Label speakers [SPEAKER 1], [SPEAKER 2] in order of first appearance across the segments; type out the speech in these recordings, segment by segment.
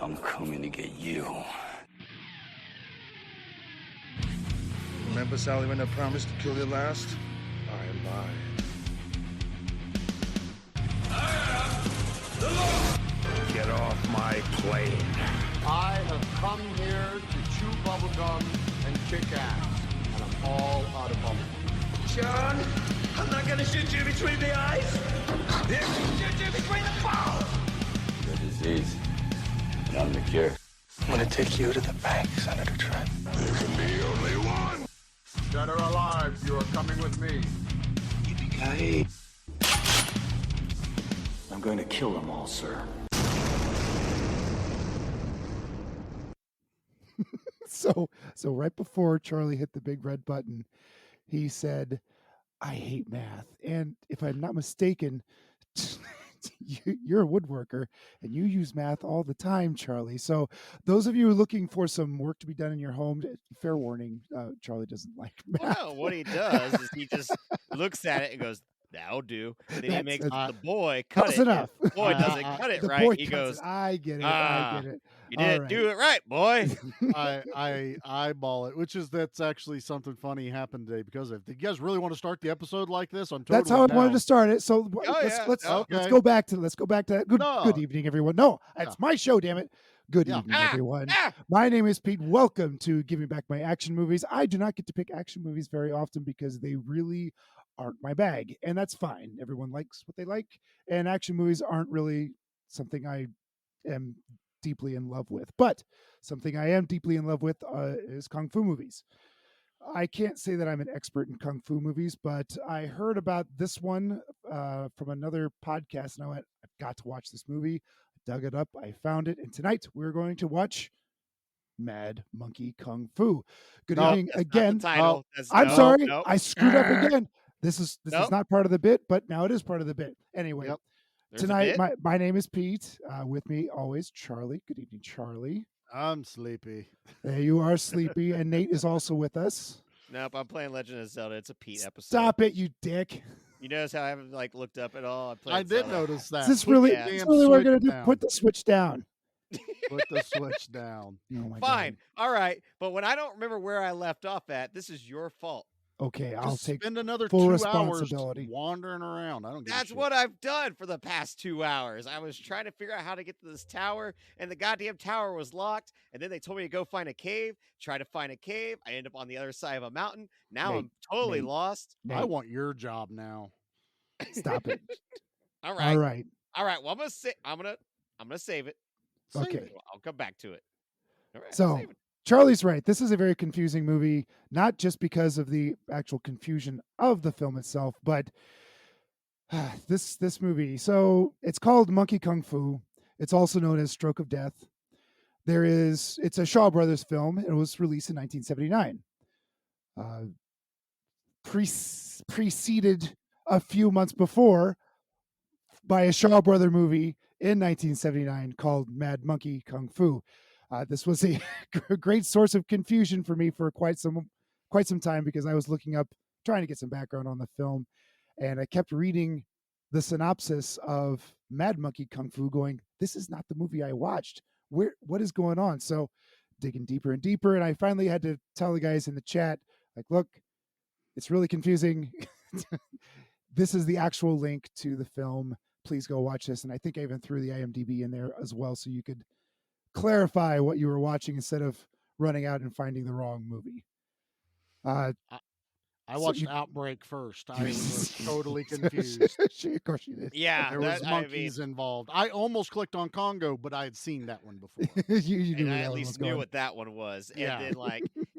[SPEAKER 1] I'm coming to get you.
[SPEAKER 2] Remember, Sally, when I promised to kill you last? I lied.
[SPEAKER 3] Get off my plane.
[SPEAKER 4] I have come here to chew bubblegum and kick ass, and I'm all out of bubblegum.
[SPEAKER 3] John, I'm not gonna shoot you between the eyes. They're gonna shoot you between the balls.
[SPEAKER 1] The disease, and I'm the cure.
[SPEAKER 2] I'm gonna take you to the bank, Senator Trent.
[SPEAKER 3] There can be only one.
[SPEAKER 4] Dead or alive, you are coming with me.
[SPEAKER 1] Yippee-ki-yay. I'm going to kill them all, sir.
[SPEAKER 5] So right before Charlie hit the big red button, he said, "I hate math." And if I'm not mistaken, you're a woodworker and you use math all the time, Charlie. So those of you looking for some work to be done in your home, fair warning, Charlie doesn't like math.
[SPEAKER 6] Well, no, what he does is he just looks at it and goes, "That'll do." And then he makes the boy cut
[SPEAKER 5] Close
[SPEAKER 6] it.
[SPEAKER 5] enough.
[SPEAKER 6] If the boy doesn't cut it
[SPEAKER 5] The
[SPEAKER 6] right,
[SPEAKER 5] boy
[SPEAKER 6] he
[SPEAKER 5] cuts
[SPEAKER 6] goes,
[SPEAKER 5] it. I get it. I get it.
[SPEAKER 6] "You
[SPEAKER 5] All
[SPEAKER 6] didn't
[SPEAKER 5] right.
[SPEAKER 6] do it right, boy."
[SPEAKER 7] I eyeball it, that's actually something funny happened today because of it. If you guys really want to start the episode like this, I'm totally
[SPEAKER 5] That's how I wanted
[SPEAKER 7] down.
[SPEAKER 5] to start it. So let's
[SPEAKER 7] Okay.
[SPEAKER 5] go back to that. Good evening, everyone. No, it's
[SPEAKER 7] Yeah.
[SPEAKER 5] my show, damn it. Good
[SPEAKER 7] Yeah.
[SPEAKER 5] evening, everyone. My name is Pete. Welcome to Give Me Back My Action Movies. I do not get to pick action movies very often because they really aren't my bag, and that's fine. Everyone likes what they like, and action movies aren't really something I am deeply in love with. But something I am deeply in love with is kung fu movies. I can't say that I'm an expert in kung fu movies, but I heard about this one from another podcast, and I went, I've got to watch this movie. I dug it up, I found it, and tonight we're going to watch Mad Monkey Kung Fu. Good evening
[SPEAKER 6] That's
[SPEAKER 5] again.
[SPEAKER 6] Not the title.
[SPEAKER 5] I'm sorry,
[SPEAKER 6] Nope.
[SPEAKER 5] I screwed up again. This is
[SPEAKER 6] Nope.
[SPEAKER 5] not part of the bit, but now it is part of the bit. Anyway,
[SPEAKER 6] There's a
[SPEAKER 5] tonight
[SPEAKER 6] bit.
[SPEAKER 5] my name is Pete. With me always Charlie. Good evening, Charlie.
[SPEAKER 7] I'm sleepy.
[SPEAKER 5] There you are, sleepy, and Nate is also with us.
[SPEAKER 6] Nope, I'm playing Legend of Zelda. It's a Pete episode.
[SPEAKER 5] Stop it, you dick.
[SPEAKER 6] You notice how I haven't looked up at all?
[SPEAKER 7] I did
[SPEAKER 6] Zelda.
[SPEAKER 7] notice that.
[SPEAKER 5] Is this
[SPEAKER 7] Put
[SPEAKER 5] really,
[SPEAKER 7] the
[SPEAKER 5] this
[SPEAKER 7] damn
[SPEAKER 5] really what we're
[SPEAKER 7] switch
[SPEAKER 5] gonna do?
[SPEAKER 7] down.
[SPEAKER 5] Put the switch down.
[SPEAKER 7] Put the switch down.
[SPEAKER 5] Oh my
[SPEAKER 6] Fine.
[SPEAKER 5] God.
[SPEAKER 6] All right. But when I don't remember where I left off at, this is your fault.
[SPEAKER 5] Okay, I'll
[SPEAKER 7] Just
[SPEAKER 5] take
[SPEAKER 7] spend another
[SPEAKER 5] full
[SPEAKER 7] 2
[SPEAKER 5] responsibility.
[SPEAKER 7] hours wandering around. I don't give a
[SPEAKER 6] That's
[SPEAKER 7] shit.
[SPEAKER 6] what I've done for the past 2 hours. I was trying to figure out how to get to this tower, and the goddamn tower was locked. And then they told me to go find a cave. Try to find a cave. I end up on the other side of a mountain. Now
[SPEAKER 5] Nate,
[SPEAKER 6] I'm totally
[SPEAKER 5] Nate.
[SPEAKER 6] lost.
[SPEAKER 7] I want your job now.
[SPEAKER 5] Stop it.
[SPEAKER 6] All right.
[SPEAKER 5] All right.
[SPEAKER 6] All right. Well, I'm gonna save it.
[SPEAKER 5] Okay.
[SPEAKER 6] Save it. I'll come back to it. All right.
[SPEAKER 5] So
[SPEAKER 6] save it.
[SPEAKER 5] Charlie's right. This is a very confusing movie, not just because of the actual confusion of the film itself, but this movie. So it's called Monkey Kung Fu. It's also known as Stroke of Death. It's a Shaw Brothers film. It was released in 1979. Preceded a few months before by a Shaw Brother movie in 1979 called Mad Monkey Kung Fu. This was a great source of confusion for me for quite some time because I was trying to get some background on the film, and I kept reading the synopsis of Mad Monkey Kung Fu going, this is not the movie I watched. What is going on? So digging deeper and deeper, and I finally had to tell the guys in the chat, like, look, it's really confusing. This is the actual link to the film. Please go watch this. And I think I even threw the IMDb in there as well, so you could clarify what you were watching instead of running out and finding the wrong movie.
[SPEAKER 7] I watched Outbreak first. I was totally confused.
[SPEAKER 5] Of course you did.
[SPEAKER 6] Yeah,
[SPEAKER 7] There was monkeys involved. I almost clicked on Congo, but I had seen that one before.
[SPEAKER 5] you knew
[SPEAKER 6] and
[SPEAKER 5] where
[SPEAKER 6] I
[SPEAKER 5] that
[SPEAKER 6] at
[SPEAKER 5] one
[SPEAKER 6] least
[SPEAKER 5] was
[SPEAKER 6] knew
[SPEAKER 5] going.
[SPEAKER 6] what that one was. And
[SPEAKER 7] Yeah.
[SPEAKER 6] then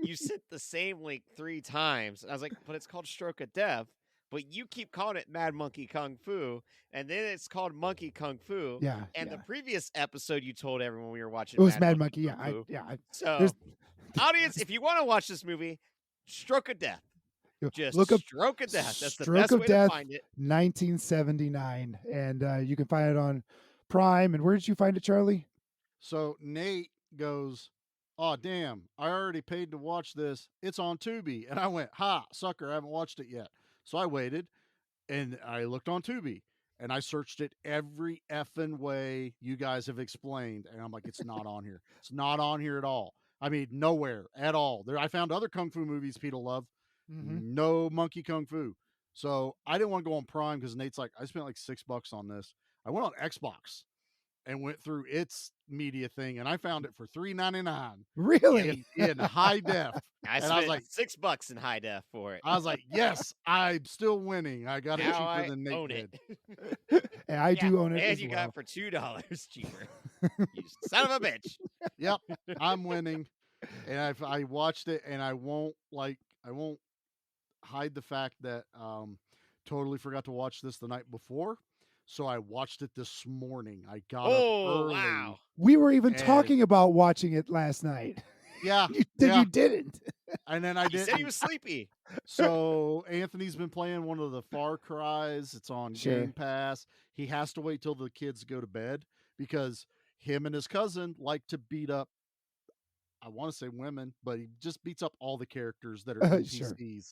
[SPEAKER 6] you sent the same link 3 times. And I was like, but it's called Stroke of Death. But you keep calling it Mad Monkey Kung Fu, and then it's called Monkey Kung Fu.
[SPEAKER 5] Yeah.
[SPEAKER 6] And the previous episode, you told everyone we were watching.
[SPEAKER 5] It was Mad Monkey.
[SPEAKER 6] Kung Fu. So,
[SPEAKER 5] there's-
[SPEAKER 6] audience, if you want to watch this movie, Stroke of Death. Just
[SPEAKER 5] look up
[SPEAKER 6] Stroke of Death. That's the
[SPEAKER 5] Stroke
[SPEAKER 6] best
[SPEAKER 5] of
[SPEAKER 6] way
[SPEAKER 5] Death,
[SPEAKER 6] to find it.
[SPEAKER 5] 1979, and you can find it on Prime. And where did you find it, Charlie?
[SPEAKER 7] So Nate goes, "Oh, damn, I already paid to watch this. It's on Tubi." And I went, "Ha, sucker, I haven't watched it yet." So I waited and I looked on Tubi. and I searched it every effing way you guys have explained, and I'm like, it's not on here. It's not on here at all. I mean, nowhere at all. There, I found other kung fu movies Pete'll love. No Monkey Kung Fu. So I didn't want to go on Prime because Nate's like, I spent like $6 on this. I went on Xbox and went through its media thing, and I found it for $3.99
[SPEAKER 5] Really?
[SPEAKER 7] in high def.
[SPEAKER 6] I
[SPEAKER 7] And
[SPEAKER 6] spent
[SPEAKER 7] I was like,
[SPEAKER 6] $6 in high def for it.
[SPEAKER 7] I was like, yes, I'm still winning. I got it
[SPEAKER 6] Now
[SPEAKER 7] cheaper
[SPEAKER 6] I
[SPEAKER 7] than Nate
[SPEAKER 6] own
[SPEAKER 7] did.
[SPEAKER 6] it.
[SPEAKER 5] And I do own it
[SPEAKER 6] And
[SPEAKER 5] as
[SPEAKER 6] you
[SPEAKER 5] well.
[SPEAKER 6] got it for $2 cheaper. You son of a bitch.
[SPEAKER 7] Yep, I'm winning. And I watched it, and I won't hide the fact that totally forgot to watch this the night before. So I watched it this morning. I got up early.
[SPEAKER 6] Wow.
[SPEAKER 5] We were even
[SPEAKER 7] And-
[SPEAKER 5] talking about watching it last night.
[SPEAKER 7] Yeah.
[SPEAKER 5] You didn't.
[SPEAKER 7] And then I
[SPEAKER 6] He said he
[SPEAKER 7] didn't.
[SPEAKER 6] was sleepy.
[SPEAKER 7] So Anthony's been playing one of the Far Cries. It's on
[SPEAKER 5] Sure.
[SPEAKER 7] Game Pass. He has to wait till the kids go to bed because him and his cousin like to beat up, I want to say women, but he just beats up all the characters that are
[SPEAKER 5] Sure.
[SPEAKER 7] NPCs.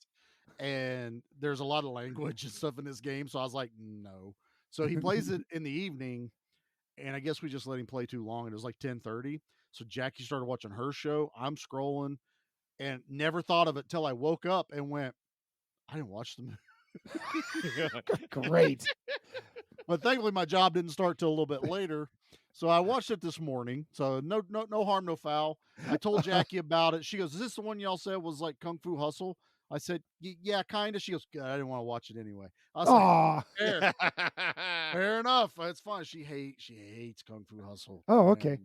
[SPEAKER 7] And there's a lot of language and stuff in this game. So I was like, no. So he plays it in the evening, and I guess we just let him play too long. And it was like 10:30. So Jackie started watching her show. I'm scrolling and never thought of it till I woke up and went, I didn't watch the movie.
[SPEAKER 5] Great.
[SPEAKER 7] But thankfully my job didn't start till a little bit later. So I watched it this morning. So no harm, no foul. I told Jackie about it. She goes, is this the one y'all said was like Kung Fu Hustle? I said, yeah, kind of. She goes, good. I didn't want to watch it anyway. I was
[SPEAKER 5] Aw.
[SPEAKER 7] like, fair enough. It's fine. She hates Kung Fu Hustle.
[SPEAKER 5] Oh, okay.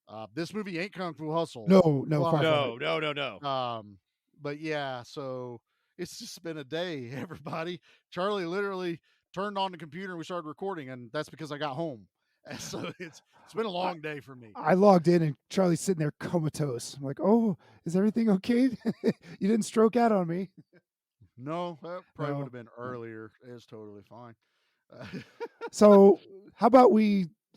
[SPEAKER 7] And, this movie ain't Kung Fu Hustle.
[SPEAKER 5] No,
[SPEAKER 7] Well,
[SPEAKER 5] far from it.
[SPEAKER 6] No.
[SPEAKER 7] But yeah, so it's just been a day, everybody. Charlie literally turned on the computer and we started recording, and that's because I got home. And so it's been a long day for me.
[SPEAKER 5] I logged in and Charlie's sitting there comatose. I'm like, oh, is everything okay? You didn't stroke out on me.
[SPEAKER 7] No, that probably
[SPEAKER 5] No.
[SPEAKER 7] would have been earlier. It's totally fine.
[SPEAKER 5] So how about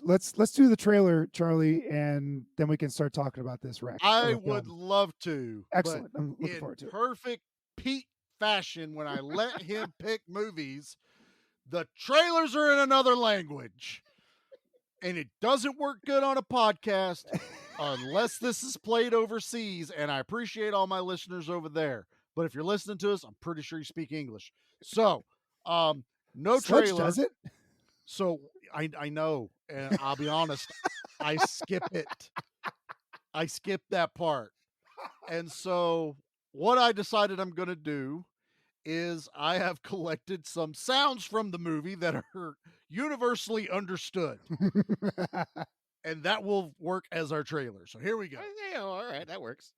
[SPEAKER 5] let's do the trailer, Charlie, and then we can start talking about this wreck.
[SPEAKER 7] I
[SPEAKER 5] or
[SPEAKER 7] would
[SPEAKER 5] film.
[SPEAKER 7] love to.
[SPEAKER 5] Excellent.
[SPEAKER 7] But
[SPEAKER 5] I'm looking
[SPEAKER 7] in
[SPEAKER 5] forward to it.
[SPEAKER 7] perfect Pete fashion, when I let him pick movies, the trailers are in another language. And it doesn't work good on a podcast unless this is played overseas. And I appreciate all my listeners over there. But if you're listening to us, I'm pretty sure you speak English. So, no
[SPEAKER 5] Sludge
[SPEAKER 7] trailer.
[SPEAKER 5] does it?
[SPEAKER 7] So I know, and I'll be honest, I skip it. I skip that part. And so what I decided I'm going to do is I have collected some sounds from the movie that are universally understood. And that will work as our trailer. So here we go.
[SPEAKER 6] Yeah, all right, that works.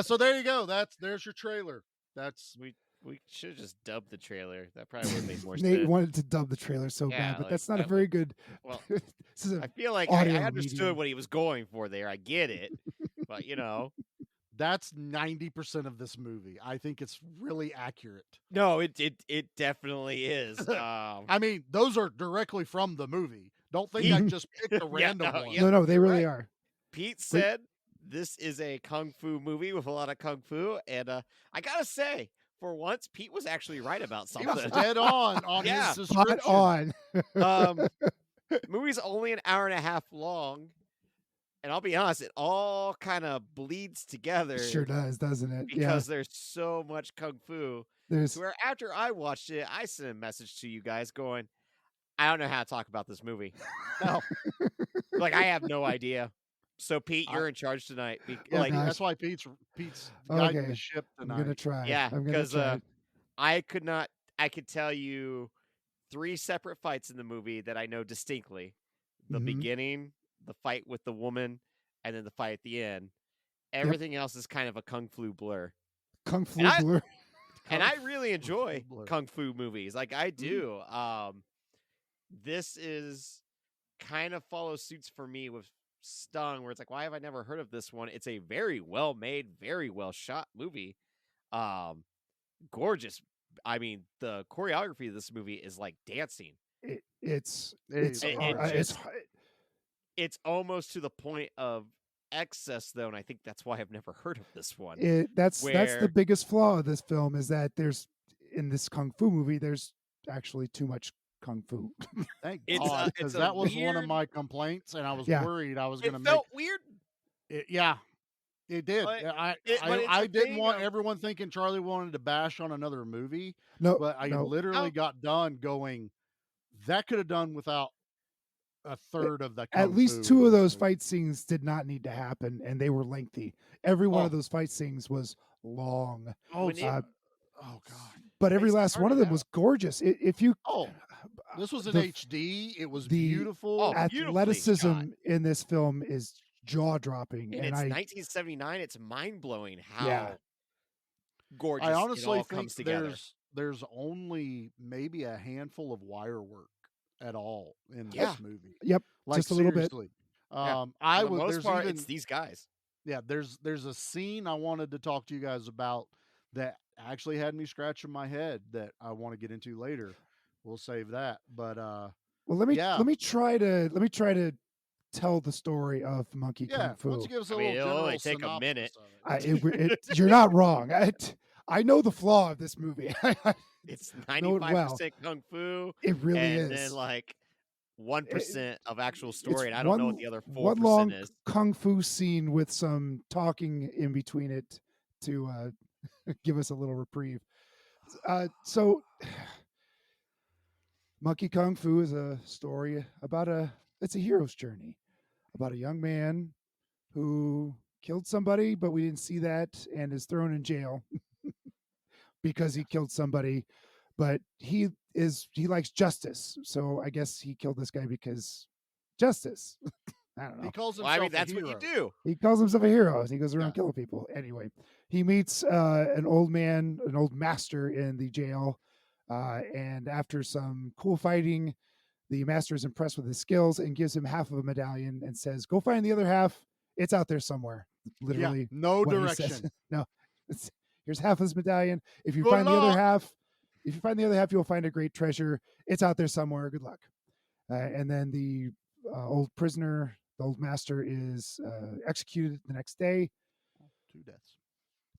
[SPEAKER 7] So there you go. There's your trailer. That's
[SPEAKER 6] We should have just dubbed the trailer. That probably would have made more
[SPEAKER 5] Nate
[SPEAKER 6] sense.
[SPEAKER 5] wanted to dub the trailer so
[SPEAKER 6] Yeah,
[SPEAKER 5] bad, but
[SPEAKER 6] like,
[SPEAKER 5] that's not a
[SPEAKER 6] that
[SPEAKER 5] very good.
[SPEAKER 6] Well,
[SPEAKER 5] This is
[SPEAKER 6] I feel like I
[SPEAKER 5] audio
[SPEAKER 6] understood
[SPEAKER 5] medium.
[SPEAKER 6] what he was going for there. I get it. But,
[SPEAKER 7] that's 90% of this movie. I think it's really accurate.
[SPEAKER 6] no, it definitely is.
[SPEAKER 7] I mean, those are directly from the movie. Don't think I just picked a random one.
[SPEAKER 6] yeah.
[SPEAKER 5] No, they really
[SPEAKER 6] right.
[SPEAKER 5] are.
[SPEAKER 6] Pete said this is a kung fu movie with a lot of kung fu, and I gotta say, for once, Pete was actually right about
[SPEAKER 7] He was
[SPEAKER 6] something.
[SPEAKER 7] dead on
[SPEAKER 6] Yeah.
[SPEAKER 7] his
[SPEAKER 5] Spot
[SPEAKER 7] description.
[SPEAKER 5] on.
[SPEAKER 6] Movie's only an hour and a half long, and I'll be honest, it all kind of bleeds together.
[SPEAKER 5] Sure does, doesn't it?
[SPEAKER 6] Because there's so much kung fu.
[SPEAKER 5] There's
[SPEAKER 6] To where after I watched it, I sent a message to you guys going, I don't know how to talk about this movie.
[SPEAKER 7] No.
[SPEAKER 6] Like, I have no idea. So, Pete, you're in charge tonight.
[SPEAKER 5] Oh,
[SPEAKER 6] Like,
[SPEAKER 5] gosh.
[SPEAKER 7] That's why Pete's guiding
[SPEAKER 5] Okay.
[SPEAKER 7] the ship
[SPEAKER 5] I'm
[SPEAKER 7] tonight.
[SPEAKER 5] gonna try.
[SPEAKER 6] yeah,
[SPEAKER 5] I'm gonna
[SPEAKER 6] because
[SPEAKER 5] try.
[SPEAKER 6] I could tell you 3 separate fights in the movie that I know distinctly the
[SPEAKER 5] Mhm.
[SPEAKER 6] beginning, the fight with the woman, and then the fight at the end. Everything else is kind of a kung fu blur.
[SPEAKER 5] Kung
[SPEAKER 6] And
[SPEAKER 5] Fu
[SPEAKER 6] I
[SPEAKER 5] Blur.
[SPEAKER 6] and I really
[SPEAKER 7] Kung Fu
[SPEAKER 6] enjoy
[SPEAKER 7] Blur.
[SPEAKER 6] kung fu movies. Like I
[SPEAKER 7] Mhm.
[SPEAKER 6] do. This is kind of follows suits for me with Stung, where it's like, why have I never heard of this one? It's a very well made, very well shot movie. Um, Gorgeous. I mean, the choreography of this movie is like dancing.
[SPEAKER 5] It's
[SPEAKER 7] It
[SPEAKER 6] just- It's almost to the point of excess, though, and I think that's why I've never heard of this one.
[SPEAKER 5] that's the
[SPEAKER 6] where-
[SPEAKER 5] biggest flaw of this film is that there's in this kung fu movie there's actually too much kung fu.
[SPEAKER 7] Thank
[SPEAKER 6] It's
[SPEAKER 7] God,
[SPEAKER 6] a-
[SPEAKER 7] because
[SPEAKER 6] it's a
[SPEAKER 7] that was one of
[SPEAKER 6] weird-
[SPEAKER 7] my complaints, and I was
[SPEAKER 5] Yeah.
[SPEAKER 7] worried I was
[SPEAKER 6] It
[SPEAKER 7] going to make
[SPEAKER 6] felt weird.
[SPEAKER 7] it. Yeah, it did.
[SPEAKER 6] But
[SPEAKER 7] I
[SPEAKER 6] but it's
[SPEAKER 7] I
[SPEAKER 6] a
[SPEAKER 7] didn't
[SPEAKER 6] thing
[SPEAKER 7] want
[SPEAKER 6] of-
[SPEAKER 7] everyone thinking Charlie wanted to bash on another movie,
[SPEAKER 5] No,
[SPEAKER 7] but I
[SPEAKER 5] no.
[SPEAKER 7] literally
[SPEAKER 6] Oh.
[SPEAKER 7] got done going. That could have done without a third of the.
[SPEAKER 5] At
[SPEAKER 7] kung
[SPEAKER 5] least
[SPEAKER 7] fu
[SPEAKER 5] two
[SPEAKER 7] in
[SPEAKER 5] of
[SPEAKER 7] this
[SPEAKER 5] those
[SPEAKER 7] movie.
[SPEAKER 5] fight scenes did not need to happen, and they were lengthy. Every one
[SPEAKER 7] Oh.
[SPEAKER 5] of those fight scenes was long,
[SPEAKER 7] Oh,
[SPEAKER 6] When it-
[SPEAKER 7] so- oh God.
[SPEAKER 5] but every
[SPEAKER 6] They
[SPEAKER 5] last one of
[SPEAKER 6] started
[SPEAKER 5] them was gorgeous. If you
[SPEAKER 7] Oh, this was in
[SPEAKER 5] the-
[SPEAKER 7] HD. It was
[SPEAKER 5] the-
[SPEAKER 7] beautiful.
[SPEAKER 6] Oh, beautifully
[SPEAKER 5] athleticism
[SPEAKER 6] shot.
[SPEAKER 5] in this film is jaw dropping,
[SPEAKER 6] And
[SPEAKER 5] and
[SPEAKER 6] it's
[SPEAKER 5] I
[SPEAKER 6] 1979. It's mind blowing how
[SPEAKER 5] Yeah.
[SPEAKER 6] gorgeous
[SPEAKER 7] I
[SPEAKER 6] it
[SPEAKER 7] honestly
[SPEAKER 6] all
[SPEAKER 7] think
[SPEAKER 6] comes together.
[SPEAKER 7] there's only maybe a handful of wire work at all in
[SPEAKER 6] Yeah.
[SPEAKER 7] this movie.
[SPEAKER 5] Yep,
[SPEAKER 7] Like
[SPEAKER 5] just a little bit.
[SPEAKER 7] seriously.
[SPEAKER 6] Yeah.
[SPEAKER 7] I
[SPEAKER 6] For the
[SPEAKER 7] was
[SPEAKER 6] most
[SPEAKER 7] there's
[SPEAKER 6] part,
[SPEAKER 7] even
[SPEAKER 6] it's these guys.
[SPEAKER 7] yeah, there's a scene I wanted to talk to you guys about that actually had me scratching my head that I want to get into later. We'll save that. But
[SPEAKER 5] Well, let me
[SPEAKER 7] Yeah.
[SPEAKER 5] try to tell the story of Monkey
[SPEAKER 7] yeah,
[SPEAKER 5] Kung
[SPEAKER 7] why
[SPEAKER 5] Fu.
[SPEAKER 7] don't you give us a
[SPEAKER 6] I mean,
[SPEAKER 7] little
[SPEAKER 6] it'll
[SPEAKER 7] general
[SPEAKER 6] only take a
[SPEAKER 7] synopsis
[SPEAKER 6] minute.
[SPEAKER 7] of it?
[SPEAKER 5] You're not wrong. I know the flaw of this movie.
[SPEAKER 6] It's
[SPEAKER 5] know it well.
[SPEAKER 6] 95% kung fu,
[SPEAKER 5] It really
[SPEAKER 6] and
[SPEAKER 5] is.
[SPEAKER 6] then like 1% of actual
[SPEAKER 5] It's
[SPEAKER 6] story, and I don't know what the other 4%
[SPEAKER 5] one long
[SPEAKER 6] is.
[SPEAKER 5] kung fu scene with some talking in between it to give us a little reprieve. So, Monkey Kung Fu is a story about it's a hero's journey about a young man who killed somebody, but we didn't see that, and is thrown in jail because he killed somebody. But he likes justice, so I guess he killed this guy because justice. I don't know.
[SPEAKER 7] He calls
[SPEAKER 6] Well,
[SPEAKER 7] himself
[SPEAKER 6] I mean, that's
[SPEAKER 7] a
[SPEAKER 6] what
[SPEAKER 7] hero.
[SPEAKER 6] you do.
[SPEAKER 5] He calls himself a hero. He goes around
[SPEAKER 7] Yeah.
[SPEAKER 5] killing people. Anyway, he meets an old man, an old master in the jail, and after some cool fighting, the master is impressed with his skills and gives him half of a medallion and says, "Go find the other half. It's out there somewhere." Literally,
[SPEAKER 7] Yeah, no
[SPEAKER 5] what he says.
[SPEAKER 7] direction.
[SPEAKER 5] No, here's half of this medallion. If you
[SPEAKER 7] Good
[SPEAKER 5] find the other
[SPEAKER 7] luck.
[SPEAKER 5] half, you'll find a great treasure. It's out there somewhere. Good luck. And then the old prisoner, the old master, is executed the next day.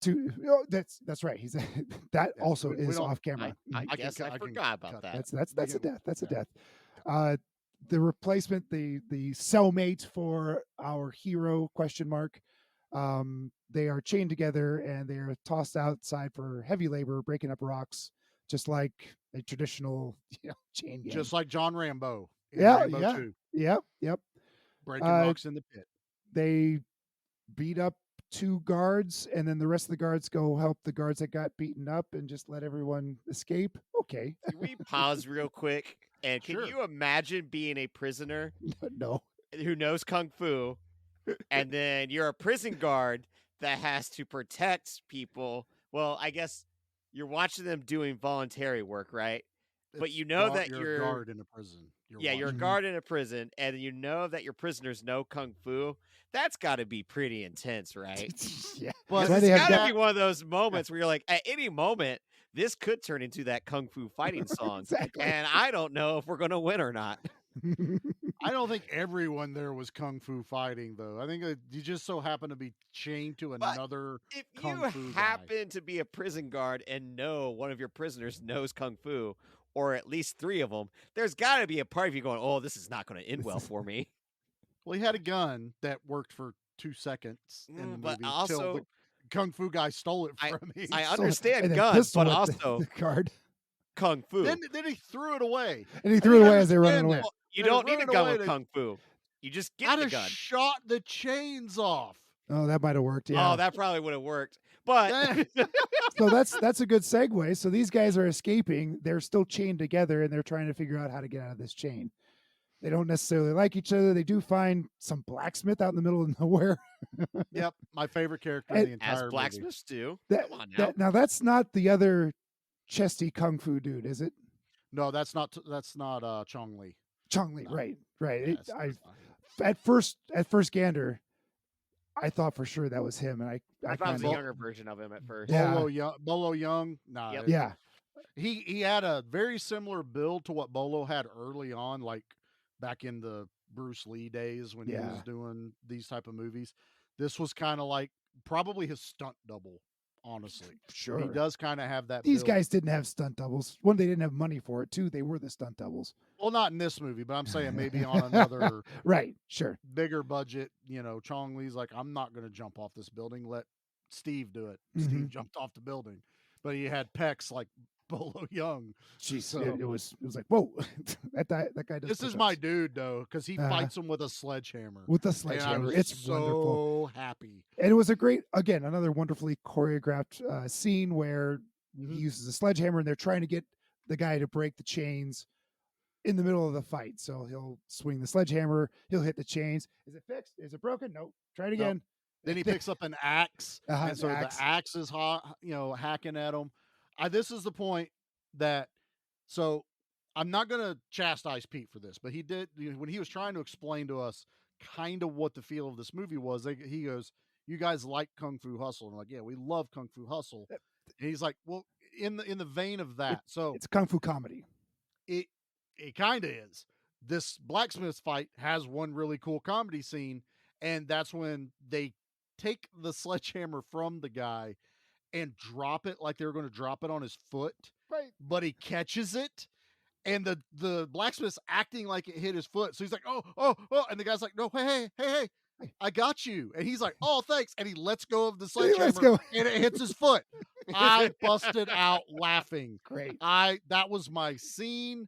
[SPEAKER 7] 2 deaths.
[SPEAKER 5] That's right. He's that
[SPEAKER 7] Yeah,
[SPEAKER 5] also
[SPEAKER 7] we
[SPEAKER 5] is
[SPEAKER 7] don't-
[SPEAKER 5] off camera.
[SPEAKER 6] I
[SPEAKER 7] I can
[SPEAKER 6] guess
[SPEAKER 7] cut-
[SPEAKER 6] I
[SPEAKER 7] I can
[SPEAKER 6] forgot about
[SPEAKER 7] cut
[SPEAKER 6] that.
[SPEAKER 5] That's a
[SPEAKER 7] can-
[SPEAKER 5] death. That's a
[SPEAKER 7] yeah.
[SPEAKER 5] death. The replacement, the cellmate for our hero ? They are chained together and they are tossed outside for heavy labor, breaking up rocks, just like a traditional chain gang.
[SPEAKER 7] Just like John Rambo. In
[SPEAKER 5] Yeah,
[SPEAKER 7] Rambo
[SPEAKER 5] yeah.
[SPEAKER 7] 2,
[SPEAKER 5] Yep.
[SPEAKER 7] breaking
[SPEAKER 5] Uh,
[SPEAKER 7] rocks in the pit.
[SPEAKER 5] They beat up 2 guards, and then the rest of the guards go help the guards that got beaten up and just let everyone escape. Okay.
[SPEAKER 6] Can we pause real quick? And can
[SPEAKER 7] Sure.
[SPEAKER 6] you imagine being a prisoner
[SPEAKER 5] No.
[SPEAKER 6] who knows kung fu, and then you're a prison guard that has to protect people? Well, I guess you're watching them doing voluntary work, right? But you know that
[SPEAKER 7] you're
[SPEAKER 6] you're-
[SPEAKER 7] a guard in a prison.
[SPEAKER 6] You're a
[SPEAKER 5] watching.
[SPEAKER 6] guard in a prison, and you know that your prisoners know kung fu. That's got to be pretty intense, right?
[SPEAKER 5] Yeah.
[SPEAKER 7] But
[SPEAKER 5] That's why
[SPEAKER 6] It's
[SPEAKER 5] they have
[SPEAKER 6] got to
[SPEAKER 5] that-
[SPEAKER 6] be one of those moments where you're like, at any moment, this could turn into that kung fu fighting song,
[SPEAKER 5] Exactly.
[SPEAKER 6] and I don't know if we're gonna win or not.
[SPEAKER 7] I don't think everyone there was kung fu fighting, though. I think you just so happen to be chained to
[SPEAKER 6] But
[SPEAKER 7] another.
[SPEAKER 6] If
[SPEAKER 7] Kung
[SPEAKER 6] you
[SPEAKER 7] fu guy.
[SPEAKER 6] happen to be a prison guard and know one of your prisoners knows kung fu, or at least 3 of them, there's got to be a part of you going, "Oh, this is not going to end well for me."
[SPEAKER 7] Well, he had a gun that worked for 2 seconds in the movie.
[SPEAKER 6] But
[SPEAKER 7] till
[SPEAKER 6] also,
[SPEAKER 7] the kung fu guy stole it
[SPEAKER 6] I-
[SPEAKER 7] from him.
[SPEAKER 6] I
[SPEAKER 5] So-
[SPEAKER 6] understand
[SPEAKER 5] and then
[SPEAKER 6] guns,
[SPEAKER 5] pistol
[SPEAKER 6] but
[SPEAKER 5] whipped
[SPEAKER 6] also
[SPEAKER 5] the guard,
[SPEAKER 6] kung fu.
[SPEAKER 7] Then he threw it away.
[SPEAKER 5] and he threw it
[SPEAKER 7] didn't
[SPEAKER 5] away as they were running
[SPEAKER 7] understand
[SPEAKER 5] away.
[SPEAKER 7] that.
[SPEAKER 6] Well, you
[SPEAKER 7] They're
[SPEAKER 6] don't need a
[SPEAKER 7] running
[SPEAKER 6] gun
[SPEAKER 7] away
[SPEAKER 6] with
[SPEAKER 7] to-
[SPEAKER 6] kung fu. You just get
[SPEAKER 7] I'd
[SPEAKER 6] the
[SPEAKER 7] have
[SPEAKER 6] gun.
[SPEAKER 7] shot the chains off.
[SPEAKER 5] Oh, that might have worked. Yeah.
[SPEAKER 6] Oh, that probably would have worked. But
[SPEAKER 5] So that's a good segue. So these guys are escaping. They're still chained together, and they're trying to figure out how to get out of this chain. They don't necessarily like each other. They do find some blacksmith out in the middle of nowhere.
[SPEAKER 7] Yep, my favorite character in
[SPEAKER 5] And
[SPEAKER 7] the
[SPEAKER 6] As
[SPEAKER 7] entire movie.
[SPEAKER 6] blacksmiths do.
[SPEAKER 5] That,
[SPEAKER 6] Come on now.
[SPEAKER 5] that now that's not the other chesty kung fu dude, is it?
[SPEAKER 7] No, that's not Chong Li.
[SPEAKER 5] Chong Li,
[SPEAKER 7] No.
[SPEAKER 5] right.
[SPEAKER 7] Yeah,
[SPEAKER 5] It,
[SPEAKER 7] it's
[SPEAKER 5] I
[SPEAKER 7] not him.
[SPEAKER 5] at first gander, I thought for sure that was him, and
[SPEAKER 6] I
[SPEAKER 5] I
[SPEAKER 6] thought it was a
[SPEAKER 5] kinda,
[SPEAKER 6] younger version of him at first.
[SPEAKER 5] Yeah.
[SPEAKER 7] Bolo Young. Nah,
[SPEAKER 6] Yep.
[SPEAKER 5] yeah,
[SPEAKER 7] he had a very similar build to what Bolo had early on, like back in the Bruce Lee days when he
[SPEAKER 5] Yeah.
[SPEAKER 7] was doing these type of movies. This was kind of like probably his stunt double, honestly. He
[SPEAKER 5] sure.
[SPEAKER 7] does kind of have that.
[SPEAKER 5] These
[SPEAKER 7] build.
[SPEAKER 5] guys didn't have stunt doubles. One, they didn't have money for it. Two, they were the stunt doubles.
[SPEAKER 7] Well, not in this movie, but I'm saying maybe on another
[SPEAKER 5] Right, sure.
[SPEAKER 7] bigger budget. Chong Li's like, I'm not going to jump off this building. Let Steve do it.
[SPEAKER 5] Mhm.
[SPEAKER 7] Steve jumped off the building, but he had pecs like Bolo Young.
[SPEAKER 5] Jeez,
[SPEAKER 7] So-
[SPEAKER 5] it was like, whoa, that guy does.
[SPEAKER 7] This is
[SPEAKER 5] push-ups.
[SPEAKER 7] my dude though, because he
[SPEAKER 5] Uh-huh.
[SPEAKER 7] fights him with a sledgehammer.
[SPEAKER 5] with the
[SPEAKER 7] And I
[SPEAKER 5] sledgehammer.
[SPEAKER 7] was
[SPEAKER 5] It's
[SPEAKER 7] so
[SPEAKER 5] wonderful,
[SPEAKER 7] happy.
[SPEAKER 5] and it was a great, again, another wonderfully choreographed scene where
[SPEAKER 7] Mhm.
[SPEAKER 5] he uses a sledgehammer, and they're trying to get the guy to break the chains in the middle of the fight. So he'll swing the sledgehammer, he'll hit the chains. Is it fixed? Is it broken? Nope. Try it
[SPEAKER 7] Nope.
[SPEAKER 5] again.
[SPEAKER 7] Then he picks up an axe,
[SPEAKER 5] Uh-huh,
[SPEAKER 7] and so
[SPEAKER 5] axe.
[SPEAKER 7] the axe is hacking at him. This is the point that, so I'm not gonna chastise Pete for this, but he did when he was trying to explain to us kind of what the feel of this movie was. He goes, "You guys like Kung Fu Hustle?" And I'm like, "Yeah, we love Kung Fu Hustle." And he's like, "Well, in the vein of that, so
[SPEAKER 5] It's a kung fu comedy.
[SPEAKER 7] it kind of is. This blacksmith fight has one really cool comedy scene, and that's when they take the sledgehammer from the guy and drop it like they were going to drop it on his foot,
[SPEAKER 5] Right.
[SPEAKER 7] but he catches it, and the blacksmith's acting like it hit his foot. So he's like, oh, and the guy's like, no, hey, I got you. And he's like, oh, thanks. And he lets go of the
[SPEAKER 5] He lets
[SPEAKER 7] sledgehammer
[SPEAKER 5] go.
[SPEAKER 7] and it hits his foot. I busted out laughing.
[SPEAKER 5] Great.
[SPEAKER 7] That was my scene.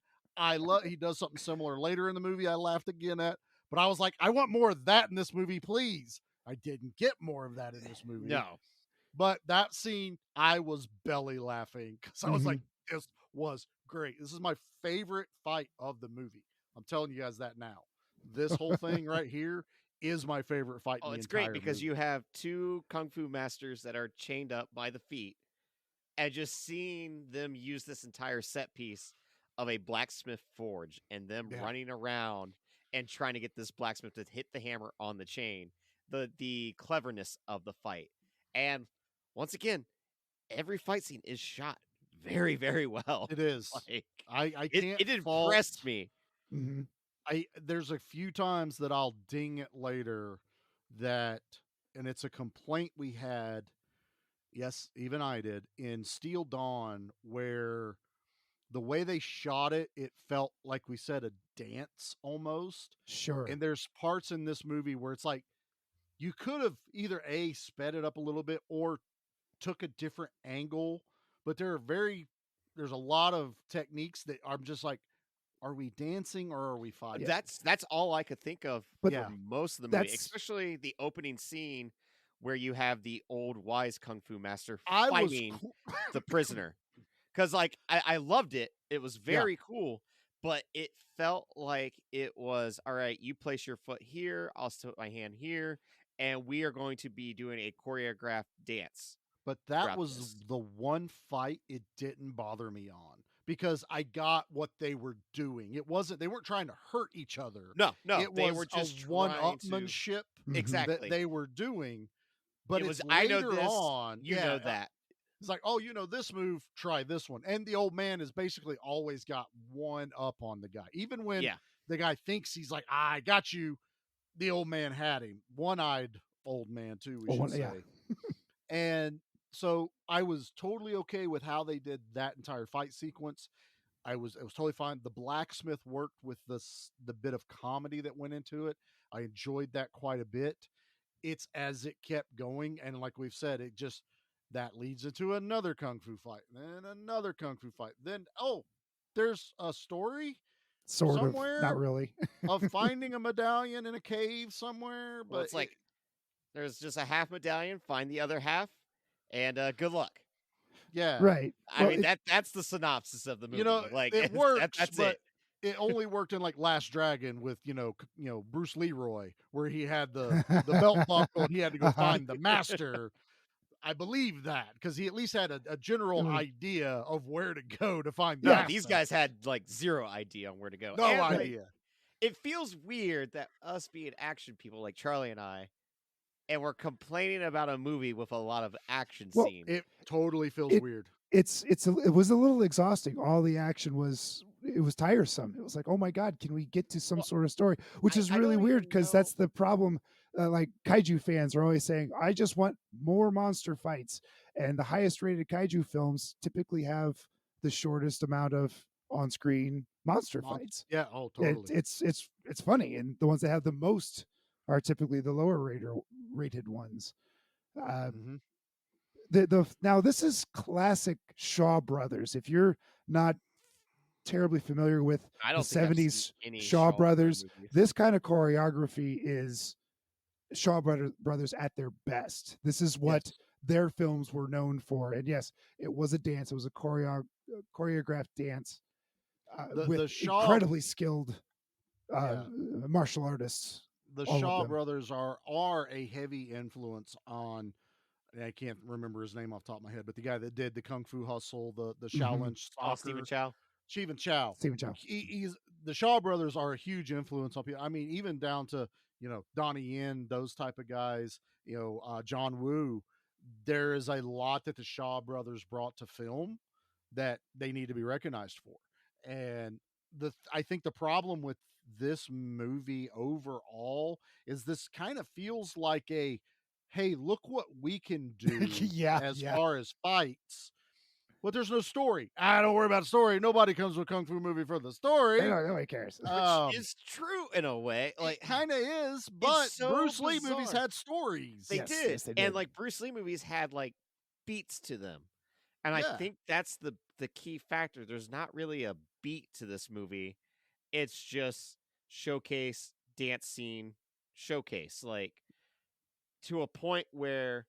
[SPEAKER 7] He does something similar later in the movie I laughed again at, but I was like, I want more of that in this movie, please. I didn't get more of that in this movie.
[SPEAKER 6] No.
[SPEAKER 7] But that scene, I was belly laughing because I was like, this was great. This is my favorite fight of the movie. I'm telling you guys that now. This whole thing right here is my favorite fight.
[SPEAKER 6] Oh,
[SPEAKER 7] in the
[SPEAKER 6] it's great
[SPEAKER 7] entire
[SPEAKER 6] because
[SPEAKER 7] movie.
[SPEAKER 6] you have two kung fu masters that are chained up by the feet, and just seeing them use this entire set piece of a blacksmith forge and them
[SPEAKER 7] Yeah.
[SPEAKER 6] running around and trying to get this blacksmith to hit the hammer on the chain, the cleverness of the fight. And once again, every fight scene is shot very, very well.
[SPEAKER 7] It is.
[SPEAKER 6] Like,
[SPEAKER 7] I
[SPEAKER 6] it,
[SPEAKER 7] can't.
[SPEAKER 6] it
[SPEAKER 7] fault-
[SPEAKER 6] impressed me.
[SPEAKER 5] Mhm.
[SPEAKER 7] There's a few times that I'll ding it later and it's a complaint we had. Yes, even I did in Steel Dawn, where the way they shot it, it felt like we said a dance almost.
[SPEAKER 5] Sure.
[SPEAKER 7] And there's parts in this movie where it's like you could have either sped it up a little bit or took a different angle, but there's a lot of techniques that I'm just like, are we dancing or are we fighting?
[SPEAKER 6] That's all I could think of
[SPEAKER 5] But
[SPEAKER 6] for most of the movie,
[SPEAKER 5] that's-
[SPEAKER 6] especially the opening scene where you have the old wise kung fu master
[SPEAKER 7] I was
[SPEAKER 6] fighting the prisoner. Because I loved it. It was very cool, but it felt like it was, all right, you place your foot here, I'll put my hand here, and we are going to be doing a choreographed dance.
[SPEAKER 7] But that
[SPEAKER 6] throughout
[SPEAKER 7] was
[SPEAKER 6] this.
[SPEAKER 7] the one fight it didn't bother me on because I got what they were doing. They weren't trying to hurt each other.
[SPEAKER 6] No,
[SPEAKER 7] It
[SPEAKER 6] they
[SPEAKER 7] was
[SPEAKER 6] were just
[SPEAKER 7] a
[SPEAKER 6] trying to-
[SPEAKER 7] one-upmanship
[SPEAKER 5] Mhm.
[SPEAKER 6] Exactly.
[SPEAKER 7] that they were doing. But
[SPEAKER 6] It
[SPEAKER 7] it's
[SPEAKER 6] was, I know
[SPEAKER 7] later
[SPEAKER 6] this,
[SPEAKER 7] on,
[SPEAKER 6] you
[SPEAKER 7] yeah,
[SPEAKER 6] know that.
[SPEAKER 7] It's like, oh, this move, try this one. And the old man has basically always got one up on the guy. Even when
[SPEAKER 6] Yeah.
[SPEAKER 7] the guy thinks he's like, I got you, the old man had him. One-eyed old man, too, we should
[SPEAKER 5] yeah.
[SPEAKER 7] say. And so I was totally okay with how they did that entire fight sequence. It was totally fine. The blacksmith worked with the bit of comedy that went into it. I enjoyed that quite a bit. It's as it kept going, and like we've said, it just that leads into another kung fu fight, then another kung fu fight. Then there's a story
[SPEAKER 5] Sort of.
[SPEAKER 7] somewhere
[SPEAKER 5] Not really.
[SPEAKER 7] of finding a medallion in a cave somewhere. But
[SPEAKER 6] Well, it's like there's just a half medallion, find the other half, and good luck.
[SPEAKER 7] yeah,
[SPEAKER 5] Right.
[SPEAKER 6] I
[SPEAKER 5] Well,
[SPEAKER 6] mean, that's the synopsis of the movie.
[SPEAKER 7] You know,
[SPEAKER 6] like
[SPEAKER 7] it works,
[SPEAKER 6] that's
[SPEAKER 7] but
[SPEAKER 6] it.
[SPEAKER 7] it only worked in like Last Dragon with Bruce Leroy, where he had the belt buckle and he had to go find the master. I believe that because he at least had a general idea of where to go to find the
[SPEAKER 6] Yeah,
[SPEAKER 7] master.
[SPEAKER 6] these guys had like zero idea on where to go.
[SPEAKER 7] No
[SPEAKER 6] And, like,
[SPEAKER 7] idea.
[SPEAKER 6] it feels weird that us being action people like Charlie and I, and we're complaining about a movie with a lot of action
[SPEAKER 5] Well,
[SPEAKER 6] scenes.
[SPEAKER 7] It totally feels
[SPEAKER 5] It-
[SPEAKER 7] weird.
[SPEAKER 5] it was a little exhausting. All the action was tiresome. It was like, oh my god, can we get to some
[SPEAKER 6] Well,
[SPEAKER 5] sort of story? Which is
[SPEAKER 6] I
[SPEAKER 5] really
[SPEAKER 6] don't
[SPEAKER 5] weird
[SPEAKER 6] even
[SPEAKER 5] because
[SPEAKER 6] know-
[SPEAKER 5] that's the problem. Like kaiju fans are always saying, I just want more monster fights, and the highest rated kaiju films typically have the shortest amount of on-screen monster fights.
[SPEAKER 7] Yeah. Oh, totally.
[SPEAKER 5] It's funny, and the ones that have the most are typically the lower rated ones.
[SPEAKER 7] Mhm.
[SPEAKER 5] The now this is classic Shaw Brothers. If you're not terribly familiar with
[SPEAKER 6] I
[SPEAKER 5] the
[SPEAKER 6] don't think I've seen
[SPEAKER 5] 70s
[SPEAKER 6] any
[SPEAKER 5] Shaw Brothers,
[SPEAKER 6] movies.
[SPEAKER 5] this kind of choreography is Brothers at their best. This is what
[SPEAKER 7] Yes.
[SPEAKER 5] their films were known for. And yes, it was a dance. It was a choreographed dance with
[SPEAKER 7] The Shaw
[SPEAKER 5] incredibly skilled
[SPEAKER 7] Yeah.
[SPEAKER 5] martial artists.
[SPEAKER 7] the
[SPEAKER 5] all of
[SPEAKER 7] Shaw
[SPEAKER 5] them.
[SPEAKER 7] brothers are a heavy influence on. And I can't remember his name off the top of my head, but the guy that did the Kung Fu Hustle, the Shaolin
[SPEAKER 6] Oh, Stephen
[SPEAKER 7] Stalker,
[SPEAKER 6] Chow.
[SPEAKER 7] Stephen Chow.
[SPEAKER 5] Stephen Chow.
[SPEAKER 7] He's the Shaw brothers are a huge influence on people. I mean, even down to Donnie Yen, those type of guys. John Woo. There is a lot that the Shaw brothers brought to film that they need to be recognized for. And I think the problem with this movie overall is this kind of feels like a hey, look what we can do
[SPEAKER 5] Yeah,
[SPEAKER 7] as
[SPEAKER 5] yeah.
[SPEAKER 7] far as fights. But there's no story. I don't worry about story. Nobody comes to a kung fu movie for the story.
[SPEAKER 5] Nobody cares.
[SPEAKER 6] Which is true in a way. Like,
[SPEAKER 7] It kind of is, but
[SPEAKER 6] so
[SPEAKER 7] Bruce Lee movies
[SPEAKER 6] bizarre.
[SPEAKER 7] had stories.
[SPEAKER 6] They
[SPEAKER 5] Yes,
[SPEAKER 6] did.
[SPEAKER 5] yes, they
[SPEAKER 6] And
[SPEAKER 5] did.
[SPEAKER 6] like Bruce Lee movies had like beats to them. And I
[SPEAKER 7] Yeah.
[SPEAKER 6] think that's the key factor. There's not really a beat to this movie. It's just showcase, dance scene, showcase. Like, to a point where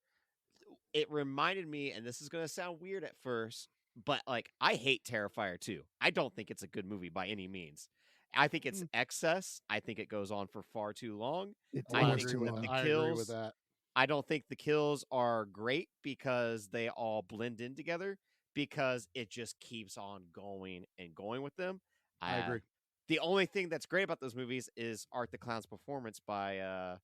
[SPEAKER 6] it reminded me, and this is going to sound weird at first, but like I hate Terrifier 2. I don't think it's a good movie by any means. I think it's excess. I think it goes on for far too long.
[SPEAKER 5] It
[SPEAKER 6] I
[SPEAKER 5] was
[SPEAKER 6] think
[SPEAKER 5] too
[SPEAKER 6] that
[SPEAKER 5] long.
[SPEAKER 6] the
[SPEAKER 7] I agree with
[SPEAKER 6] kills,
[SPEAKER 7] that.
[SPEAKER 6] I don't think the kills are great because they all blend in together because it just keeps on going and going with them.
[SPEAKER 7] I agree.
[SPEAKER 6] The only thing that's great about those movies is Art the Clown's performance by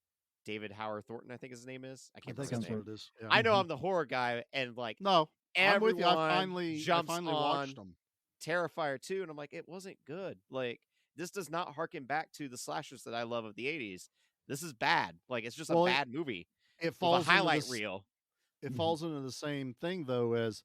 [SPEAKER 6] David Howard Thornton, I think his name is. I
[SPEAKER 7] I
[SPEAKER 6] can't
[SPEAKER 7] think
[SPEAKER 6] remember his
[SPEAKER 7] that's
[SPEAKER 6] name.
[SPEAKER 7] what it is. Yeah.
[SPEAKER 6] I know I'm the horror guy, and like
[SPEAKER 7] No, I'm with you. I
[SPEAKER 6] everyone
[SPEAKER 7] finally
[SPEAKER 6] jumps
[SPEAKER 7] watched
[SPEAKER 6] on
[SPEAKER 7] them.
[SPEAKER 6] Terrifier 2, and I'm like, it wasn't good. Like, this does not harken back to the slashers that I love of the 80s. This is bad. Like, it's just a
[SPEAKER 7] Well,
[SPEAKER 6] bad movie
[SPEAKER 7] It
[SPEAKER 6] with a
[SPEAKER 7] falls into
[SPEAKER 6] highlight
[SPEAKER 7] this-
[SPEAKER 6] reel.
[SPEAKER 7] It falls into the same thing though as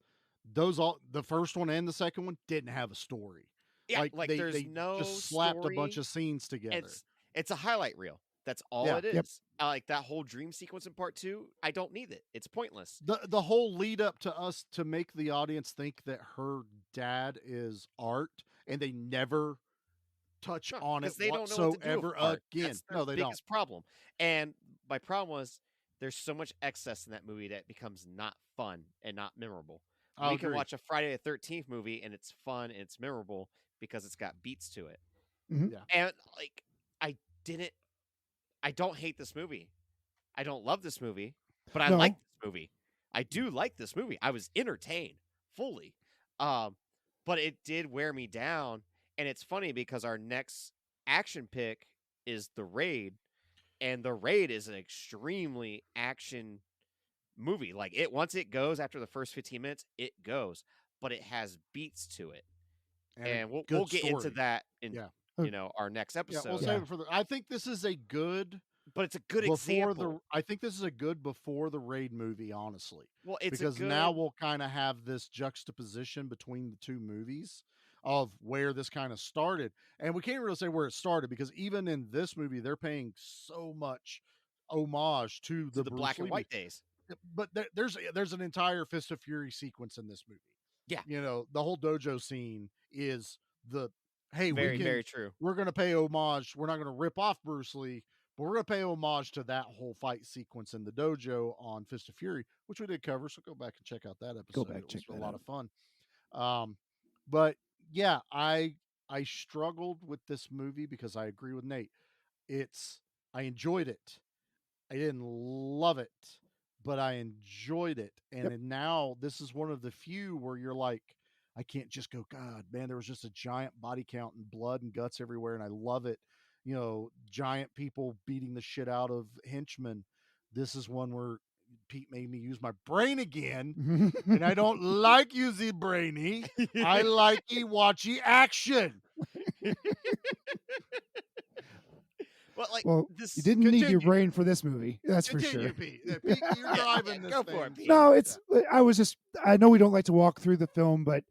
[SPEAKER 7] the first one and the second one didn't have a story.
[SPEAKER 6] Yeah, like
[SPEAKER 7] they
[SPEAKER 6] there's no
[SPEAKER 7] just slapped a bunch
[SPEAKER 6] story.
[SPEAKER 7] of scenes together.
[SPEAKER 6] It's a highlight reel. That's all
[SPEAKER 7] Yeah.
[SPEAKER 6] it is.
[SPEAKER 5] Yep.
[SPEAKER 6] Like that whole dream sequence in part 2, I don't need it. It's pointless.
[SPEAKER 7] The whole lead up to us to make the audience think that her dad is Art, and they never touch
[SPEAKER 6] No,
[SPEAKER 7] on it
[SPEAKER 6] 'cause they don't know what to do with
[SPEAKER 7] whatsoever
[SPEAKER 6] art.
[SPEAKER 7] again.
[SPEAKER 6] That's their
[SPEAKER 7] No, they don't.
[SPEAKER 6] biggest problem. And my problem was there's so much excess in that movie that it becomes not fun and not memorable.
[SPEAKER 7] I
[SPEAKER 6] We can
[SPEAKER 7] agree.
[SPEAKER 6] watch a Friday the 13th movie and it's fun and it's memorable because it's got beats to it.
[SPEAKER 5] Mhm.
[SPEAKER 7] Yeah.
[SPEAKER 6] And like I don't hate this movie. I don't love this movie, but I
[SPEAKER 5] No.
[SPEAKER 6] like this movie. I do like this movie. I was entertained fully. But it did wear me down. And it's funny because our next action pick is The Raid, and The Raid is an extremely action movie. Like once it goes after the first 15 minutes, it goes, but it has beats to it.
[SPEAKER 7] And a
[SPEAKER 6] And we'll
[SPEAKER 7] good
[SPEAKER 6] get into
[SPEAKER 7] story.
[SPEAKER 6] that in
[SPEAKER 7] Yeah.
[SPEAKER 6] our next
[SPEAKER 7] Yeah,
[SPEAKER 6] episode.
[SPEAKER 7] we'll save it for I think this is a good
[SPEAKER 6] But it's a good
[SPEAKER 7] before
[SPEAKER 6] example.
[SPEAKER 7] I think this is a good before the Raid movie, honestly.
[SPEAKER 6] Well, it's
[SPEAKER 7] Because
[SPEAKER 6] a good,
[SPEAKER 7] now we'll kind of have this juxtaposition between the two movies of where this kind of started. And we can't really say where it started because even in this movie, they're paying so much homage to
[SPEAKER 6] to the
[SPEAKER 7] Bruce
[SPEAKER 6] black and
[SPEAKER 7] Lee
[SPEAKER 6] white
[SPEAKER 7] movie.
[SPEAKER 6] days.
[SPEAKER 7] But there's an entire Fist of Fury sequence in this movie.
[SPEAKER 6] Yeah.
[SPEAKER 7] The whole dojo scene is the hey,
[SPEAKER 6] Very, very true.
[SPEAKER 7] we're going to pay homage. We're not going to rip off Bruce Lee, but we're going to pay homage to that whole fight sequence in the dojo on Fist of Fury, which we did cover. So go back and check out that episode.
[SPEAKER 5] back,
[SPEAKER 7] It
[SPEAKER 5] check
[SPEAKER 7] was a
[SPEAKER 5] that
[SPEAKER 7] lot
[SPEAKER 5] out.
[SPEAKER 7] of fun. But yeah, I I struggled with this movie because I agree with Nate. I enjoyed it. I didn't love it, but I enjoyed it. And
[SPEAKER 5] Yep.
[SPEAKER 7] then now this is one of the few where you're like, I can't just go, God, man, there was just a giant body count and blood and guts everywhere, and I love it. You know, giant people beating the shit out of henchmen. This is one where Pete made me use my brain again, and I don't like using brainy. I like watchy action.
[SPEAKER 6] Well, like
[SPEAKER 5] Well,
[SPEAKER 6] this.
[SPEAKER 5] you didn't need your
[SPEAKER 7] Continue.
[SPEAKER 5] brain for this movie. That's for
[SPEAKER 7] Continue,
[SPEAKER 5] sure.
[SPEAKER 7] Pete. Pete, you're driving this
[SPEAKER 6] Go
[SPEAKER 7] thing.
[SPEAKER 6] for it, Pete.
[SPEAKER 5] No, it's. I know we don't like to walk through the film, but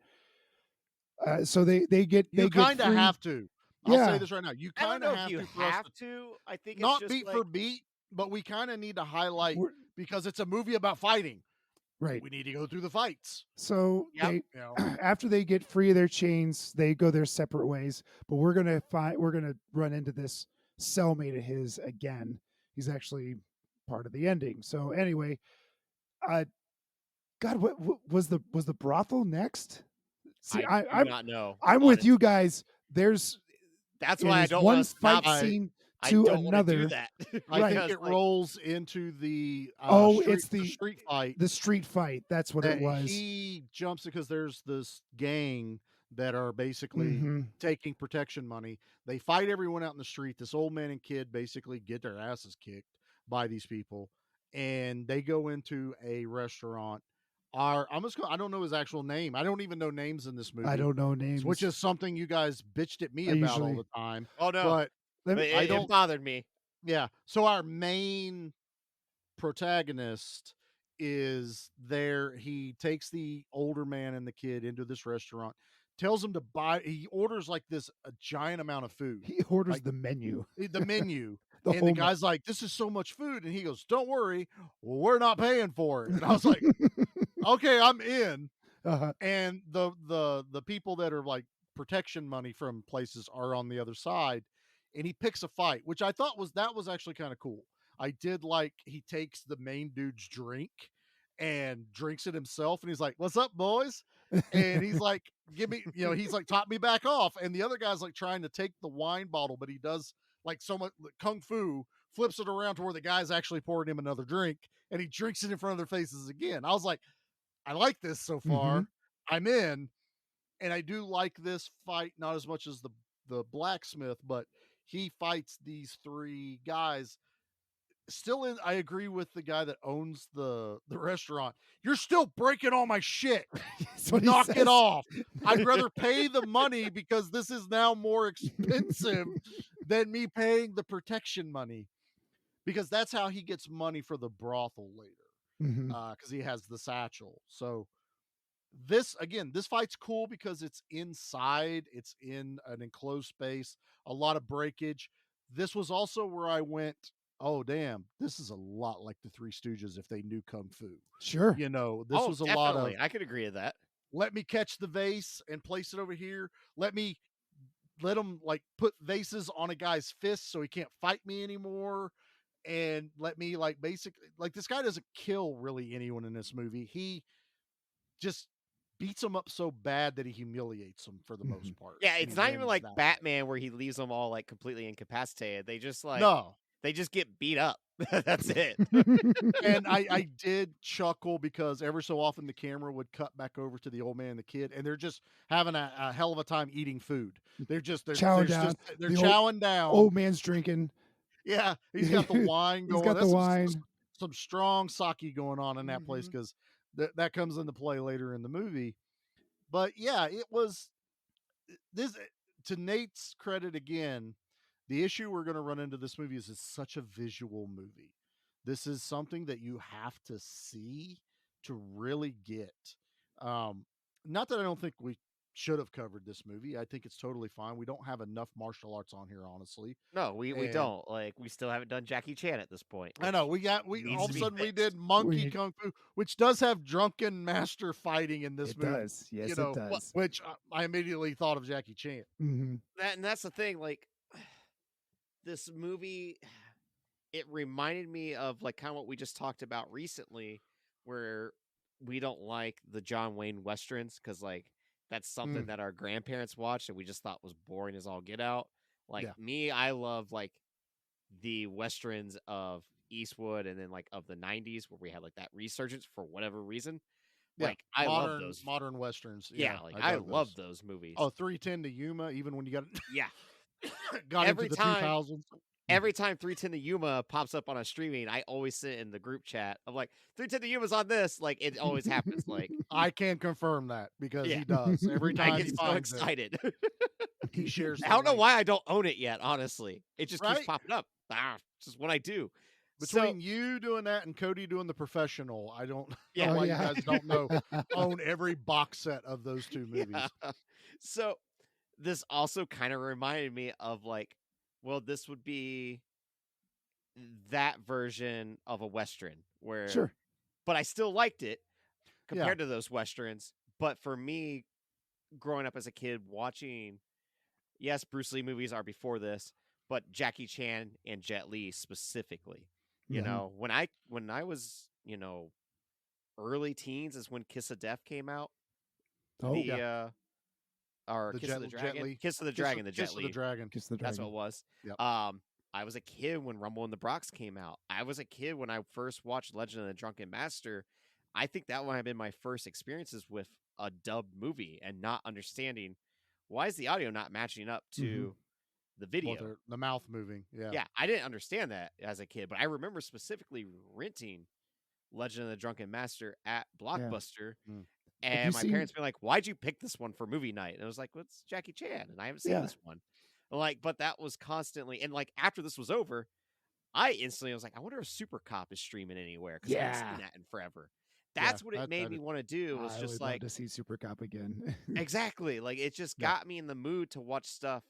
[SPEAKER 5] so they get
[SPEAKER 7] You
[SPEAKER 5] get
[SPEAKER 7] kind of
[SPEAKER 5] free.
[SPEAKER 7] have to. I'll
[SPEAKER 5] Yeah.
[SPEAKER 7] say this right now. You
[SPEAKER 6] I don't
[SPEAKER 7] kind
[SPEAKER 6] know
[SPEAKER 7] of
[SPEAKER 6] if
[SPEAKER 7] have
[SPEAKER 6] you
[SPEAKER 7] to for us
[SPEAKER 6] have to. I think it's
[SPEAKER 7] not
[SPEAKER 6] just
[SPEAKER 7] beat
[SPEAKER 6] like
[SPEAKER 7] for beat, but we kind of need to highlight
[SPEAKER 5] We're-
[SPEAKER 7] because it's a movie about fighting.
[SPEAKER 5] Right.
[SPEAKER 7] We need to go through the fights.
[SPEAKER 5] So
[SPEAKER 6] Yep.
[SPEAKER 5] they
[SPEAKER 7] You know,
[SPEAKER 5] after they get free of their chains, they go their separate ways. But we're gonna run into this cellmate of his again. He's actually part of the ending. So anyway, uh, God, what was the brothel next? See,
[SPEAKER 6] I do
[SPEAKER 5] I'm
[SPEAKER 6] not know.
[SPEAKER 5] I'm with you guys.
[SPEAKER 6] That's
[SPEAKER 5] It
[SPEAKER 6] why I
[SPEAKER 5] is
[SPEAKER 6] don't
[SPEAKER 5] one
[SPEAKER 6] want to stop.
[SPEAKER 5] fight scene
[SPEAKER 6] I
[SPEAKER 5] to
[SPEAKER 6] don't want to do
[SPEAKER 5] another.
[SPEAKER 6] that.
[SPEAKER 7] I think
[SPEAKER 6] because,
[SPEAKER 7] it
[SPEAKER 6] like,
[SPEAKER 7] rolls into the
[SPEAKER 5] It's
[SPEAKER 7] the street fight.
[SPEAKER 5] the street fight. That's what it
[SPEAKER 7] That
[SPEAKER 5] was.
[SPEAKER 7] he jumps because there's this gang that are basically
[SPEAKER 5] Mhm.
[SPEAKER 7] taking protection money. They fight everyone out in the street. This old man and kid basically get their asses kicked by these people, and they go into a restaurant. I don't know his actual name. I don't even know names in this movie.
[SPEAKER 5] I don't know names.
[SPEAKER 7] which is something you guys bitched at me
[SPEAKER 5] I
[SPEAKER 7] about all
[SPEAKER 5] usually-
[SPEAKER 7] the time.
[SPEAKER 6] oh no,
[SPEAKER 7] But
[SPEAKER 5] Let me-
[SPEAKER 6] it, it bothered me.
[SPEAKER 7] yeah, so our main protagonist is there. He takes the older man and the kid into this restaurant, tells him to buy. He orders like a giant amount of food,
[SPEAKER 5] he orders
[SPEAKER 7] like
[SPEAKER 5] the menu.
[SPEAKER 7] the menu.
[SPEAKER 5] The
[SPEAKER 7] And
[SPEAKER 5] whole
[SPEAKER 7] the guy's like, "This is so much food," and he goes, "Don't worry, we're not paying for it." And I was like, "Okay, I'm in."
[SPEAKER 5] Uh-huh.
[SPEAKER 7] And the people that are like protection money from places are on the other side, and he picks a fight, which I thought was actually kind of cool. I did like he takes the main dude's drink and drinks it himself, and he's like, "What's up, boys?" And he's like, "Give me," he's like, "Top me back off." And the other guy's like trying to take the wine bottle, but he does like so much kung fu, flips it around to where the guy's actually pouring him another drink, and he drinks it in front of their faces again. I was like, I like this so far. I'm in, and I do like this fight not as much as the blacksmith, but he fights these three guys. Still in, I agree with the guy that owns the restaurant. You're still breaking all my shit.
[SPEAKER 5] That's what he
[SPEAKER 7] Knock
[SPEAKER 5] says.
[SPEAKER 7] it off. I'd rather pay the money because this is now more expensive than me paying the protection money, because that's how he gets money for the brothel later.
[SPEAKER 5] Mhm.
[SPEAKER 7] Because he has the satchel. So this fight's cool because it's inside, it's in an enclosed space, a lot of breakage. This was also where I went, oh damn, this is a lot like the Three Stooges if they knew kung fu.
[SPEAKER 5] Sure.
[SPEAKER 7] This was a
[SPEAKER 6] definitely.
[SPEAKER 7] lot of,
[SPEAKER 6] I could agree with that.
[SPEAKER 7] let me catch the vase and place it over here. Let him like put vases on a guy's fist so he can't fight me anymore. And let me like basically, like, this guy doesn't kill really anyone in this movie. He just beats him up so bad that he humiliates him for the most part.
[SPEAKER 6] Yeah,
[SPEAKER 7] and
[SPEAKER 6] it's
[SPEAKER 7] he
[SPEAKER 6] not even
[SPEAKER 7] wins
[SPEAKER 6] like
[SPEAKER 7] that way.
[SPEAKER 6] Batman where he leaves them all like completely incapacitated. They just like
[SPEAKER 7] No.
[SPEAKER 6] they just get beat up. That's it.
[SPEAKER 7] And I did chuckle because every so often the camera would cut back over to the old man and the kid, and they're just having a hell of a time eating food. They're
[SPEAKER 5] Chowing down.
[SPEAKER 7] They're
[SPEAKER 5] The
[SPEAKER 7] chowing down.
[SPEAKER 5] Old man's drinking.
[SPEAKER 7] Yeah, he's got the wine going.
[SPEAKER 5] He's got the
[SPEAKER 7] That's
[SPEAKER 5] wine.
[SPEAKER 7] some strong sake going on in that place,
[SPEAKER 5] Mhm.
[SPEAKER 7] because that comes into play later in the movie. But yeah, it was this, to Nate's credit again. The issue we're going to run into this movie is it's such a visual movie. This is something that you have to see to really get. Not that I don't think we should have covered this movie. I think it's totally fine. We don't have enough martial arts on here, honestly.
[SPEAKER 6] No, we
[SPEAKER 7] And-
[SPEAKER 6] don't. Like, we still haven't done Jackie Chan at this point.
[SPEAKER 7] I know
[SPEAKER 6] which
[SPEAKER 7] we
[SPEAKER 6] needs
[SPEAKER 7] all
[SPEAKER 6] to
[SPEAKER 7] of a
[SPEAKER 6] be
[SPEAKER 7] sudden we
[SPEAKER 6] fixed.
[SPEAKER 7] did monkey
[SPEAKER 5] We-
[SPEAKER 7] kung fu, which does have drunken master fighting in this
[SPEAKER 5] It
[SPEAKER 7] movie.
[SPEAKER 5] does. Yes,
[SPEAKER 7] know,
[SPEAKER 5] it does.
[SPEAKER 7] Which I immediately thought of Jackie Chan.
[SPEAKER 6] And that's the thing, like this movie, it reminded me of like kind of what we just talked about recently, where we don't like the John Wayne westerns because like that's something that our grandparents watched and we just thought was boring as all get out. Like
[SPEAKER 7] Yeah.
[SPEAKER 6] me, I love like the westerns of Eastwood and then like of the 90s where we had like that resurgence for whatever reason.
[SPEAKER 7] Yeah.
[SPEAKER 6] Like I love those.
[SPEAKER 7] modern westerns.
[SPEAKER 6] Yeah,
[SPEAKER 7] Yeah,
[SPEAKER 6] like
[SPEAKER 7] I
[SPEAKER 6] I
[SPEAKER 7] dug
[SPEAKER 6] love
[SPEAKER 7] those.
[SPEAKER 6] those movies.
[SPEAKER 7] Oh, 310 to Yuma, even when you got
[SPEAKER 6] Yeah.
[SPEAKER 7] got
[SPEAKER 6] Every
[SPEAKER 7] into the
[SPEAKER 6] time
[SPEAKER 7] 2000s.
[SPEAKER 6] every time 310 to Yuma pops up on a streaming, I always sit in the group chat. I'm like, 310 to Yuma's on this. Like it always happens. Like
[SPEAKER 7] I can confirm that because
[SPEAKER 6] Yeah.
[SPEAKER 7] he does. Every
[SPEAKER 6] I
[SPEAKER 7] time
[SPEAKER 6] get
[SPEAKER 7] he
[SPEAKER 6] so
[SPEAKER 7] finds it,
[SPEAKER 6] excited.
[SPEAKER 7] he shares.
[SPEAKER 6] I
[SPEAKER 7] the
[SPEAKER 6] don't know
[SPEAKER 7] link.
[SPEAKER 6] why I don't own it yet, honestly. It just keeps
[SPEAKER 7] Right?
[SPEAKER 6] popping up. It's just what I do.
[SPEAKER 7] Between you doing that and Cody doing the professional, I don't
[SPEAKER 6] Yeah.
[SPEAKER 7] know
[SPEAKER 5] Oh,
[SPEAKER 7] why
[SPEAKER 5] yeah.
[SPEAKER 7] you guys don't know own every box set of those two movies.
[SPEAKER 6] Yeah. So this also kind of reminded me of like, well, this would be that version of a Western where,
[SPEAKER 5] Sure.
[SPEAKER 6] but I still liked it
[SPEAKER 7] Yeah.
[SPEAKER 6] compared to those Westerns. But for me, growing up as a kid watching, yes, Bruce Lee movies are before this, but Jackie Chan and Jet Li specifically. You
[SPEAKER 5] Mhm.
[SPEAKER 6] know, when I was, early teens is when Kiss of Death came out.
[SPEAKER 5] Oh,
[SPEAKER 6] The or
[SPEAKER 7] The
[SPEAKER 6] Kiss of the
[SPEAKER 7] Jet
[SPEAKER 6] Dragon.
[SPEAKER 7] Li.
[SPEAKER 6] Kiss of the Dragon, the Jet
[SPEAKER 7] Kiss of
[SPEAKER 6] Li.
[SPEAKER 7] the Dragon.
[SPEAKER 5] Kiss the
[SPEAKER 6] That's what
[SPEAKER 5] Dragon.
[SPEAKER 6] it was.
[SPEAKER 7] Yep.
[SPEAKER 6] I was a kid when Rumble in the Bronx came out. I was a kid when I first watched Legend of the Drunken Master. I think that might have been my first experiences with a dubbed movie and not understanding why is the audio not matching up to the video.
[SPEAKER 7] Well, the mouth moving. Yeah.
[SPEAKER 6] Yeah, I didn't understand that as a kid, but I remember specifically renting Legend of the Drunken Master at Blockbuster.
[SPEAKER 7] Mm.
[SPEAKER 6] And my
[SPEAKER 5] seen-
[SPEAKER 6] parents been like, "Why'd you pick this one for movie night?" And I was like, "Well, it's Jackie Chan, and I haven't seen
[SPEAKER 5] Yeah.
[SPEAKER 6] this one." Like, but that was constantly, and like after this was over, I instantly was like, "I wonder if Super Cop is streaming anywhere because I haven't
[SPEAKER 5] Yeah.
[SPEAKER 6] seen that in forever." That's what it made me want to do. Was
[SPEAKER 5] I
[SPEAKER 6] just
[SPEAKER 5] would
[SPEAKER 6] like
[SPEAKER 5] love to see Super Cop again.
[SPEAKER 6] exactly, like it just
[SPEAKER 7] Yeah.
[SPEAKER 6] got me in the mood to watch stuff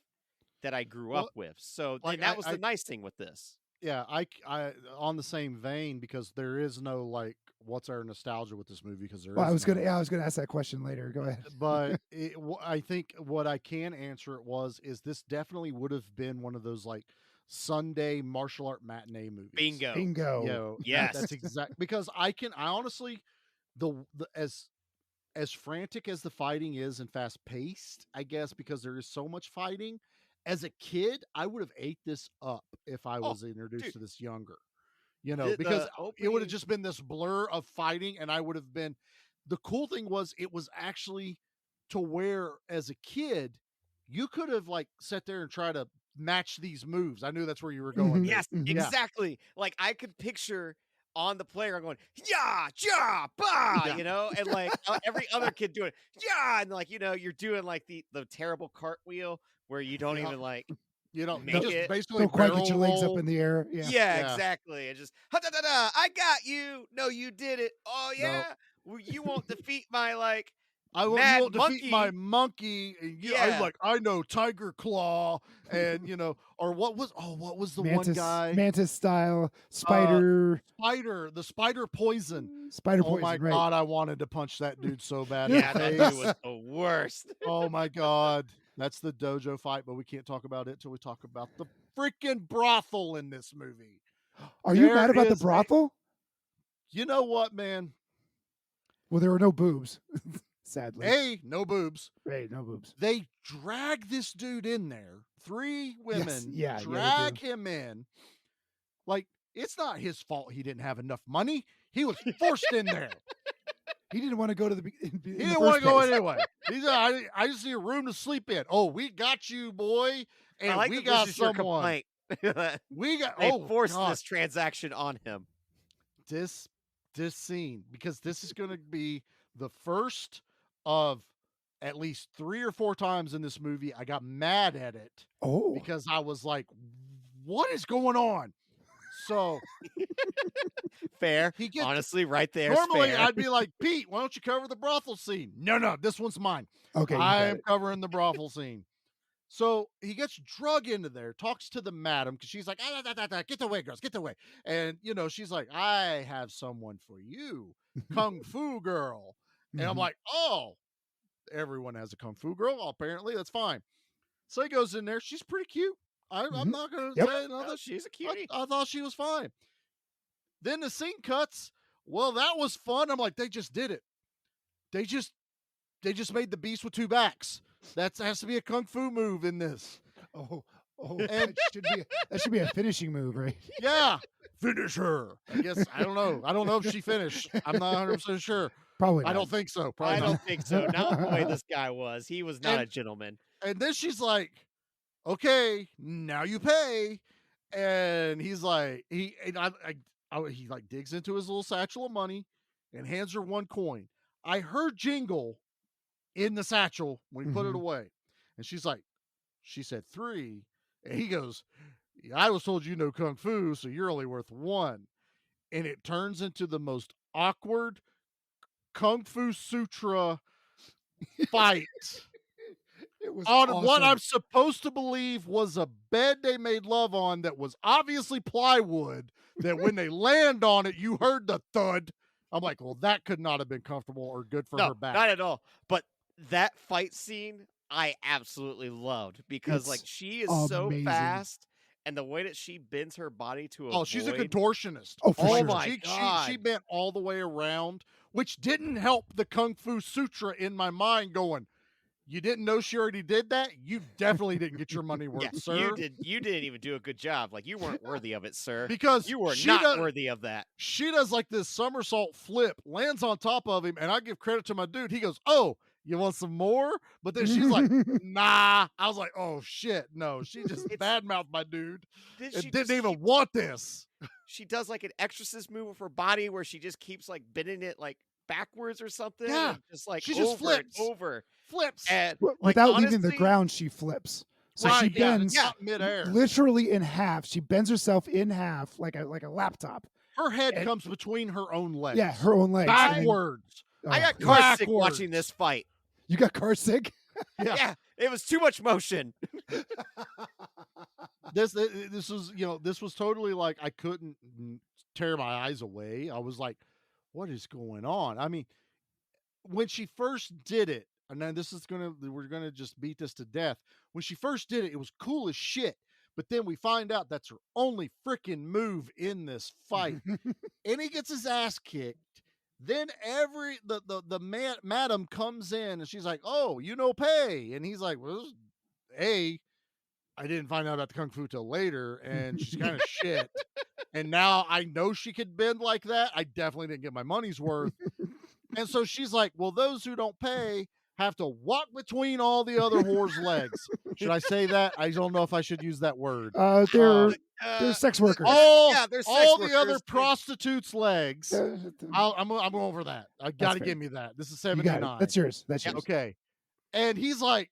[SPEAKER 6] that I grew
[SPEAKER 7] Well,
[SPEAKER 6] up with. So
[SPEAKER 7] like,
[SPEAKER 6] and that was
[SPEAKER 7] I-
[SPEAKER 6] the nice thing with this.
[SPEAKER 7] Yeah, I on the same vein because there is no like what's our nostalgia with this movie because there
[SPEAKER 5] Well, I
[SPEAKER 7] is
[SPEAKER 5] was
[SPEAKER 7] none.
[SPEAKER 5] gonna ask that question later. Go ahead.
[SPEAKER 7] But I think what I can answer it is this definitely would have been one of those like Sunday martial art matinee movies.
[SPEAKER 6] Bingo.
[SPEAKER 5] Bingo.
[SPEAKER 7] You know,
[SPEAKER 6] Yes.
[SPEAKER 7] that's exact because I honestly the as frantic as the fighting is and fast paced, I guess because there is so much fighting. As a kid, I would have ate this up if I was introduced
[SPEAKER 6] dude.
[SPEAKER 7] to this younger. You know,
[SPEAKER 6] The
[SPEAKER 7] because it would
[SPEAKER 6] opening-
[SPEAKER 7] have just been this blur of fighting, and I would have been. The cool thing was, it was actually to where, as a kid, you could have like sat there and try to match these moves. I knew that's where you were going.
[SPEAKER 5] Mhm.
[SPEAKER 7] Dave.
[SPEAKER 6] Yes,
[SPEAKER 5] Mhm.
[SPEAKER 7] Yeah.
[SPEAKER 6] exactly. Like I could picture on the playground going, yeah, ja, bah,
[SPEAKER 7] Yeah.
[SPEAKER 6] and like every other kid doing, yeah, and like you're doing like the terrible cartwheel where you don't
[SPEAKER 7] Yeah.
[SPEAKER 6] even like,
[SPEAKER 7] You know,
[SPEAKER 6] Make
[SPEAKER 7] you just
[SPEAKER 6] it-
[SPEAKER 7] basically
[SPEAKER 5] Don't quite get
[SPEAKER 7] barrel
[SPEAKER 5] your legs up
[SPEAKER 7] roll.
[SPEAKER 5] in the air.
[SPEAKER 6] yeah,
[SPEAKER 5] Yeah.
[SPEAKER 6] exactly, and just ha-da-da-da, I got you. No, you did it. Oh
[SPEAKER 7] No.
[SPEAKER 6] yeah, well, you won't defeat my like.
[SPEAKER 7] I will,
[SPEAKER 6] Mad
[SPEAKER 7] you won't defeat my
[SPEAKER 6] monkey.
[SPEAKER 7] monkey. And
[SPEAKER 6] Yeah.
[SPEAKER 7] I'm like, I know Tiger Claw, and or what was the one guy?
[SPEAKER 5] Mantis style spider
[SPEAKER 7] The spider poison.
[SPEAKER 5] spider
[SPEAKER 7] Oh
[SPEAKER 5] poison.
[SPEAKER 7] my
[SPEAKER 5] right.
[SPEAKER 7] god, I wanted to punch that dude so bad.
[SPEAKER 6] Yeah,
[SPEAKER 7] in the
[SPEAKER 6] that
[SPEAKER 7] face.
[SPEAKER 6] dude was the worst.
[SPEAKER 7] Oh my god, that's the dojo fight, but we can't talk about it till we talk about the freaking brothel in this movie.
[SPEAKER 5] Are you
[SPEAKER 7] There
[SPEAKER 5] mad about the
[SPEAKER 7] is
[SPEAKER 5] brothel?
[SPEAKER 7] You know what, man?
[SPEAKER 5] Well, there were no boobs, sadly.
[SPEAKER 7] No boobs.
[SPEAKER 5] Right, no boobs.
[SPEAKER 7] They drag this dude in there. 3 women
[SPEAKER 5] yeah, they
[SPEAKER 7] drag
[SPEAKER 5] do.
[SPEAKER 7] him in. Like, it's not his fault he didn't have enough money. He was forced in there.
[SPEAKER 5] He didn't want to go to the.
[SPEAKER 7] He didn't want to go anyway. He's I just need a room to sleep in. Oh, we got you, boy. And
[SPEAKER 6] I like
[SPEAKER 7] we
[SPEAKER 6] that
[SPEAKER 7] got
[SPEAKER 6] this is your
[SPEAKER 7] someone.
[SPEAKER 6] complaint.
[SPEAKER 7] We got
[SPEAKER 6] They
[SPEAKER 7] oh
[SPEAKER 6] forced
[SPEAKER 7] God.
[SPEAKER 6] this transaction on him.
[SPEAKER 7] this scene because this is going to be the first of at least 3 or 4 times in this movie I got mad at it
[SPEAKER 5] Oh,
[SPEAKER 7] because I was like, what is going on? So
[SPEAKER 6] Fair.
[SPEAKER 7] he gets
[SPEAKER 6] Honestly, right there.
[SPEAKER 7] normally
[SPEAKER 6] fair.
[SPEAKER 7] I'd be like, Pete, why don't you cover the brothel scene? No, this one's mine.
[SPEAKER 5] okay. you
[SPEAKER 7] I
[SPEAKER 5] got
[SPEAKER 7] am
[SPEAKER 5] it.
[SPEAKER 7] covering the brothel scene. So he gets drug into there, talks to the madam because she's like, get away, girls, get away. And, she's like, I have someone for you, Kung Fu girl. And I'm
[SPEAKER 5] Mhm.
[SPEAKER 7] like, oh, everyone has a Kung Fu girl. Apparently, that's fine. So he goes in there. She's pretty cute. I'm
[SPEAKER 5] Mhm.
[SPEAKER 7] not going to
[SPEAKER 5] Yep.
[SPEAKER 7] say
[SPEAKER 6] Oh,
[SPEAKER 7] nothing.
[SPEAKER 6] she's a cutie.
[SPEAKER 7] I thought she was fine. Then the scene cuts. Well, that was fun. I'm like, they just did it. They just they just made the beast with two backs. That has to be a kung fu move in this.
[SPEAKER 5] Oh,
[SPEAKER 7] And-
[SPEAKER 5] that should be a finishing move, right?
[SPEAKER 7] Yeah, finish her. I guess I don't know. I don't know if she finished. I'm not 100% sure.
[SPEAKER 5] Probably.
[SPEAKER 7] I
[SPEAKER 5] not.
[SPEAKER 7] don't think so. Probably
[SPEAKER 6] I
[SPEAKER 7] not.
[SPEAKER 6] don't think so. Not the way this guy was. He was not
[SPEAKER 7] And-
[SPEAKER 6] a gentleman.
[SPEAKER 7] And then she's like, "Okay, now you pay." And he's like, he like digs into his little satchel of money and hands her one coin. I heard jingle in the satchel when he put it
[SPEAKER 5] Mhm.
[SPEAKER 7] away, and she's like, she said 3, and he goes, "Yeah, I was told you know kung fu, so you're only worth 1." And it turns into the most awkward kung fu sutra fight.
[SPEAKER 5] It was
[SPEAKER 7] On
[SPEAKER 5] awesome.
[SPEAKER 7] what I'm supposed to believe was a bed they made love on that was obviously plywood, that when they land on it, you heard the thud. I'm like, well, that could not have been comfortable or good for
[SPEAKER 6] No,
[SPEAKER 7] her back.
[SPEAKER 6] not at all. But that fight scene, I absolutely loved because like
[SPEAKER 5] It's
[SPEAKER 6] she is so
[SPEAKER 5] amazing.
[SPEAKER 6] fast, and the way that she bends her body to avoid.
[SPEAKER 7] Oh, she's a contortionist.
[SPEAKER 5] Oh, for
[SPEAKER 6] Oh
[SPEAKER 5] sure.
[SPEAKER 6] my
[SPEAKER 7] She
[SPEAKER 6] God.
[SPEAKER 7] bent all the way around, which didn't help the Kung Fu Sutra in my mind going, you didn't know she already did that? You definitely didn't get your money worth,
[SPEAKER 6] Yeah,
[SPEAKER 7] sir.
[SPEAKER 6] you didn't even do a good job. Like you weren't worthy of it, sir.
[SPEAKER 7] Because
[SPEAKER 6] You were
[SPEAKER 7] she
[SPEAKER 6] not
[SPEAKER 7] does-
[SPEAKER 6] worthy of that.
[SPEAKER 7] She does like this somersault flip, lands on top of him, and I give credit to my dude. He goes, "Oh, you want some more?" But then she's like, "Nah." I was like, "Oh shit, no." She just badmouthed my dude
[SPEAKER 6] Did
[SPEAKER 7] and
[SPEAKER 6] she
[SPEAKER 7] didn't
[SPEAKER 6] just
[SPEAKER 7] even
[SPEAKER 6] keep-
[SPEAKER 7] want this.
[SPEAKER 6] She does like an exorcist move with her body where she just keeps like bending it like backwards or something.
[SPEAKER 7] Yeah,
[SPEAKER 6] and just like
[SPEAKER 7] she just
[SPEAKER 6] over
[SPEAKER 7] flips.
[SPEAKER 6] and over.
[SPEAKER 7] Flips.
[SPEAKER 6] And like,
[SPEAKER 5] Without leaving the
[SPEAKER 6] honestly,
[SPEAKER 5] ground, she flips. So
[SPEAKER 7] Right,
[SPEAKER 5] she
[SPEAKER 7] yeah,
[SPEAKER 5] bends
[SPEAKER 7] it's not midair.
[SPEAKER 5] literally in half. She bends herself in half like a laptop.
[SPEAKER 7] Her head
[SPEAKER 5] and-
[SPEAKER 7] comes between her own legs.
[SPEAKER 5] Yeah, her own legs. and then-
[SPEAKER 7] backwards.
[SPEAKER 5] oh,
[SPEAKER 6] I got
[SPEAKER 5] yeah.
[SPEAKER 6] car sick watching this fight.
[SPEAKER 5] You got car sick?
[SPEAKER 7] Yeah.
[SPEAKER 6] Yeah, it was too much motion.
[SPEAKER 7] This was, this was totally like I couldn't tear my eyes away. I was like, what is going on? I mean, when she first did it, and then we're gonna just beat this to death. When she first did it, it was cool as shit. But then we find out that's her only freaking move in this fight. And he gets his ass kicked. Then madam comes in and she's like, "Oh, you know pay." And he's like, "Well, I didn't find out about the kung fu till later, and she's kind of shit. And now I know she could bend like that. I definitely didn't get my money's worth." And so she's like, "Well, those who don't pay have to walk between all the other whores' legs." Should I say that? I don't know if I should use that word.
[SPEAKER 5] They're
[SPEAKER 6] Uh,
[SPEAKER 5] sex workers.
[SPEAKER 7] All,
[SPEAKER 6] yeah, they're sex
[SPEAKER 7] all the other
[SPEAKER 6] workers.
[SPEAKER 7] prostitutes' legs.
[SPEAKER 5] Uh,
[SPEAKER 7] I'm over that. I got to
[SPEAKER 5] fair.
[SPEAKER 7] give me that. This is
[SPEAKER 5] you got
[SPEAKER 7] 79.
[SPEAKER 5] it. That's yours. That's yours.
[SPEAKER 7] Okay. And he's like,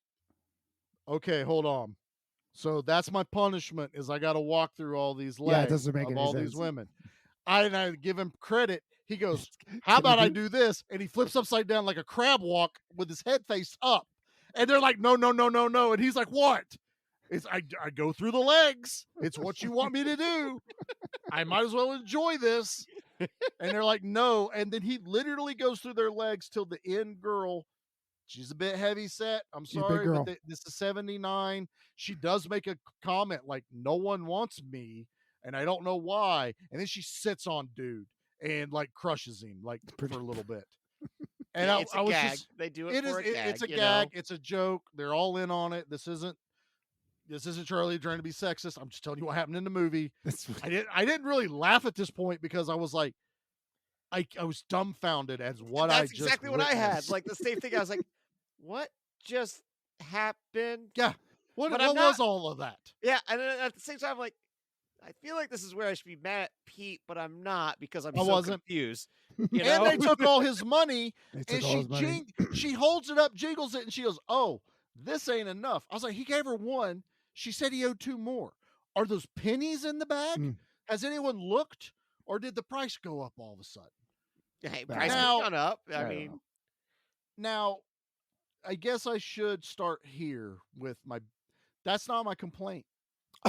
[SPEAKER 7] "Okay, hold on. So that's my punishment is I got to walk through all these legs
[SPEAKER 5] Yeah, it doesn't make
[SPEAKER 7] of
[SPEAKER 5] any
[SPEAKER 7] all
[SPEAKER 5] sense.
[SPEAKER 7] these women." I give him credit. He goes, "How about I do this?" And he flips upside down like a crab walk with his head faced up. And they're like, "No, no, no, no, no." And he's like, "What?" It's I go through the legs. It's what you want me to do. I might as well enjoy this. And they're like, "No." And then he literally goes through their legs till the end girl. She's a bit heavy set. I'm
[SPEAKER 5] She's a big
[SPEAKER 7] sorry,
[SPEAKER 5] girl.
[SPEAKER 7] but this is 79. She does make a comment like, "No one wants me, and I don't know why." And then she sits on dude and like crushes him like for a little bit. And
[SPEAKER 6] Yeah,
[SPEAKER 7] I,
[SPEAKER 6] it's a
[SPEAKER 7] I was
[SPEAKER 6] gag.
[SPEAKER 7] just,
[SPEAKER 6] They do it for a gag.
[SPEAKER 7] it's a
[SPEAKER 6] you
[SPEAKER 7] gag.
[SPEAKER 6] know?
[SPEAKER 7] It's a joke. They're all in on it. This isn't Charlie trying to be sexist. I'm just telling you what happened in the movie.
[SPEAKER 5] That's-
[SPEAKER 7] I didn't really laugh at this point because I was like, I was dumbfounded as what I
[SPEAKER 6] That's
[SPEAKER 7] just
[SPEAKER 6] exactly what I had.
[SPEAKER 7] witnessed.
[SPEAKER 6] Like the same thing. I was like, "What just happened?"
[SPEAKER 7] Yeah. What
[SPEAKER 6] But I'm
[SPEAKER 7] was
[SPEAKER 6] not-
[SPEAKER 7] all of that?
[SPEAKER 6] Yeah, and then at the same time, I'm like, I feel like this is where I should be mad at Pete, but I'm not because I'm
[SPEAKER 7] I
[SPEAKER 6] so
[SPEAKER 7] wasn't.
[SPEAKER 6] confused.
[SPEAKER 7] And
[SPEAKER 6] You know?
[SPEAKER 7] they took all his money,
[SPEAKER 5] They took
[SPEAKER 7] and
[SPEAKER 5] all
[SPEAKER 7] she
[SPEAKER 5] his money.
[SPEAKER 7] she holds it up, jiggles it, and she goes, "Oh, this ain't enough." I was like, he gave her one. She said he owed 2 more. Are those pennies in the bag?
[SPEAKER 5] Mm.
[SPEAKER 7] Has anyone looked, or did the price go up all of a sudden?
[SPEAKER 6] Hey,
[SPEAKER 5] Now-
[SPEAKER 6] price
[SPEAKER 7] Now-
[SPEAKER 6] has gone up. I
[SPEAKER 5] don't
[SPEAKER 6] mean,
[SPEAKER 5] know.
[SPEAKER 7] Now, I guess I should start here with my. That's not my complaint.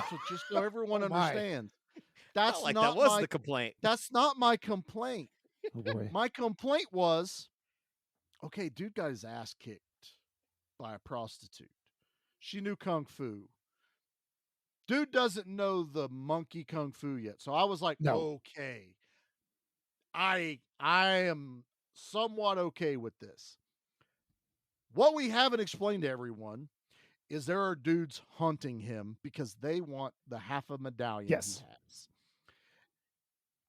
[SPEAKER 7] So just so everyone
[SPEAKER 5] Oh, my.
[SPEAKER 7] understands,
[SPEAKER 6] I
[SPEAKER 7] that's
[SPEAKER 6] felt like
[SPEAKER 7] not
[SPEAKER 6] that was
[SPEAKER 7] my.
[SPEAKER 6] the complaint.
[SPEAKER 7] That's not my complaint.
[SPEAKER 5] Oh boy.
[SPEAKER 7] My complaint was, okay, dude got his ass kicked by a prostitute. She knew kung fu. Dude doesn't know the monkey kung fu yet. So I was like,
[SPEAKER 5] No.
[SPEAKER 7] okay. I am somewhat okay with this. What we haven't explained to everyone is there are dudes hunting him because they want the half a medallion
[SPEAKER 5] Yes.
[SPEAKER 7] he has.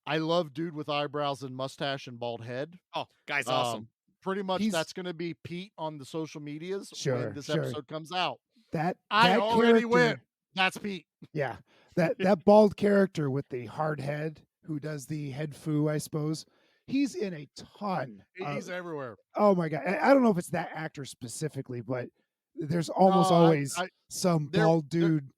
[SPEAKER 7] I love dude with eyebrows and mustache and bald head.
[SPEAKER 6] Oh, guy's awesome.
[SPEAKER 7] Pretty much
[SPEAKER 5] He's-
[SPEAKER 7] that's going to be Pete on the social medias
[SPEAKER 5] Sure,
[SPEAKER 7] when this
[SPEAKER 5] sure.
[SPEAKER 7] episode comes out.
[SPEAKER 5] That
[SPEAKER 7] I
[SPEAKER 5] that
[SPEAKER 7] already
[SPEAKER 5] character,
[SPEAKER 7] went. That's Pete.
[SPEAKER 5] Yeah, that bald character with the hard head who does the head foo, I suppose. He's in a ton.
[SPEAKER 7] He's everywhere.
[SPEAKER 5] Oh my god! I don't know if it's that actor specifically, but there's almost
[SPEAKER 7] No,
[SPEAKER 5] always
[SPEAKER 7] I-
[SPEAKER 5] some
[SPEAKER 7] there-
[SPEAKER 5] bald dude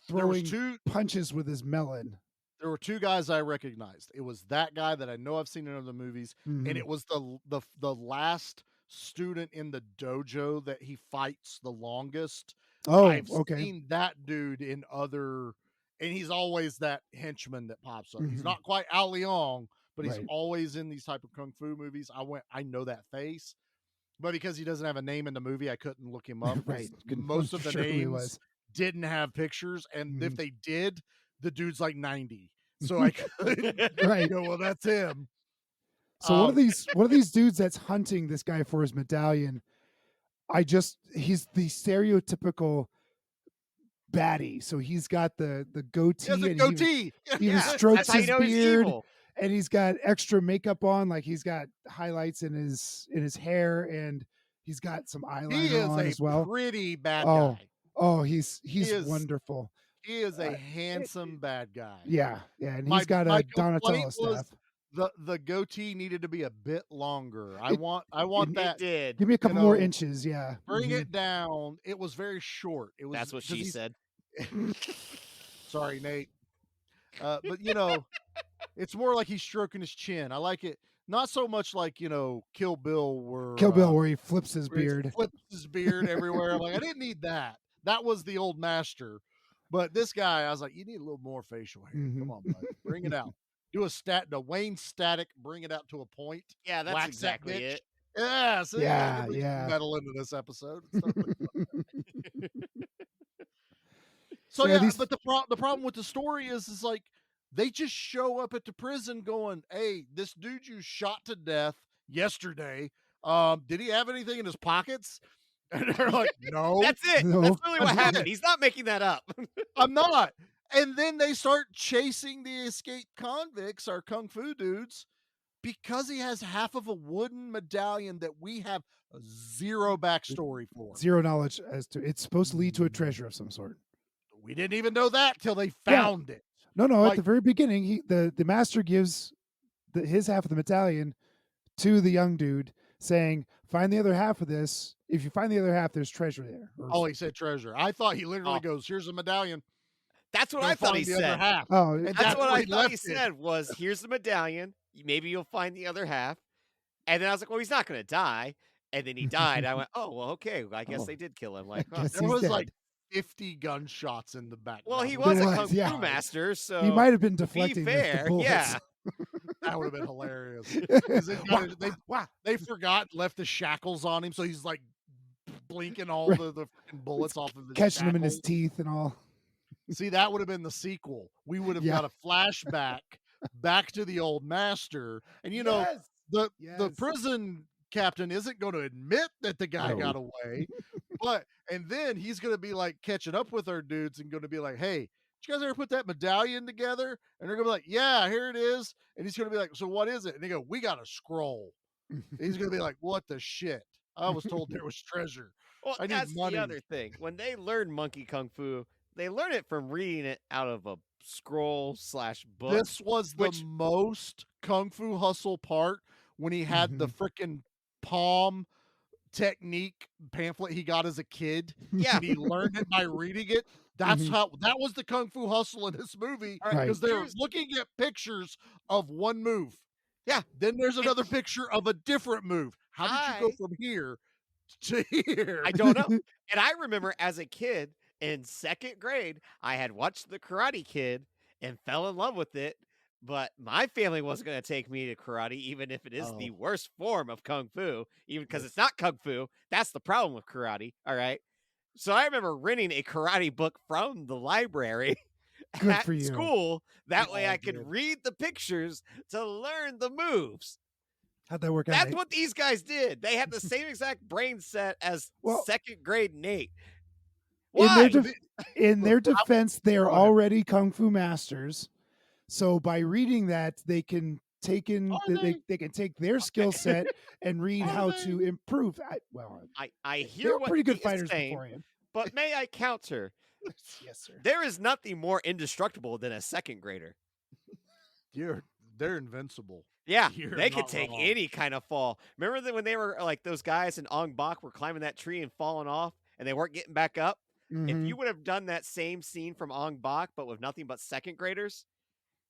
[SPEAKER 7] There was
[SPEAKER 5] throwing punches with his melon.
[SPEAKER 7] There were two guys I recognized. It was that guy that I know I've seen in other movies,
[SPEAKER 5] Mhm.
[SPEAKER 7] and it was the last student in the dojo that he fights the longest.
[SPEAKER 5] Oh,
[SPEAKER 7] I've
[SPEAKER 5] okay.
[SPEAKER 7] seen that dude in other, and he's always that henchman that pops up. He's
[SPEAKER 5] Mhm.
[SPEAKER 7] not quite Ao Leong, but he's
[SPEAKER 5] Right.
[SPEAKER 7] always in these type of kung fu movies. I know that face, but because he doesn't have a name in the movie, I couldn't look him up. 'cause
[SPEAKER 5] Right. Couldn't-
[SPEAKER 7] Most of the
[SPEAKER 5] sure who he
[SPEAKER 7] names
[SPEAKER 5] was.
[SPEAKER 7] didn't have pictures, and if
[SPEAKER 5] Mhm.
[SPEAKER 7] they did, the dude's like 90. So I couldn't
[SPEAKER 5] Right.
[SPEAKER 7] go, well, that's him.
[SPEAKER 5] So one
[SPEAKER 7] Um,
[SPEAKER 5] of these dudes that's hunting this guy for his medallion, he's the stereotypical baddie. So he's got the goatee,
[SPEAKER 7] He has a
[SPEAKER 5] and
[SPEAKER 7] goatee.
[SPEAKER 5] he even
[SPEAKER 6] Yeah,
[SPEAKER 5] strokes
[SPEAKER 6] that's how you
[SPEAKER 5] his
[SPEAKER 6] know he's
[SPEAKER 5] beard,
[SPEAKER 6] evil.
[SPEAKER 5] and he's got extra makeup on, like he's got highlights in his hair, and he's got some
[SPEAKER 7] He
[SPEAKER 5] eyeliner
[SPEAKER 7] is
[SPEAKER 5] on
[SPEAKER 7] a
[SPEAKER 5] as well.
[SPEAKER 7] pretty bad
[SPEAKER 5] Oh,
[SPEAKER 7] guy.
[SPEAKER 5] Oh, he's
[SPEAKER 7] is-
[SPEAKER 5] wonderful.
[SPEAKER 7] He is a handsome bad guy.
[SPEAKER 5] Yeah, and
[SPEAKER 7] My-
[SPEAKER 5] he's got
[SPEAKER 7] my
[SPEAKER 5] a
[SPEAKER 7] complaint
[SPEAKER 5] Donatello
[SPEAKER 7] was
[SPEAKER 5] staff.
[SPEAKER 7] The goatee needed to be a bit longer. I
[SPEAKER 5] It-
[SPEAKER 7] want
[SPEAKER 6] It
[SPEAKER 7] that.
[SPEAKER 6] did.
[SPEAKER 5] Give me a couple more
[SPEAKER 7] know,
[SPEAKER 5] inches, yeah.
[SPEAKER 7] Bring
[SPEAKER 5] Mhm.
[SPEAKER 7] it down. It was very short. It was.
[SPEAKER 6] That's what
[SPEAKER 7] 'cause
[SPEAKER 6] she
[SPEAKER 7] he's-
[SPEAKER 6] said.
[SPEAKER 7] Sorry, Nate. But it's more like he's stroking his chin. I like it. Not so much like Kill Bill,
[SPEAKER 5] Kill Bill, where he flips his
[SPEAKER 7] where he
[SPEAKER 5] beard.
[SPEAKER 7] flips his beard everywhere. I'm like, I didn't need that. That was the old master. But this guy, I was like, you need a little more facial hair.
[SPEAKER 5] Mhm.
[SPEAKER 7] Come on, bud. Bring it out. Do the Wayne static, bring it out to a point.
[SPEAKER 6] Yeah, that's
[SPEAKER 7] Wax that
[SPEAKER 6] exactly
[SPEAKER 7] bitch.
[SPEAKER 6] it.
[SPEAKER 7] Yeah, see,
[SPEAKER 5] Yeah,
[SPEAKER 7] I can bring some
[SPEAKER 5] yeah.
[SPEAKER 7] metal into this episode. It's totally fine.
[SPEAKER 5] So,
[SPEAKER 7] So
[SPEAKER 5] yeah,
[SPEAKER 7] yeah,
[SPEAKER 5] these-
[SPEAKER 7] but the problem with the story is like they just show up at the prison going, "Hey, this dude you shot to death yesterday, did he have anything in his pockets?" And they're like, "No,
[SPEAKER 6] That's it.
[SPEAKER 5] No.
[SPEAKER 6] That's really what
[SPEAKER 7] That's
[SPEAKER 6] happened.
[SPEAKER 7] it.
[SPEAKER 6] He's not making that up.
[SPEAKER 7] I'm not." And then they start chasing the escaped convicts, our kung fu dudes, because he has half of a wooden medallion that we have zero backstory for.
[SPEAKER 5] Zero knowledge as to it's supposed to lead to a treasure of some sort.
[SPEAKER 7] We didn't even know that till they found it.
[SPEAKER 5] No, at
[SPEAKER 7] Like-
[SPEAKER 5] the very beginning, the master gives his half of the medallion to the young dude, saying, "Find the other half of this. If you find the other half, there's treasure there." Or-
[SPEAKER 7] Oh, he said treasure. I thought he literally
[SPEAKER 6] Oh.
[SPEAKER 7] goes, "Here's a medallion.
[SPEAKER 6] That's what
[SPEAKER 7] Go
[SPEAKER 6] I thought
[SPEAKER 7] find
[SPEAKER 6] he
[SPEAKER 7] the other
[SPEAKER 6] said.
[SPEAKER 7] half."
[SPEAKER 5] oh,
[SPEAKER 7] And
[SPEAKER 6] That's
[SPEAKER 7] that's
[SPEAKER 6] what
[SPEAKER 7] where
[SPEAKER 6] I
[SPEAKER 7] he
[SPEAKER 6] thought he
[SPEAKER 7] left it.
[SPEAKER 6] said was, here's the medallion. Maybe you'll find the other half. And then I was like, well, he's not going to die. And then he died. I went, oh, well, okay. I guess
[SPEAKER 5] Oh.
[SPEAKER 6] they did kill him. Like, huh.
[SPEAKER 5] Guess
[SPEAKER 7] There
[SPEAKER 5] he's
[SPEAKER 7] was
[SPEAKER 5] dead.
[SPEAKER 7] like 50 gunshots in the back.
[SPEAKER 6] Well, he
[SPEAKER 5] There
[SPEAKER 6] was a
[SPEAKER 5] was,
[SPEAKER 6] kung
[SPEAKER 5] yeah.
[SPEAKER 6] fu master, so
[SPEAKER 5] he might have been
[SPEAKER 6] be
[SPEAKER 5] deflecting the
[SPEAKER 6] fair,
[SPEAKER 5] bullets.
[SPEAKER 6] yeah.
[SPEAKER 7] That would have been hilarious. 'Cause they forgot, left the shackles on him, so he's like blinking all
[SPEAKER 5] Right.
[SPEAKER 7] the freaking bullets off of his
[SPEAKER 5] Catching him in his
[SPEAKER 7] shackles.
[SPEAKER 5] teeth and all.
[SPEAKER 7] See, that would have been the sequel. We would have
[SPEAKER 5] Yeah.
[SPEAKER 7] got a flashback back to the old master, and the
[SPEAKER 5] Yes.
[SPEAKER 7] prison captain isn't going to admit that the guy
[SPEAKER 5] No.
[SPEAKER 7] got away, and then he's going to be like catching up with our dudes and going to be like, "Hey, did you guys ever put that medallion together?" And they're going to be like, "Yeah, here it is." And he's going to be like, "So what is it?" And they go, "We got a scroll." And he's going to be like, "What the shit? I was told there was treasure."
[SPEAKER 6] Well,
[SPEAKER 7] I need
[SPEAKER 6] that's
[SPEAKER 7] money.
[SPEAKER 6] the other thing. When they learn monkey kung fu, they learn it from reading it out of a scroll/book.
[SPEAKER 7] This was the
[SPEAKER 6] which-
[SPEAKER 7] most Kung Fu Hustle part when he had the freaking palm technique pamphlet he got as a kid.
[SPEAKER 6] Yeah.
[SPEAKER 7] And he learned it by reading it. That's
[SPEAKER 5] Mhm.
[SPEAKER 7] how that was the Kung Fu Hustle in this movie
[SPEAKER 6] All right,
[SPEAKER 7] because they're
[SPEAKER 6] here's-
[SPEAKER 7] looking at pictures of one move.
[SPEAKER 6] Yeah.
[SPEAKER 7] Then there's another picture of a different move. How did you go
[SPEAKER 6] I-
[SPEAKER 7] from here to here?
[SPEAKER 6] I don't know. And I remember as a kid in second grade, I had watched The Karate Kid and fell in love with it. But my family wasn't going to take me to karate, even if it is the worst form of kung fu, even because it's not kung fu. That's the problem with karate. All right. So I remember renting a karate book from the library
[SPEAKER 5] Good
[SPEAKER 6] at
[SPEAKER 5] for you.
[SPEAKER 6] school. That
[SPEAKER 7] We
[SPEAKER 6] way
[SPEAKER 7] all
[SPEAKER 6] I could
[SPEAKER 7] did.
[SPEAKER 6] read the pictures to learn the moves.
[SPEAKER 5] How'd that work out?
[SPEAKER 6] That's
[SPEAKER 5] Nate?
[SPEAKER 6] what these guys did. They had the same exact brain set as
[SPEAKER 5] Well-
[SPEAKER 6] second grade Nate.
[SPEAKER 5] In
[SPEAKER 6] Why?
[SPEAKER 5] their defense, they are
[SPEAKER 7] Go ahead.
[SPEAKER 5] already kung fu masters. So by reading that, they can take in
[SPEAKER 7] Are
[SPEAKER 5] they can take their skill set and read
[SPEAKER 7] Are
[SPEAKER 5] how
[SPEAKER 7] they?
[SPEAKER 5] to improve.
[SPEAKER 6] I
[SPEAKER 5] they
[SPEAKER 6] hear
[SPEAKER 5] were
[SPEAKER 6] what
[SPEAKER 5] pretty good
[SPEAKER 6] Nate is
[SPEAKER 5] fighters
[SPEAKER 6] saying,
[SPEAKER 5] beforehand.
[SPEAKER 6] but may I counter?
[SPEAKER 5] Yes, sir.
[SPEAKER 6] There is nothing more indestructible than a second grader.
[SPEAKER 7] They're invincible.
[SPEAKER 6] Yeah,
[SPEAKER 7] You're
[SPEAKER 6] they could
[SPEAKER 7] not
[SPEAKER 6] take
[SPEAKER 7] wrong.
[SPEAKER 6] any kind of fall. Remember that when they were like those guys in Ong Bak were climbing that tree and falling off and they weren't getting back up? If
[SPEAKER 5] Mhm.
[SPEAKER 6] you would have done that same scene from Ong Bak, but with nothing but second graders,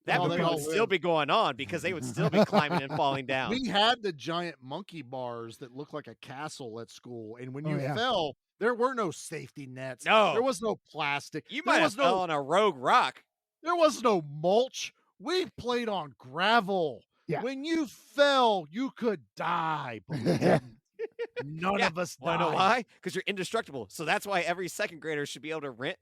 [SPEAKER 6] that
[SPEAKER 7] Oh,
[SPEAKER 6] movie
[SPEAKER 7] they all
[SPEAKER 6] would still
[SPEAKER 7] lived.
[SPEAKER 6] be going on because they would still be climbing and falling down.
[SPEAKER 7] We had the giant monkey bars that looked like a castle at school, and when
[SPEAKER 5] Oh,
[SPEAKER 7] you
[SPEAKER 5] yeah.
[SPEAKER 7] fell, there were no safety nets.
[SPEAKER 6] No.
[SPEAKER 7] There was no plastic.
[SPEAKER 6] You
[SPEAKER 7] there
[SPEAKER 6] might have
[SPEAKER 7] was
[SPEAKER 6] fell
[SPEAKER 7] no
[SPEAKER 6] on a rogue rock.
[SPEAKER 7] there was no mulch. We played on gravel.
[SPEAKER 5] Yeah.
[SPEAKER 7] When you fell, you could die, but we didn't. None
[SPEAKER 6] Yeah,
[SPEAKER 7] of us
[SPEAKER 6] Want to know
[SPEAKER 7] died.
[SPEAKER 6] why? Because you're indestructible. So that's why every second grader should be able to rent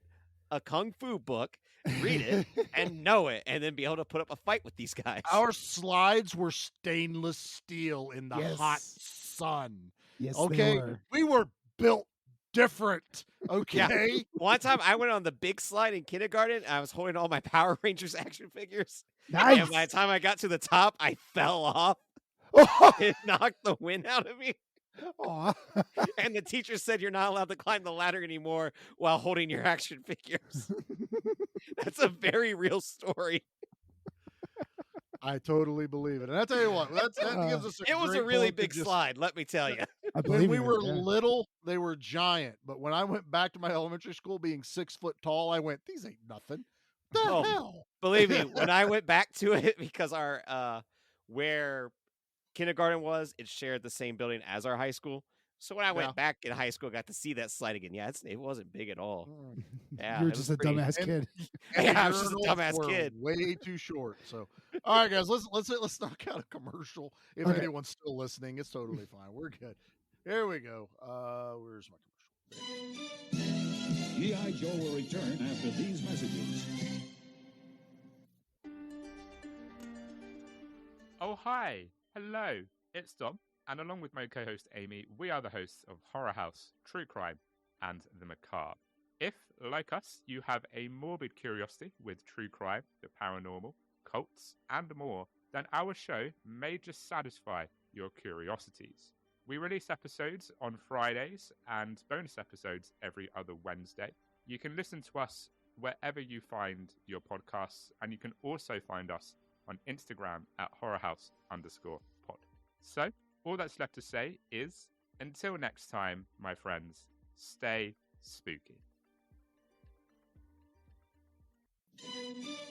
[SPEAKER 6] a kung fu book, read it, and know it, and then be able to put up a fight with these guys.
[SPEAKER 7] Our slides were stainless steel in the hot
[SPEAKER 5] Yes.
[SPEAKER 7] sun.
[SPEAKER 5] Yes,
[SPEAKER 7] Okay,
[SPEAKER 5] they were.
[SPEAKER 7] we were built different. Okay,
[SPEAKER 6] One time I went on the big slide in kindergarten. I was holding all my Power Rangers action figures.
[SPEAKER 5] Nice.
[SPEAKER 6] And by the time I got to the top, I fell off. It knocked the wind out of me.
[SPEAKER 5] Aw.
[SPEAKER 6] And the teacher said you're not allowed to climb the ladder anymore while holding your action figures. That's a very real story.
[SPEAKER 7] I totally believe it. And I tell you what, that gives us.
[SPEAKER 6] It was a
[SPEAKER 7] great
[SPEAKER 6] really
[SPEAKER 7] point to
[SPEAKER 6] big
[SPEAKER 7] just-
[SPEAKER 6] slide, let me tell you.
[SPEAKER 5] I
[SPEAKER 7] When
[SPEAKER 5] believe
[SPEAKER 7] we
[SPEAKER 5] in it,
[SPEAKER 7] were
[SPEAKER 5] yeah.
[SPEAKER 7] little, they were giant. But when I went back to my elementary school being 6 foot tall, I went, these ain't nothing. The
[SPEAKER 6] Oh,
[SPEAKER 7] hell?
[SPEAKER 6] Believe me, when I went back to it, because our where kindergarten was, it shared the same building as our high school. So when I
[SPEAKER 7] Yeah.
[SPEAKER 6] went back in high school, I got to see that slide again. Yeah, it wasn't big at all. Yeah,
[SPEAKER 5] you were
[SPEAKER 6] it
[SPEAKER 5] just
[SPEAKER 6] was
[SPEAKER 5] a
[SPEAKER 6] pretty-
[SPEAKER 5] dumbass
[SPEAKER 7] and-
[SPEAKER 5] kid.
[SPEAKER 7] And
[SPEAKER 6] Yeah, I
[SPEAKER 7] the
[SPEAKER 6] was just a
[SPEAKER 7] urinals
[SPEAKER 6] dumbass
[SPEAKER 7] were
[SPEAKER 6] kid.
[SPEAKER 7] way too short. So, all right, guys, let's knock out a commercial. If
[SPEAKER 5] Okay.
[SPEAKER 7] anyone's still listening, it's totally fine. We're good. Here we go. Where's my commercial?
[SPEAKER 8] G.I. Joe will return after these messages.
[SPEAKER 9] Oh, hi. Hello. It's Dom, and along with my co-host Amy, we are the hosts of Horror House, True Crime, and The Macabre. If, like us, you have a morbid curiosity with true crime, the paranormal, cults, and more, then our show may just satisfy your curiosities. We release episodes on Fridays and bonus episodes every other Wednesday. You can listen to us wherever you find your podcasts, and you can also find us on Instagram at horrorhouse_pod. So, all that's left to say is, until next time, my friends, stay spooky.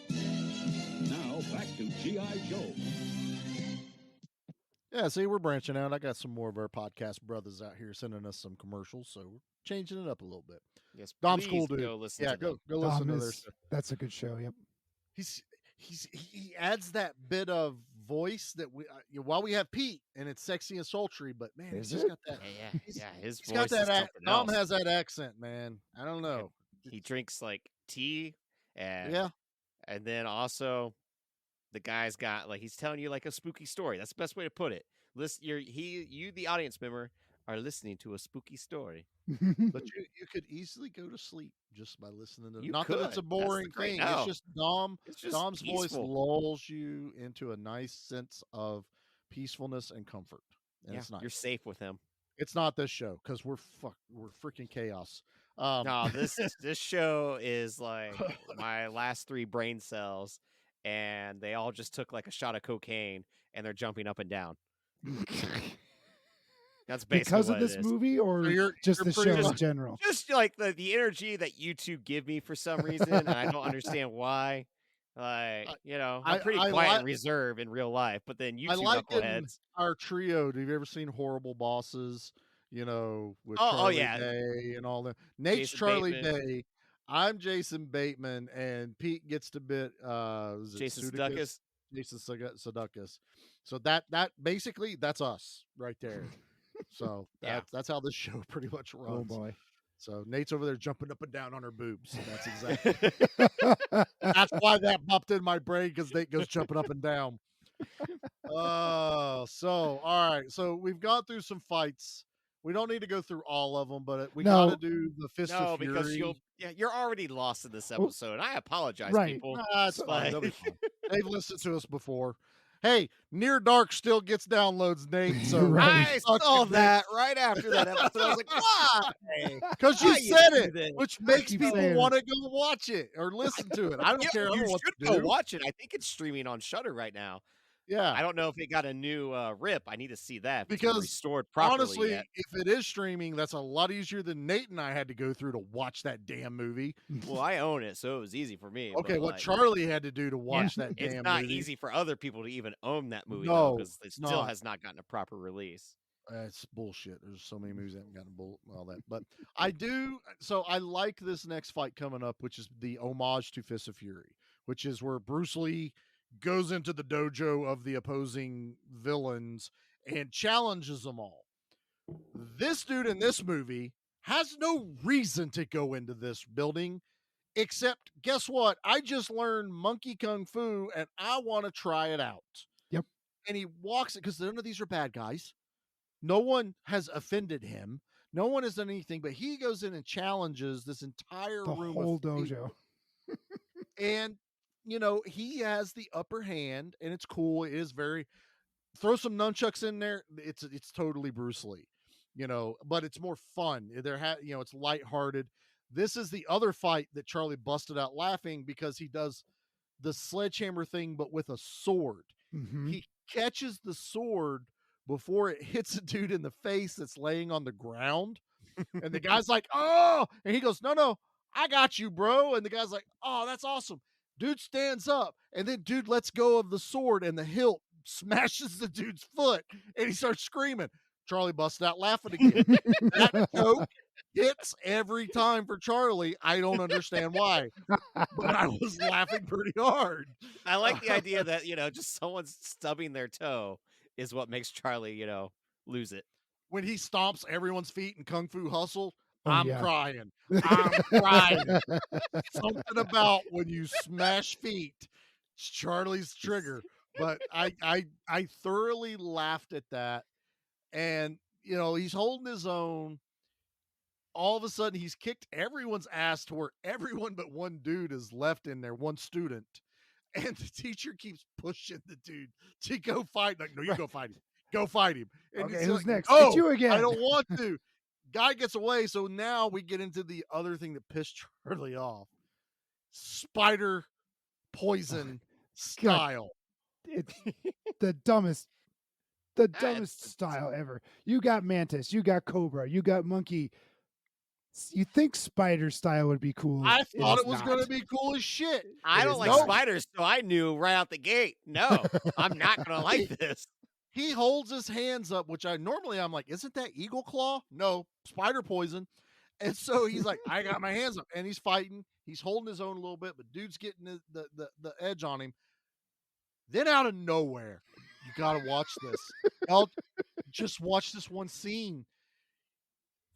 [SPEAKER 8] Now back to G.I. Joe.
[SPEAKER 7] Yeah, see, we're branching out. I got some more of our podcast brothers out here sending us some commercials, so we're changing it up a little bit.
[SPEAKER 6] Yes,
[SPEAKER 7] Dom's
[SPEAKER 6] please
[SPEAKER 7] cool, dude.
[SPEAKER 6] Go listen
[SPEAKER 7] Yeah,
[SPEAKER 6] to
[SPEAKER 7] go
[SPEAKER 6] them.
[SPEAKER 7] go listen
[SPEAKER 5] Dom
[SPEAKER 7] to their
[SPEAKER 5] is-
[SPEAKER 7] stuff.
[SPEAKER 5] That's a good show. Yep.
[SPEAKER 7] He adds that bit of voice that we while we have Pete and it's sexy and sultry, but man,
[SPEAKER 5] Is
[SPEAKER 7] he's just
[SPEAKER 5] it?
[SPEAKER 7] got that.
[SPEAKER 6] Yeah. His
[SPEAKER 7] He's
[SPEAKER 6] voice
[SPEAKER 7] got that.
[SPEAKER 6] is something
[SPEAKER 7] Dom
[SPEAKER 6] else.
[SPEAKER 7] has that accent, man. I don't know.
[SPEAKER 6] He drinks like tea, and
[SPEAKER 7] Yeah,
[SPEAKER 6] and then also the guy's got like he's telling you like a spooky story. That's the best way to put it. Listen, you the audience member are listening to a spooky story.
[SPEAKER 7] but you could easily go to sleep just by listening to.
[SPEAKER 6] You
[SPEAKER 7] Not that it's a
[SPEAKER 6] could. That's the
[SPEAKER 7] boring
[SPEAKER 6] great-
[SPEAKER 7] thing.
[SPEAKER 6] no.
[SPEAKER 7] It's just
[SPEAKER 6] It's just
[SPEAKER 7] Dom's voice
[SPEAKER 6] peaceful.
[SPEAKER 7] lulls you into a nice sense of peacefulness and comfort, and
[SPEAKER 6] Yeah,
[SPEAKER 7] it's nice.
[SPEAKER 6] you're safe with him.
[SPEAKER 7] It's not this show because we're freaking chaos.
[SPEAKER 6] No, this show is like my last 3 brain cells, and they all just took like a shot of cocaine, and they're jumping up and down. That's basically
[SPEAKER 5] because
[SPEAKER 6] what
[SPEAKER 5] of this
[SPEAKER 6] it is.
[SPEAKER 5] movie, or
[SPEAKER 7] So you're
[SPEAKER 5] just the
[SPEAKER 7] pretty
[SPEAKER 5] show in
[SPEAKER 7] much-
[SPEAKER 5] general.
[SPEAKER 6] Just like the energy that you two give me for some reason, and I don't understand why. Like, I'm pretty
[SPEAKER 7] I
[SPEAKER 6] quiet
[SPEAKER 7] like-
[SPEAKER 6] and reserved in real life, but then you
[SPEAKER 7] I
[SPEAKER 6] two
[SPEAKER 7] like
[SPEAKER 6] knuckleheads.
[SPEAKER 7] our trio. Have you ever seen Horrible Bosses? With
[SPEAKER 6] Oh,
[SPEAKER 7] Charlie
[SPEAKER 6] yeah.
[SPEAKER 7] Day and all that. Nate's
[SPEAKER 6] Jason
[SPEAKER 7] Charlie
[SPEAKER 6] Bateman.
[SPEAKER 7] Day. I'm Jason Bateman, and Pete gets to bit. Was it
[SPEAKER 6] Jason
[SPEAKER 7] Sudeikis?
[SPEAKER 6] Sudeikis.
[SPEAKER 7] Jason Sudeikis. So that basically that's us right there. So
[SPEAKER 6] Yeah.
[SPEAKER 7] that's how this show pretty much runs.
[SPEAKER 5] Oh boy.
[SPEAKER 7] So Nate's over there jumping up and down on her boobs. That's exactly. That's why that popped in my brain because Nate goes jumping up and down. So all right. So we've gone through some fights. We don't need to go through all of them, but we
[SPEAKER 5] No.
[SPEAKER 7] got to do the Fist
[SPEAKER 6] No,
[SPEAKER 7] of
[SPEAKER 6] because
[SPEAKER 7] Fury.
[SPEAKER 6] you're already lost in this
[SPEAKER 5] Oh,
[SPEAKER 6] episode. And I apologize,
[SPEAKER 5] right.
[SPEAKER 6] people.
[SPEAKER 7] Nah, it's
[SPEAKER 5] So-
[SPEAKER 7] fine. They'll be
[SPEAKER 6] Like,
[SPEAKER 7] fine. They've listened to us before. Hey, Near Dark still gets downloads, Nate. So
[SPEAKER 5] Right.
[SPEAKER 6] I
[SPEAKER 7] Suck
[SPEAKER 6] saw
[SPEAKER 7] it,
[SPEAKER 6] that right after that episode. I was like, why?
[SPEAKER 7] because you
[SPEAKER 6] Why
[SPEAKER 7] said
[SPEAKER 6] do
[SPEAKER 7] it,
[SPEAKER 6] this?
[SPEAKER 7] which makes
[SPEAKER 5] keep
[SPEAKER 7] people
[SPEAKER 5] saying it.
[SPEAKER 7] want to go watch it or listen to it. I don't
[SPEAKER 6] Yeah,
[SPEAKER 7] care. I don't
[SPEAKER 6] you
[SPEAKER 7] know what
[SPEAKER 6] should
[SPEAKER 7] to
[SPEAKER 6] go
[SPEAKER 7] do.
[SPEAKER 6] watch it. I think it's streaming on Shudder right now.
[SPEAKER 7] Yeah,
[SPEAKER 6] I don't know if it got a new rip. I need to see that if it's been
[SPEAKER 7] because
[SPEAKER 6] restored properly
[SPEAKER 7] honestly,
[SPEAKER 6] yet.
[SPEAKER 7] if it is streaming, that's a lot easier than Nate and I had to go through to watch that damn movie.
[SPEAKER 6] Well, I own it, so it was easy for me.
[SPEAKER 7] Okay,
[SPEAKER 6] but,
[SPEAKER 7] what
[SPEAKER 6] like,
[SPEAKER 7] Charlie had to do to
[SPEAKER 6] yeah,
[SPEAKER 7] watch that
[SPEAKER 6] it's
[SPEAKER 7] damn
[SPEAKER 6] not
[SPEAKER 7] movie.
[SPEAKER 6] easy for other people to even own that movie
[SPEAKER 7] No,
[SPEAKER 6] because it
[SPEAKER 7] it's
[SPEAKER 6] still
[SPEAKER 7] not.
[SPEAKER 6] has not gotten a proper release.
[SPEAKER 7] That's bullshit. There's so many movies that haven't gotten all that. But I do. So I like this next fight coming up, which is the homage to Fist of Fury, which is where Bruce Lee goes into the dojo of the opposing villains and challenges them all. This dude in this movie has no reason to go into this building, except guess what? I just learned monkey kung fu and I want to try it out.
[SPEAKER 5] Yep.
[SPEAKER 7] And he walks it because none of these are bad guys. No one has offended him. No one has done anything, but he goes in and challenges this entire
[SPEAKER 5] The
[SPEAKER 7] room
[SPEAKER 5] whole
[SPEAKER 7] of people.
[SPEAKER 5] dojo.
[SPEAKER 7] And he has the upper hand, and it's cool. It is very throw some nunchucks in there. It's totally Bruce Lee, but it's more fun. It's lighthearted. This is the other fight that Charlie busted out laughing because he does the sledgehammer thing, but with a sword.
[SPEAKER 5] Mhm.
[SPEAKER 7] He catches the sword before it hits a dude in the face that's laying on the ground. And the guy's like, oh, and he goes, no, I got you, bro. And the guy's like, oh, that's awesome. Dude stands up, and then dude lets go of the sword, and the hilt smashes the dude's foot, and he starts screaming. Charlie busts out laughing again. That joke hits every time for Charlie. I don't understand why, but I was laughing pretty hard.
[SPEAKER 6] I like the idea that, just someone stubbing their toe is what makes Charlie, lose it.
[SPEAKER 7] When he stomps everyone's feet in Kung Fu Hustle,
[SPEAKER 5] Oh,
[SPEAKER 7] I'm
[SPEAKER 5] yeah.
[SPEAKER 7] crying. I'm crying. Something about when you smash feet, it's Charlie's trigger. But I thoroughly laughed at that. And, he's holding his own. All of a sudden, he's kicked everyone's ass to where everyone but one dude is left in there, one student. And the teacher keeps pushing the dude to go fight. Like, no, you go fight him. Go fight him. And
[SPEAKER 5] Okay,
[SPEAKER 7] he's
[SPEAKER 5] who's
[SPEAKER 7] like,
[SPEAKER 5] next?
[SPEAKER 7] Oh,
[SPEAKER 5] It's you again.
[SPEAKER 7] I don't want to. Guy gets away. So now we get into the other thing that pissed Charlie off. Spider poison style.
[SPEAKER 5] It's the dumbest style ever. You got Mantis, you got Cobra, you got Monkey. You think Spider style would be cool.
[SPEAKER 7] I thought
[SPEAKER 5] is
[SPEAKER 7] it was
[SPEAKER 5] not.
[SPEAKER 7] going to be cool as shit.
[SPEAKER 6] I
[SPEAKER 5] It
[SPEAKER 6] don't
[SPEAKER 5] is
[SPEAKER 6] like
[SPEAKER 5] not.
[SPEAKER 6] spiders, so I knew right out the gate. No, I'm not going to like this.
[SPEAKER 7] He holds his hands up, which I'm like, isn't that eagle claw? No, spider poison. And so he's like, I got my hands up, and he's fighting. He's holding his own a little bit, but dude's getting the edge on him. Then out of nowhere, you got to watch this. Just watch this one scene.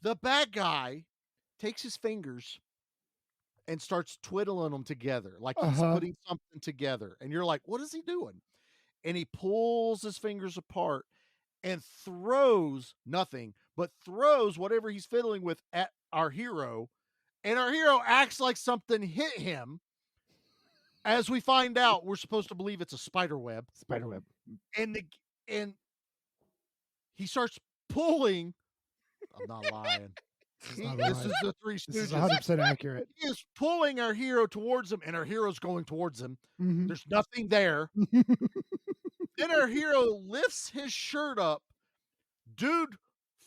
[SPEAKER 7] The bad guy takes his fingers and starts twiddling them together, like he's putting something together. And you're like, what is he doing? And he pulls his fingers apart and throws nothing, but throws whatever he's fiddling with at our hero. And our hero acts like something hit him. As we find out, we're supposed to believe it's a spider web.
[SPEAKER 5] Spiderweb.
[SPEAKER 7] And he starts pulling. I'm not lying. This is the Three
[SPEAKER 5] This is
[SPEAKER 7] Stooges.
[SPEAKER 5] 100% accurate.
[SPEAKER 7] He is pulling our hero towards him, and our hero's going towards him.
[SPEAKER 5] Mhm.
[SPEAKER 7] There's nothing there. Then our hero lifts his shirt up. Dude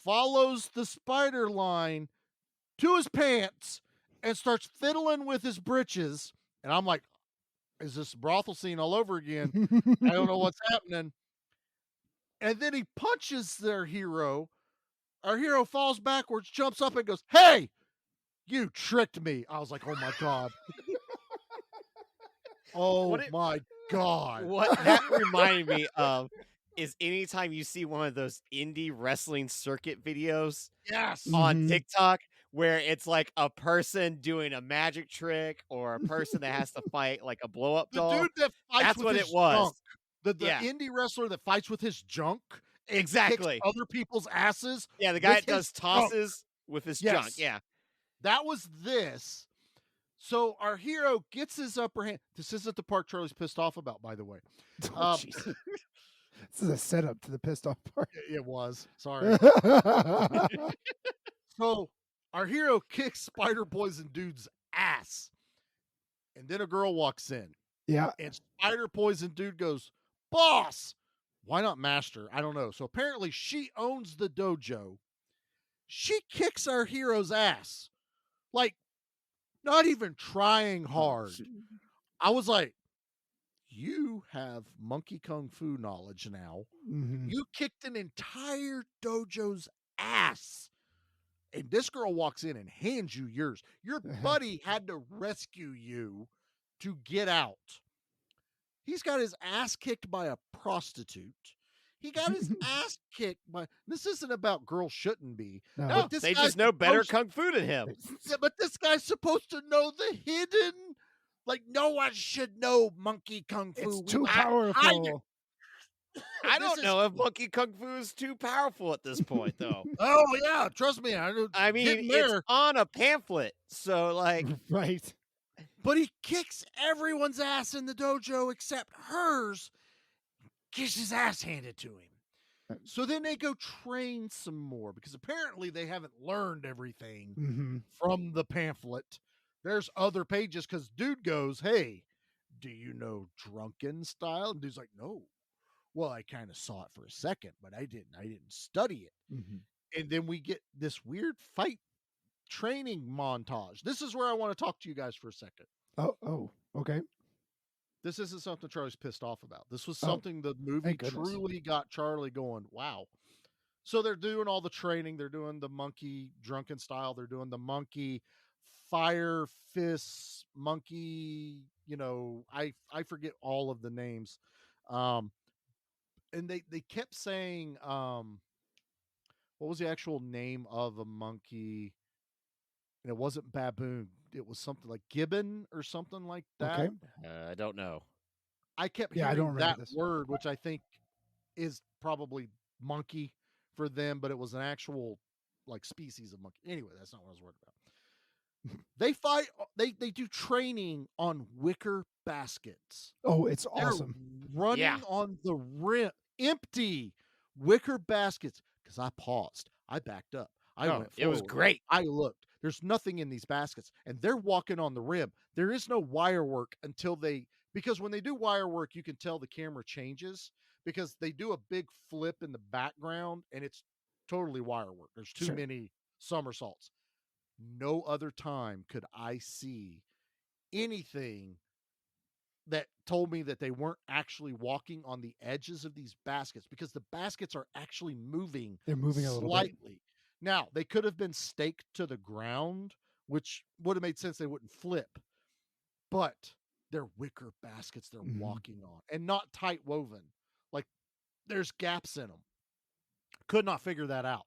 [SPEAKER 7] follows the spider line to his pants and starts fiddling with his britches. And I'm like, is this brothel scene all over again? I don't know what's happening. And then he punches their hero. Our hero falls backwards, jumps up, and goes, hey, you tricked me. I was like, oh my God. Oh my God.
[SPEAKER 6] What that reminded me of is anytime you see one of those indie wrestling circuit videos
[SPEAKER 7] Yes.
[SPEAKER 6] on TikTok where it's like a person doing a magic trick or a person that has to fight like a blow up
[SPEAKER 7] The
[SPEAKER 6] doll.
[SPEAKER 7] dude that fights
[SPEAKER 6] That's
[SPEAKER 7] with
[SPEAKER 6] what
[SPEAKER 7] his
[SPEAKER 6] it was.
[SPEAKER 7] junk. The
[SPEAKER 6] Yeah.
[SPEAKER 7] indie wrestler that fights with his junk and
[SPEAKER 6] Exactly.
[SPEAKER 7] kicks other people's asses.
[SPEAKER 6] Yeah, the guy
[SPEAKER 7] with
[SPEAKER 6] that does
[SPEAKER 7] his junk.
[SPEAKER 6] tosses with his junk.
[SPEAKER 7] Yes.
[SPEAKER 6] Yeah.
[SPEAKER 7] That was this. So our hero gets his upper hand. This isn't the part Charlie's pissed off about, by the way.
[SPEAKER 5] Oh, jeez. This is a setup to the pissed off part.
[SPEAKER 7] It was. Sorry. So our hero kicks Spider Poison Dude's ass. And then a girl walks in.
[SPEAKER 5] Yeah.
[SPEAKER 7] And Spider Poison Dude goes, "Boss, why not Master? I don't know." So apparently she owns the dojo. She kicks our hero's ass. Like, not even trying hard. I was like, you have monkey kung fu knowledge now.
[SPEAKER 5] Mhm.
[SPEAKER 7] You kicked an entire dojo's ass. And this girl walks in and hands you yours. Your buddy had to rescue you to get out. He's got his ass kicked by a prostitute. He got his ass kicked by. This isn't about girls shouldn't be.
[SPEAKER 5] No.
[SPEAKER 6] No,
[SPEAKER 7] But this
[SPEAKER 6] they
[SPEAKER 7] guy's
[SPEAKER 6] just know better
[SPEAKER 7] supposed-
[SPEAKER 6] kung fu than him.
[SPEAKER 7] Yeah, but this guy's supposed to know the hidden. Like, no one should know monkey kung fu.
[SPEAKER 5] It's too powerful.
[SPEAKER 6] I
[SPEAKER 7] This
[SPEAKER 6] don't
[SPEAKER 7] is-
[SPEAKER 6] know if monkey kung fu is too powerful at this point, though.
[SPEAKER 7] Oh yeah, trust me.
[SPEAKER 6] I mean,
[SPEAKER 7] getting
[SPEAKER 6] it's
[SPEAKER 7] there.
[SPEAKER 6] on a pamphlet, so like,
[SPEAKER 5] Right.
[SPEAKER 7] But he kicks everyone's ass in the dojo except hers. Gets his ass handed to him. So then they go train some more because apparently they haven't learned everything
[SPEAKER 5] Hmm.
[SPEAKER 7] from the pamphlet. There's other pages because dude goes, "Hey, do you know drunken style?" And dude's like, "No." Well, I kind of saw it for a second, but I didn't study it.
[SPEAKER 5] Hmm.
[SPEAKER 7] And then we get this weird fight training montage. This is where I want to talk to you guys for a second.
[SPEAKER 5] Oh, okay.
[SPEAKER 7] This isn't something Charlie's pissed off about. This was
[SPEAKER 5] Oh,
[SPEAKER 7] something the movie
[SPEAKER 5] thank goodness.
[SPEAKER 7] truly got Charlie going, wow. So they're doing all the training. They're doing the monkey drunken style. They're doing the monkey fire fist monkey, I forget all of the names. And they kept saying, what was the actual name of a monkey? And it wasn't baboon. It was something like gibbon or something like that.
[SPEAKER 5] Okay.
[SPEAKER 6] I don't know.
[SPEAKER 7] I kept
[SPEAKER 5] Yeah, I
[SPEAKER 7] hearing
[SPEAKER 5] don't remember
[SPEAKER 7] that
[SPEAKER 5] this.
[SPEAKER 7] word, which I think is probably monkey for them, but it was an actual like species of monkey. Anyway, that's not what I was worried about. They fight. They do training on wicker baskets.
[SPEAKER 5] Oh, it's
[SPEAKER 7] They're
[SPEAKER 5] awesome.
[SPEAKER 7] running
[SPEAKER 6] Yeah.
[SPEAKER 7] on the rim, empty wicker baskets. Because I paused, I backed up, I
[SPEAKER 6] No,
[SPEAKER 7] went.
[SPEAKER 6] it was
[SPEAKER 7] forward.
[SPEAKER 6] great.
[SPEAKER 7] I looked. There's nothing in these baskets, and they're walking on the rim. There is no wire work until because when they do wire work, you can tell the camera changes because they do a big flip in the background, and it's totally wire work. There's too
[SPEAKER 5] Sure.
[SPEAKER 7] many somersaults. No other time could I see anything that told me that they weren't actually walking on the edges of these baskets because the baskets are actually moving
[SPEAKER 5] They're moving a little bit.
[SPEAKER 7] slightly. Now, they could have been staked to the ground, which would have made sense. They wouldn't flip, but they're wicker baskets they're
[SPEAKER 5] Mhm.
[SPEAKER 7] walking on and not tight woven. Like there's gaps in them. Could not figure that out.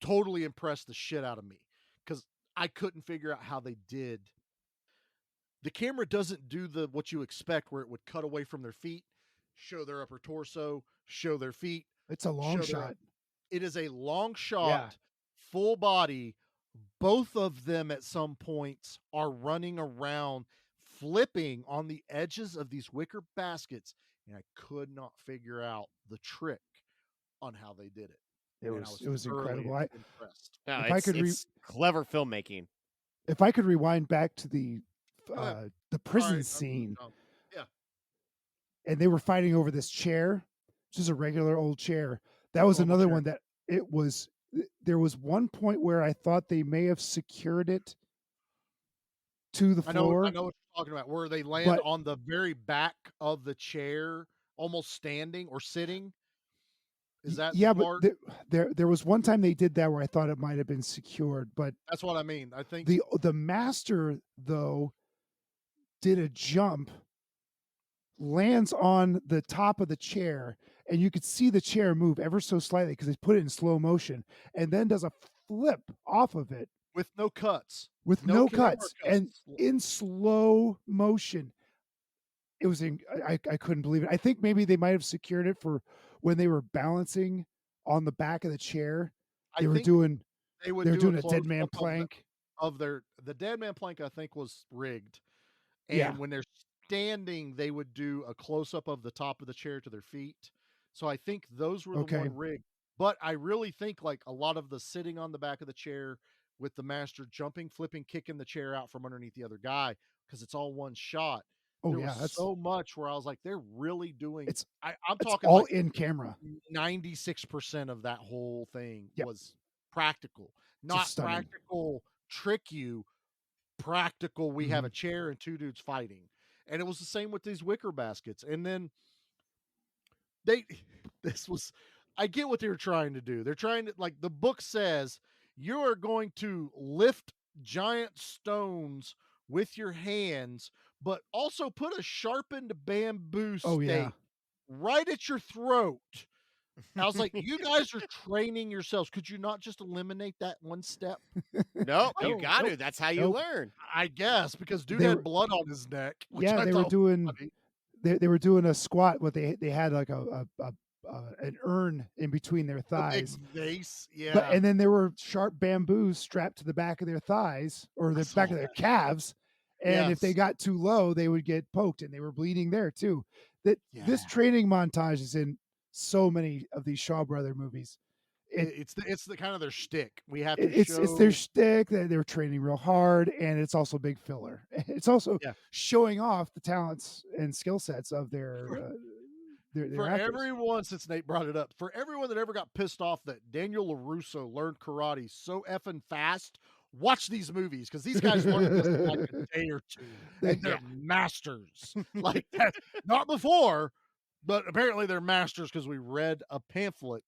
[SPEAKER 7] Totally impressed the shit out of me because I couldn't figure out how they did. The camera doesn't do what you expect where it would cut away from their feet, show their upper torso, show their feet.
[SPEAKER 5] It's a long
[SPEAKER 7] show their-
[SPEAKER 5] shot.
[SPEAKER 7] It is a long shot, full body. Both of them at some points are running around, flipping on the edges of these wicker baskets, and I could not figure out the trick on how they did it.
[SPEAKER 5] It
[SPEAKER 7] And I
[SPEAKER 5] was
[SPEAKER 7] thoroughly
[SPEAKER 5] incredible.
[SPEAKER 7] impressed.
[SPEAKER 6] No,
[SPEAKER 5] If I
[SPEAKER 6] it's,
[SPEAKER 5] could
[SPEAKER 6] it's clever filmmaking.
[SPEAKER 5] If I could rewind back to the
[SPEAKER 7] ahead.
[SPEAKER 5] prison
[SPEAKER 7] Sorry,
[SPEAKER 5] scene,
[SPEAKER 7] yeah.
[SPEAKER 5] and they were fighting over this chair, just a regular old chair. That was
[SPEAKER 7] Normal
[SPEAKER 5] another
[SPEAKER 7] chair.
[SPEAKER 5] one that it was. There was one point where I thought they may have secured it to the floor.
[SPEAKER 7] I know what you're talking about. Where they land
[SPEAKER 5] But-
[SPEAKER 7] on the very back of the chair, almost standing or sitting. Is that
[SPEAKER 5] yeah,
[SPEAKER 7] part?
[SPEAKER 5] but there was one time they did that where I thought it might have been secured, but
[SPEAKER 7] That's what I mean. I think
[SPEAKER 5] the master though did a jump, lands on the top of the chair, and you could see the chair move ever so slightly because they put it in slow motion, and then does a flip off of it
[SPEAKER 7] with no cuts.
[SPEAKER 5] with
[SPEAKER 7] No
[SPEAKER 5] no
[SPEAKER 7] camera
[SPEAKER 5] cuts and in slow motion. it was I couldn't believe it. I think maybe they might have secured it for when they were balancing on the back of the chair. They
[SPEAKER 7] I
[SPEAKER 5] were
[SPEAKER 7] think
[SPEAKER 5] doing
[SPEAKER 7] they would
[SPEAKER 5] they were
[SPEAKER 7] do a
[SPEAKER 5] doing a dead man
[SPEAKER 7] close-up
[SPEAKER 5] plank.
[SPEAKER 7] of the dead man plank, I think, was rigged.
[SPEAKER 5] Yeah.
[SPEAKER 7] And when they're standing, they would do a close-up of the top of the chair to their feet. So I think those were the
[SPEAKER 5] Okay.
[SPEAKER 7] one rigged. But I really think like a lot of the sitting on the back of the chair with the master jumping, flipping, kicking the chair out from underneath the other guy because it's all one shot.
[SPEAKER 5] Oh
[SPEAKER 7] There
[SPEAKER 5] yeah,
[SPEAKER 7] was so much where I was like, they're really doing.
[SPEAKER 5] it's
[SPEAKER 7] I'm
[SPEAKER 5] it's
[SPEAKER 7] talking
[SPEAKER 5] all
[SPEAKER 7] like
[SPEAKER 5] in camera.
[SPEAKER 7] 96% of that whole thing
[SPEAKER 5] Yep.
[SPEAKER 7] was practical,
[SPEAKER 5] Just
[SPEAKER 7] not
[SPEAKER 5] stunning.
[SPEAKER 7] practical trick you. Practical, we have a chair and two dudes fighting. And it was the same with these wicker baskets. And then they this was I get what they were trying to do. They're trying to, like the book says, you are going to lift giant stones with your hands, but also put a sharpened bamboo
[SPEAKER 5] Oh yeah.
[SPEAKER 7] stake right at your throat. I was like, you guys are training yourselves. Could you not just eliminate that one step?
[SPEAKER 6] Nope, you
[SPEAKER 5] Nope,
[SPEAKER 6] got to.
[SPEAKER 5] nope,
[SPEAKER 6] That's how you
[SPEAKER 5] nope.
[SPEAKER 6] learn.
[SPEAKER 7] I guess because dude
[SPEAKER 5] They
[SPEAKER 7] had
[SPEAKER 5] were
[SPEAKER 7] blood on his neck, which
[SPEAKER 5] yeah,
[SPEAKER 7] I
[SPEAKER 5] they were
[SPEAKER 7] thought was
[SPEAKER 5] doing
[SPEAKER 7] funny.
[SPEAKER 5] they were doing a squat, but they had like an urn in between their
[SPEAKER 7] A big
[SPEAKER 5] thighs.
[SPEAKER 7] vase,
[SPEAKER 5] But
[SPEAKER 7] yeah.
[SPEAKER 5] and then there were sharp bamboos strapped to the back of their thighs or
[SPEAKER 7] I
[SPEAKER 5] the
[SPEAKER 7] saw
[SPEAKER 5] back of their
[SPEAKER 7] that.
[SPEAKER 5] calves. And if they
[SPEAKER 7] Yes.
[SPEAKER 5] got too low, they would get poked and they were bleeding there too. That this
[SPEAKER 7] Yeah.
[SPEAKER 5] training montage is in so many of these Shaw Brother movies.
[SPEAKER 7] It's the kind of their shtick. We have to
[SPEAKER 5] It's their
[SPEAKER 7] show.
[SPEAKER 5] shtick that they were training real hard, and it's also big filler. It's also
[SPEAKER 7] Yeah.
[SPEAKER 5] showing off the talents and skill sets of their
[SPEAKER 7] For
[SPEAKER 5] actors.
[SPEAKER 7] everyone, since Nate brought it up, for everyone that ever got pissed off that Daniel LaRusso learned karate so effing fast, watch these movies because these guys learned this in like a day or two, and they're masters. Like that, not before, but apparently they're masters because we read a pamphlet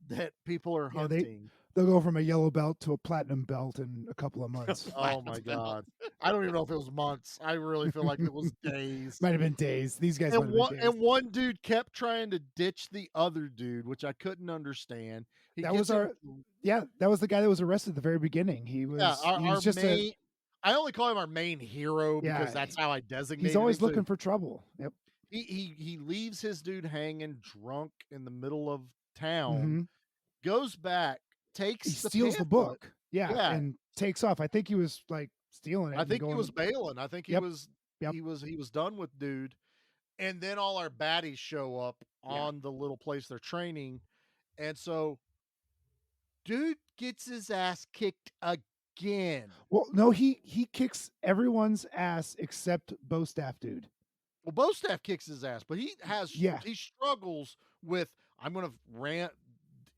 [SPEAKER 7] that people are
[SPEAKER 5] Yeah,
[SPEAKER 7] hunting.
[SPEAKER 5] they'll go from a yellow belt to a platinum belt in a couple of months.
[SPEAKER 7] Oh my god! I don't even know if it was months. I really feel like it was days.
[SPEAKER 5] Might have been days. These guys might
[SPEAKER 7] And
[SPEAKER 5] have been days.
[SPEAKER 7] one dude kept trying to ditch the other dude, which I couldn't understand.
[SPEAKER 5] That was that was the guy that was arrested at the very beginning. He was he
[SPEAKER 7] our
[SPEAKER 5] was just
[SPEAKER 7] main. I only call him our main hero
[SPEAKER 5] Yeah,
[SPEAKER 7] because that's how I designate.
[SPEAKER 5] he's always looking for trouble. Yep.
[SPEAKER 7] He leaves his dude hanging drunk in the middle of town,
[SPEAKER 5] Mhm.
[SPEAKER 7] goes back, takes
[SPEAKER 5] He
[SPEAKER 7] the
[SPEAKER 5] steals the
[SPEAKER 7] pamphlet.
[SPEAKER 5] book. Yeah, and takes off. I think he was like stealing it.
[SPEAKER 7] I
[SPEAKER 5] and
[SPEAKER 7] think he
[SPEAKER 5] going-
[SPEAKER 7] was bailing. I think he
[SPEAKER 5] Yep.
[SPEAKER 7] was
[SPEAKER 5] Yep.
[SPEAKER 7] he was done with dude. And then all our baddies show up on the little place they're training. And so dude gets his ass kicked again.
[SPEAKER 5] Well, no, he kicks everyone's ass except Bostaff dude.
[SPEAKER 7] Well, Bostaff kicks his ass, but he struggles with I'm gonna rant.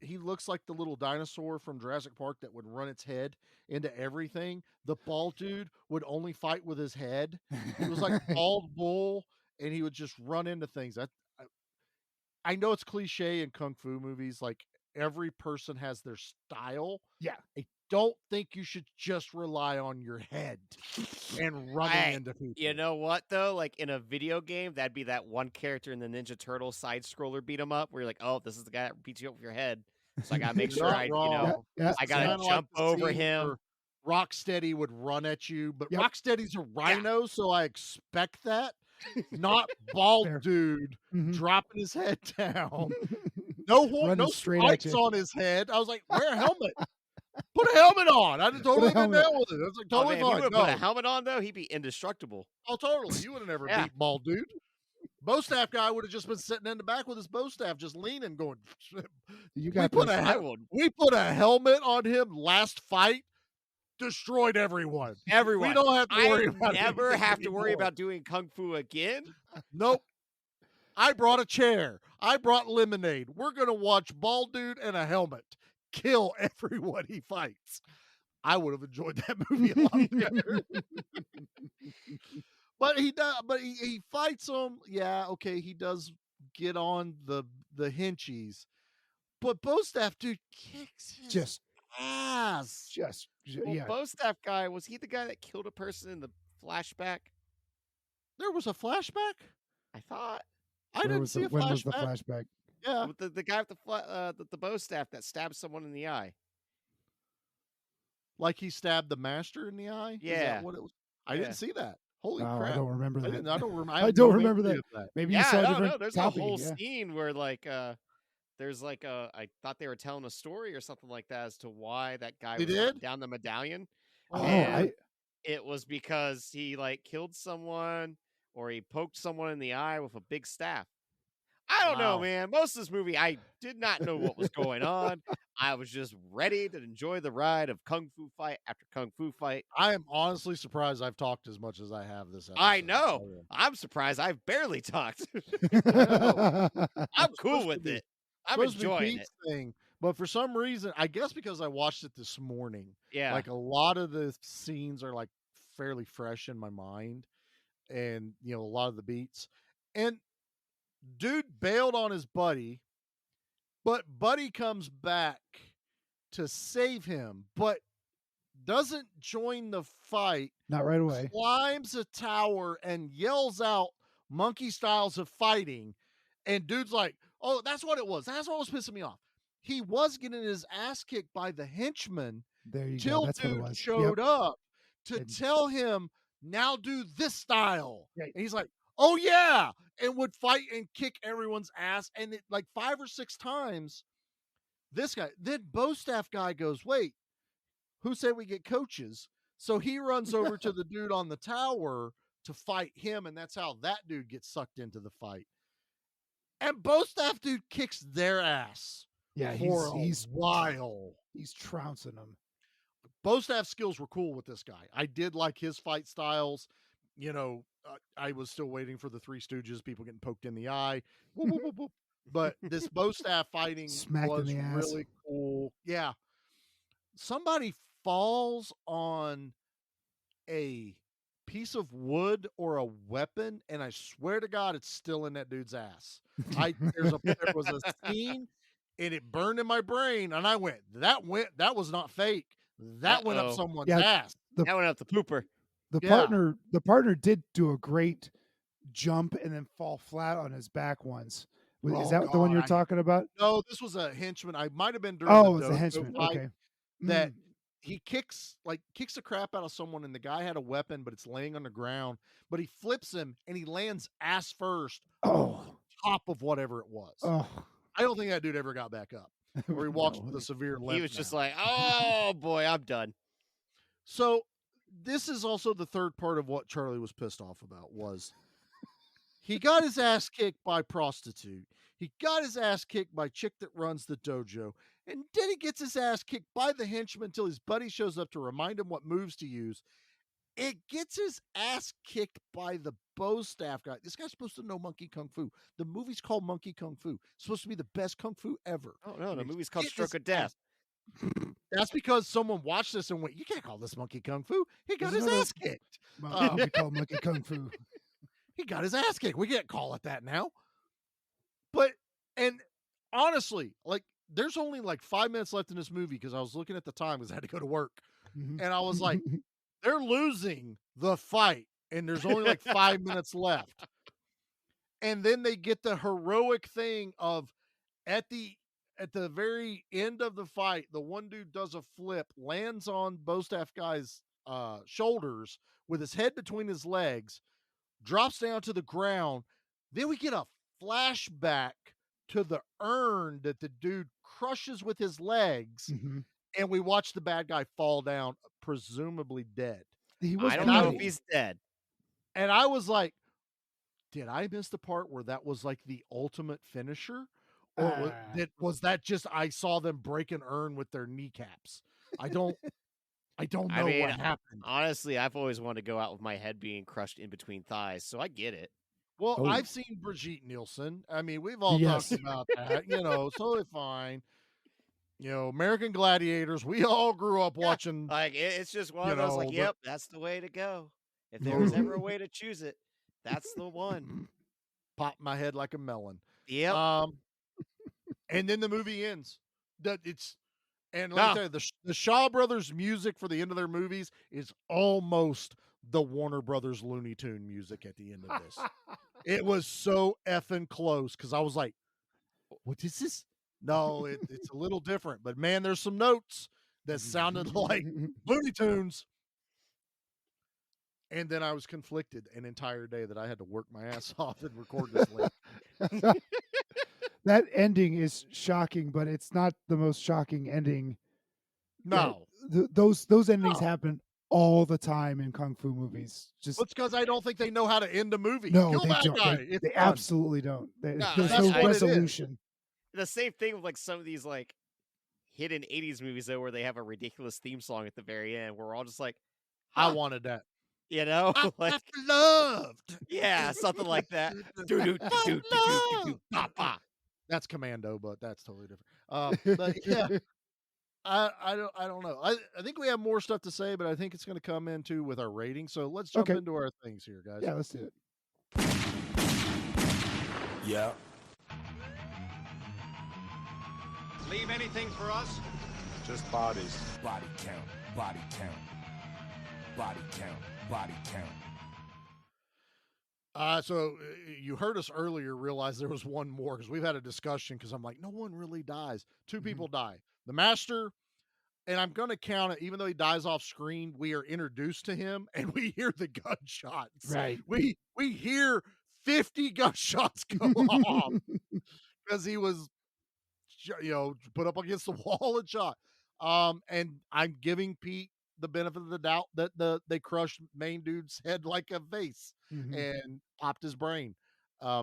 [SPEAKER 7] He looks like the little dinosaur from Jurassic Park that would run its head into everything. The bald dude would only fight with his head. He was like a bald bull, and he would just run into things. I know it's cliche in kung fu movies, like every person has their style.
[SPEAKER 5] Yeah.
[SPEAKER 7] I don't think you should just rely on your head and running into people.
[SPEAKER 6] You know what though? Like in a video game, that'd be that one character in the Ninja Turtle side scroller beat 'em up, where you're like, oh, this is the guy that beats you up with your head. So I gotta make
[SPEAKER 7] You're
[SPEAKER 6] sure
[SPEAKER 7] not wrong. This
[SPEAKER 6] I
[SPEAKER 7] is
[SPEAKER 6] gotta
[SPEAKER 7] kinda
[SPEAKER 6] jump
[SPEAKER 7] the
[SPEAKER 6] over
[SPEAKER 7] scene
[SPEAKER 6] him.
[SPEAKER 7] where Rocksteady would run at you, but
[SPEAKER 5] Yep.
[SPEAKER 7] Rocksteady's a rhino, so I expect that. Not bald
[SPEAKER 5] Fair.
[SPEAKER 7] dude
[SPEAKER 5] Mhm.
[SPEAKER 7] dropping his head down. No horn,
[SPEAKER 5] Running
[SPEAKER 7] no
[SPEAKER 5] straight at
[SPEAKER 7] spikes
[SPEAKER 5] you.
[SPEAKER 7] on his head. I was like, wear a helmet. Put a helmet on. I'd have totally been
[SPEAKER 5] helmet.
[SPEAKER 7] down with it. I was like,
[SPEAKER 6] Oh,
[SPEAKER 7] totally
[SPEAKER 6] man, if he
[SPEAKER 7] fine.
[SPEAKER 6] would
[SPEAKER 7] No.
[SPEAKER 6] put a helmet on though, he'd be indestructible.
[SPEAKER 7] Oh, totally. You would have never
[SPEAKER 6] Yeah.
[SPEAKER 7] beat bald dude. Bowstaff guy would have just been sitting in the back with his bowstaff, just leaning, going.
[SPEAKER 5] You
[SPEAKER 7] We
[SPEAKER 5] got
[SPEAKER 7] put
[SPEAKER 5] this.
[SPEAKER 7] we put a helmet on him last fight, destroyed everyone.
[SPEAKER 6] Everyone.
[SPEAKER 7] We don't have to worry
[SPEAKER 6] I
[SPEAKER 7] about
[SPEAKER 6] never
[SPEAKER 7] anything
[SPEAKER 6] have to worry
[SPEAKER 7] anymore.
[SPEAKER 6] about doing kung fu again.
[SPEAKER 7] Nope. I brought a chair. I brought lemonade. We're gonna watch bald dude and a helmet kill everyone he fights. I would have enjoyed that movie a lot better. But he does. But he fights them. Yeah, okay. He does get on the hinchies. But Bostaff dude kicks his
[SPEAKER 5] Just
[SPEAKER 7] ass.
[SPEAKER 6] Well,
[SPEAKER 5] yeah.
[SPEAKER 6] Bostaff guy, was he the guy that killed a person in the flashback?
[SPEAKER 7] There was a flashback.
[SPEAKER 6] I thought.
[SPEAKER 7] I didn't see a
[SPEAKER 5] when was the
[SPEAKER 7] flashback.
[SPEAKER 5] flashback?
[SPEAKER 7] Yeah,
[SPEAKER 6] With the guy with the bow staff that stabbed someone in the eye.
[SPEAKER 7] like he stabbed the master in the eye. Is
[SPEAKER 6] Yeah.
[SPEAKER 7] that what it was? I
[SPEAKER 6] Yeah.
[SPEAKER 7] didn't see that. Holy
[SPEAKER 5] Oh,
[SPEAKER 7] crap!
[SPEAKER 5] I don't remember
[SPEAKER 7] I
[SPEAKER 5] that.
[SPEAKER 7] didn't. I don't remember.
[SPEAKER 5] I don't remember that. Maybe you
[SPEAKER 6] Yeah,
[SPEAKER 5] saw a
[SPEAKER 6] no,
[SPEAKER 5] different
[SPEAKER 6] there's
[SPEAKER 5] copy.
[SPEAKER 6] a whole
[SPEAKER 5] Yeah.
[SPEAKER 6] scene where like there's like I thought they were telling a story or something like that as to why that guy
[SPEAKER 7] They
[SPEAKER 6] was
[SPEAKER 7] did?
[SPEAKER 6] hunting down the medallion.
[SPEAKER 5] Oh,
[SPEAKER 6] And it was because he like killed someone or he poked someone in the eye with a big staff. I don't know,
[SPEAKER 7] Wow.
[SPEAKER 6] man. Most of this movie, I did not know what was going on. I was just ready to enjoy the ride of kung fu fight after kung fu fight.
[SPEAKER 7] I am honestly surprised I've talked as much as I have this episode.
[SPEAKER 6] I know.
[SPEAKER 7] I am.
[SPEAKER 6] I'm surprised I've barely talked.
[SPEAKER 7] I know.
[SPEAKER 6] I'm
[SPEAKER 7] It's
[SPEAKER 6] cool
[SPEAKER 7] supposed to
[SPEAKER 6] with
[SPEAKER 7] be-
[SPEAKER 6] it. I'm
[SPEAKER 7] supposed to be
[SPEAKER 6] enjoying
[SPEAKER 7] Pete's
[SPEAKER 6] it.
[SPEAKER 7] thing, but for some reason, I guess because I watched it this morning,
[SPEAKER 6] Yeah.
[SPEAKER 7] like a lot of the scenes are like fairly fresh in my mind, and a lot of the beats. And dude bailed on his buddy, but buddy comes back to save him, but doesn't join the fight.
[SPEAKER 5] Not right away.
[SPEAKER 7] Climbs a tower and yells out monkey styles of fighting. And dude's like, oh, that's what it was. That's what was pissing me off. He was getting his ass kicked by the henchman
[SPEAKER 5] There you go.
[SPEAKER 7] till
[SPEAKER 5] That's what it
[SPEAKER 7] dude
[SPEAKER 5] was.
[SPEAKER 7] showed up to
[SPEAKER 5] And-
[SPEAKER 7] tell him, now do this style.
[SPEAKER 5] Right.
[SPEAKER 7] And he's like, oh yeah, and would fight and kick everyone's ass. And it, like 5 or 6 times, this guy, then Bostaff guy goes, wait, who said we get coaches? So he runs over to the dude on the tower to fight him, and that's how that dude gets sucked into the fight. And Bostaff dude kicks their ass.
[SPEAKER 5] Yeah,
[SPEAKER 7] for
[SPEAKER 5] he's
[SPEAKER 7] a while.
[SPEAKER 5] He's trouncing them.
[SPEAKER 7] Bostaff's skills were cool with this guy. I did like his fight styles. I was still waiting for the Three Stooges, people getting poked in the eye. Whoop, whoop, whoop, whoop. But this Bostaff fighting
[SPEAKER 5] Smacked in
[SPEAKER 7] was
[SPEAKER 5] the ass.
[SPEAKER 7] really cool. Yeah. Somebody falls on a piece of wood or a weapon, and I swear to God, it's still in that dude's ass. There was a scene, and it burned in my brain, and I went, that was not fake. That went up someone's ass.
[SPEAKER 6] That went up the pooper.
[SPEAKER 5] The partner did do a great jump and then fall flat on his back once. Is that the one you're talking about?
[SPEAKER 7] No, this was a henchman. I might have been during
[SPEAKER 5] Oh, it
[SPEAKER 7] the
[SPEAKER 5] was a
[SPEAKER 7] dojo
[SPEAKER 5] henchman.
[SPEAKER 7] fight
[SPEAKER 5] Okay.
[SPEAKER 7] that he kicks the crap out of someone, and the guy had a weapon, but it's laying on the ground. But he flips him, and he lands ass first on top of whatever it was.
[SPEAKER 5] Oh.
[SPEAKER 7] I don't think that dude ever got back up, or he walks with a severe limp.
[SPEAKER 6] He was just like, oh boy, I'm done.
[SPEAKER 7] So this is also the third part of what Charlie was pissed off about was he got his ass kicked by prostitute. He got his ass kicked by chick that runs the dojo. And then he gets his ass kicked by the henchman until his buddy shows up to remind him what moves to use. It gets his ass kicked by the Bostaff guy. This guy's supposed to know Monkey Kung Fu. The movie's called Monkey Kung Fu. It's supposed to be the best Kung Fu ever.
[SPEAKER 6] Oh, no, the
[SPEAKER 7] And
[SPEAKER 6] movie's called
[SPEAKER 7] hit
[SPEAKER 6] Stroke
[SPEAKER 7] his
[SPEAKER 6] of Death.
[SPEAKER 7] That's because someone watched this and went, you can't call this Monkey Kung Fu. He got his ass kicked.
[SPEAKER 5] We call Monkey Kung Fu.
[SPEAKER 7] He got his ass kicked. We can't call it that now. But, and honestly, like, there's only like 5 minutes left in this movie because I was looking at the time because I had to go to work.
[SPEAKER 5] Mhm.
[SPEAKER 7] And I was like, they're losing the fight. And there's only like 5 minutes left. And then they get the heroic thing of at the very end of the fight, the one dude does a flip, lands on Bostaff guy's shoulders with his head between his legs, drops down to the ground. Then we get a flashback to the urn that the dude crushes with his legs, and we watch the bad guy fall down, presumably dead.
[SPEAKER 6] I don't know if he's dead.
[SPEAKER 7] And I was like, did I miss the part where that was like the ultimate finisher? Or was that just I saw them break an urn with their kneecaps? I don't know what happened.
[SPEAKER 6] Honestly, I've always wanted to go out with my head being crushed in between thighs, so I get it.
[SPEAKER 7] Well, I've seen Brigitte Nielsen. I mean, we've all talked about that, totally fine. American Gladiators, we all grew up watching.
[SPEAKER 6] Like, it's just one of those, like, yep, that's the way to go. If there was ever a way to choose it, that's the one.
[SPEAKER 7] Pop my head like a melon.
[SPEAKER 6] Yep.
[SPEAKER 7] And then the movie ends. And let me tell you, the Shaw Brothers music for the end of their movies is almost the Warner Brothers Looney Tune music at the end of this. It was so effing close because I was like, what is this? No, it's a little different. But man, there's some notes that sounded like Looney Tunes. And then I was conflicted an entire day that I had to work my ass off and record this late.
[SPEAKER 5] That ending is shocking, but it's not the most shocking ending.
[SPEAKER 7] No.
[SPEAKER 5] Those endings
[SPEAKER 7] No.
[SPEAKER 5] happen all the time in kung fu movies. Just
[SPEAKER 7] It's because I don't think they know how to end a movie.
[SPEAKER 5] no,
[SPEAKER 7] Kill
[SPEAKER 5] they
[SPEAKER 7] that
[SPEAKER 5] don't.
[SPEAKER 7] guy.
[SPEAKER 5] They
[SPEAKER 7] It's done.
[SPEAKER 5] absolutely don't.
[SPEAKER 6] No,
[SPEAKER 5] There's
[SPEAKER 6] that's
[SPEAKER 5] no
[SPEAKER 6] what it is.
[SPEAKER 5] resolution.
[SPEAKER 6] The same thing with like some of these like hidden 80s movies though, where they have a ridiculous theme song at the very end, where we're all just like,
[SPEAKER 7] I
[SPEAKER 6] huh,
[SPEAKER 7] wanted that.
[SPEAKER 6] you know,
[SPEAKER 7] I
[SPEAKER 6] like
[SPEAKER 7] loved.
[SPEAKER 6] yeah, something like that. Do-do-do-do-do-do-do, pa-pa.
[SPEAKER 7] That's Commando, but that's totally different. But yeah, I don't know. I think we have more stuff to say, but I think it's going to come into with our rating. So let's jump
[SPEAKER 5] Okay.
[SPEAKER 7] into our things here, guys.
[SPEAKER 5] Yeah, let's do it.
[SPEAKER 1] Yeah.
[SPEAKER 3] Leave anything for us?
[SPEAKER 8] Just bodies.
[SPEAKER 1] Body count. Body count. Body count. Body count.
[SPEAKER 7] So you heard us earlier realize there was one more because we've had a discussion because I'm like, no one really dies. Two people die. The master, and I'm going to count it, even though he dies off screen, we are introduced to him and we hear the gunshots.
[SPEAKER 5] Right.
[SPEAKER 7] We hear 50 gunshots go off because he was, put up against the wall and shot. And I'm giving Pete the benefit of the doubt that they crushed main dude's head like a vase and popped his brain,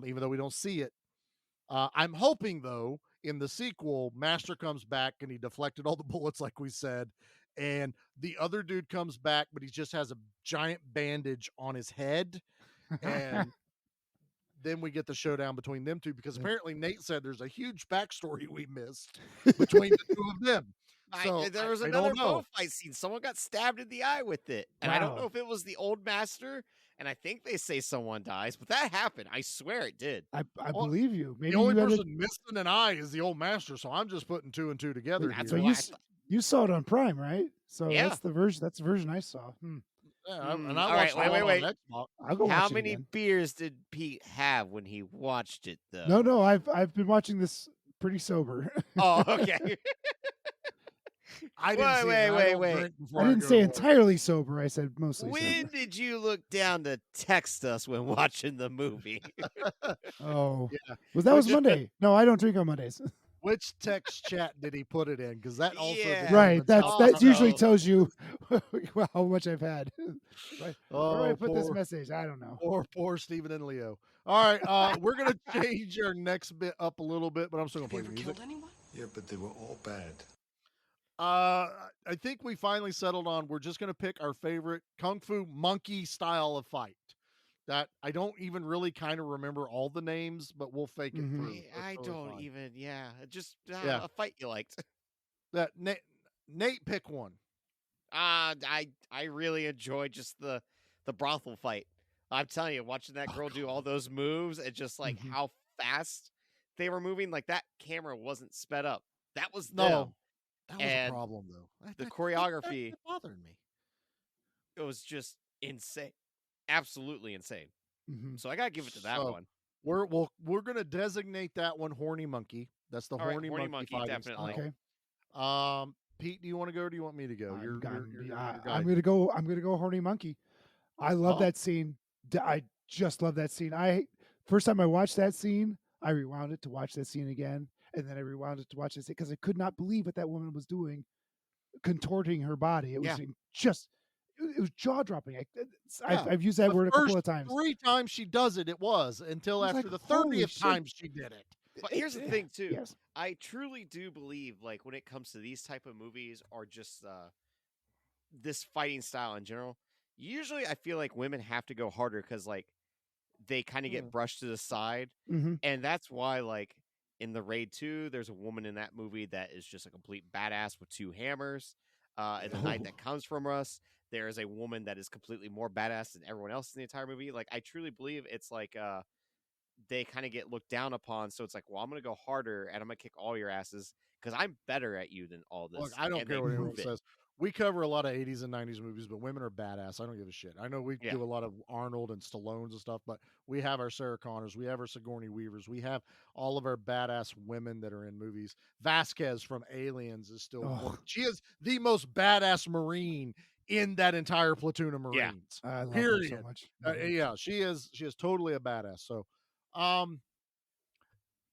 [SPEAKER 7] even though we don't see it. I'm hoping, though, in the sequel, Master comes back and he deflected all the bullets, like we said, and the other dude comes back, but he just has a giant bandage on his head, and then we get the showdown between them two, because apparently Nate said there's a huge backstory we missed between the two of them. So
[SPEAKER 6] There was
[SPEAKER 7] I
[SPEAKER 6] another
[SPEAKER 7] don't know.
[SPEAKER 6] bow fight scene. Someone got stabbed in the eye with it. And I don't know if it was the old master, and I think they say someone dies, but that happened. I swear it did.
[SPEAKER 5] I believe you. Maybe
[SPEAKER 7] The only
[SPEAKER 5] you had
[SPEAKER 7] person missing an eye is the old master, so I'm just putting two and two together
[SPEAKER 6] That's
[SPEAKER 5] So
[SPEAKER 7] here.
[SPEAKER 5] you saw it on Prime, right? So
[SPEAKER 6] Yeah.
[SPEAKER 5] that's the version I saw.
[SPEAKER 7] Yeah, and
[SPEAKER 6] all
[SPEAKER 7] I
[SPEAKER 6] right,
[SPEAKER 7] watched
[SPEAKER 6] wait.
[SPEAKER 7] Xbox.
[SPEAKER 5] I'll go
[SPEAKER 6] How
[SPEAKER 5] watch it
[SPEAKER 6] many
[SPEAKER 5] again.
[SPEAKER 6] beers did Pete have when he watched it, though?
[SPEAKER 5] No, I've been watching this pretty sober.
[SPEAKER 6] Oh, okay.
[SPEAKER 7] I didn't see it.
[SPEAKER 6] Wait.
[SPEAKER 5] I didn't say entirely sober. I said mostly
[SPEAKER 6] When
[SPEAKER 5] sober.
[SPEAKER 6] did you look down to text us when watching the movie?
[SPEAKER 5] Oh,
[SPEAKER 7] Yeah.
[SPEAKER 5] was Monday. No, I don't drink on Mondays.
[SPEAKER 7] Which text chat did he put it in? Because that also
[SPEAKER 6] Yeah.
[SPEAKER 5] Right. That usually
[SPEAKER 6] no.
[SPEAKER 5] tells you how much I've had. Right.
[SPEAKER 7] Oh,
[SPEAKER 5] Where do I put this
[SPEAKER 7] poor-
[SPEAKER 5] message? I don't know.
[SPEAKER 7] Poor Stephen and Leo. All right, we're gonna change our next bit up a little bit, but I'm still gonna play music.
[SPEAKER 2] anyone? Yeah, but they were all bad.
[SPEAKER 7] I think we finally settled on we're just gonna pick our favorite kung fu monkey style of fight. That I don't even really kind of remember all the names, but we'll fake it through.
[SPEAKER 6] I
[SPEAKER 7] That's totally
[SPEAKER 6] don't
[SPEAKER 7] fine.
[SPEAKER 6] even. Yeah, just
[SPEAKER 7] Yeah.
[SPEAKER 6] a fight you liked.
[SPEAKER 7] That Nate pick one.
[SPEAKER 6] I really enjoyed just the brothel fight. I'm telling you, watching that girl do all those moves and just like how fast they were moving, like that camera wasn't sped up. That was them.
[SPEAKER 7] No, that was
[SPEAKER 6] And
[SPEAKER 7] a problem though.
[SPEAKER 6] the
[SPEAKER 7] That
[SPEAKER 6] choreography,
[SPEAKER 7] bothered me.
[SPEAKER 6] it was just insane, absolutely insane.
[SPEAKER 5] Mhm.
[SPEAKER 6] So I gotta give it to that
[SPEAKER 7] So,
[SPEAKER 6] one.
[SPEAKER 7] We're gonna designate that one horny monkey. That's the
[SPEAKER 6] All right,
[SPEAKER 7] horny monkey fighting
[SPEAKER 6] definitely.
[SPEAKER 5] Okay.
[SPEAKER 7] style. Pete, do you want to go or do you want me to go?
[SPEAKER 5] I'm
[SPEAKER 7] You're
[SPEAKER 5] gonna go horny monkey. I love that scene. I just love that scene. First time I watched that scene, I rewound it to watch that scene again, and then I rewound it to watch it because I could not believe what that woman was doing, contorting her body. It was it was jaw dropping. I've used that
[SPEAKER 7] The
[SPEAKER 5] word a couple
[SPEAKER 7] first
[SPEAKER 5] of times.
[SPEAKER 7] 3 times she does it, it was until
[SPEAKER 5] I was
[SPEAKER 7] after
[SPEAKER 5] like,
[SPEAKER 7] the
[SPEAKER 5] holy
[SPEAKER 7] 30th
[SPEAKER 5] shit.
[SPEAKER 7] time she did it.
[SPEAKER 6] But here's the thing too.
[SPEAKER 5] Yes.
[SPEAKER 6] I truly do believe, like, when it comes to these type of movies or just this fighting style in general, usually I feel like women have to go harder because, like, they kind of get brushed to the side.
[SPEAKER 5] Mm-hmm.
[SPEAKER 6] And that's why, like, in the Raid 2, there's a woman in that movie that is just a complete badass with 2 hammers. In The Night That Comes From Us, there is a woman that is completely more badass than everyone else in the entire movie. Like, I truly believe it's like they kind of get looked down upon. So it's like, well, I'm going to go harder and I'm going to kick all your asses because I'm better at you than all this.
[SPEAKER 7] Look, I don't
[SPEAKER 6] And
[SPEAKER 7] care
[SPEAKER 6] they
[SPEAKER 7] what anyone
[SPEAKER 6] prove it.
[SPEAKER 7] says. We cover a lot of 80s and 90s movies, but women are badass. I don't give a shit. I know we do a lot of Arnold and Stallones and stuff, but we have our Sarah Connors, we have our Sigourney Weavers, we have all of our badass women that are in movies. Vasquez from Aliens is still she is the most badass Marine in that entire platoon of
[SPEAKER 6] Yeah.
[SPEAKER 7] Marines.
[SPEAKER 5] I love her
[SPEAKER 7] Period.
[SPEAKER 5] so much. Mhm.
[SPEAKER 7] Yeah, she is totally a badass. So, um,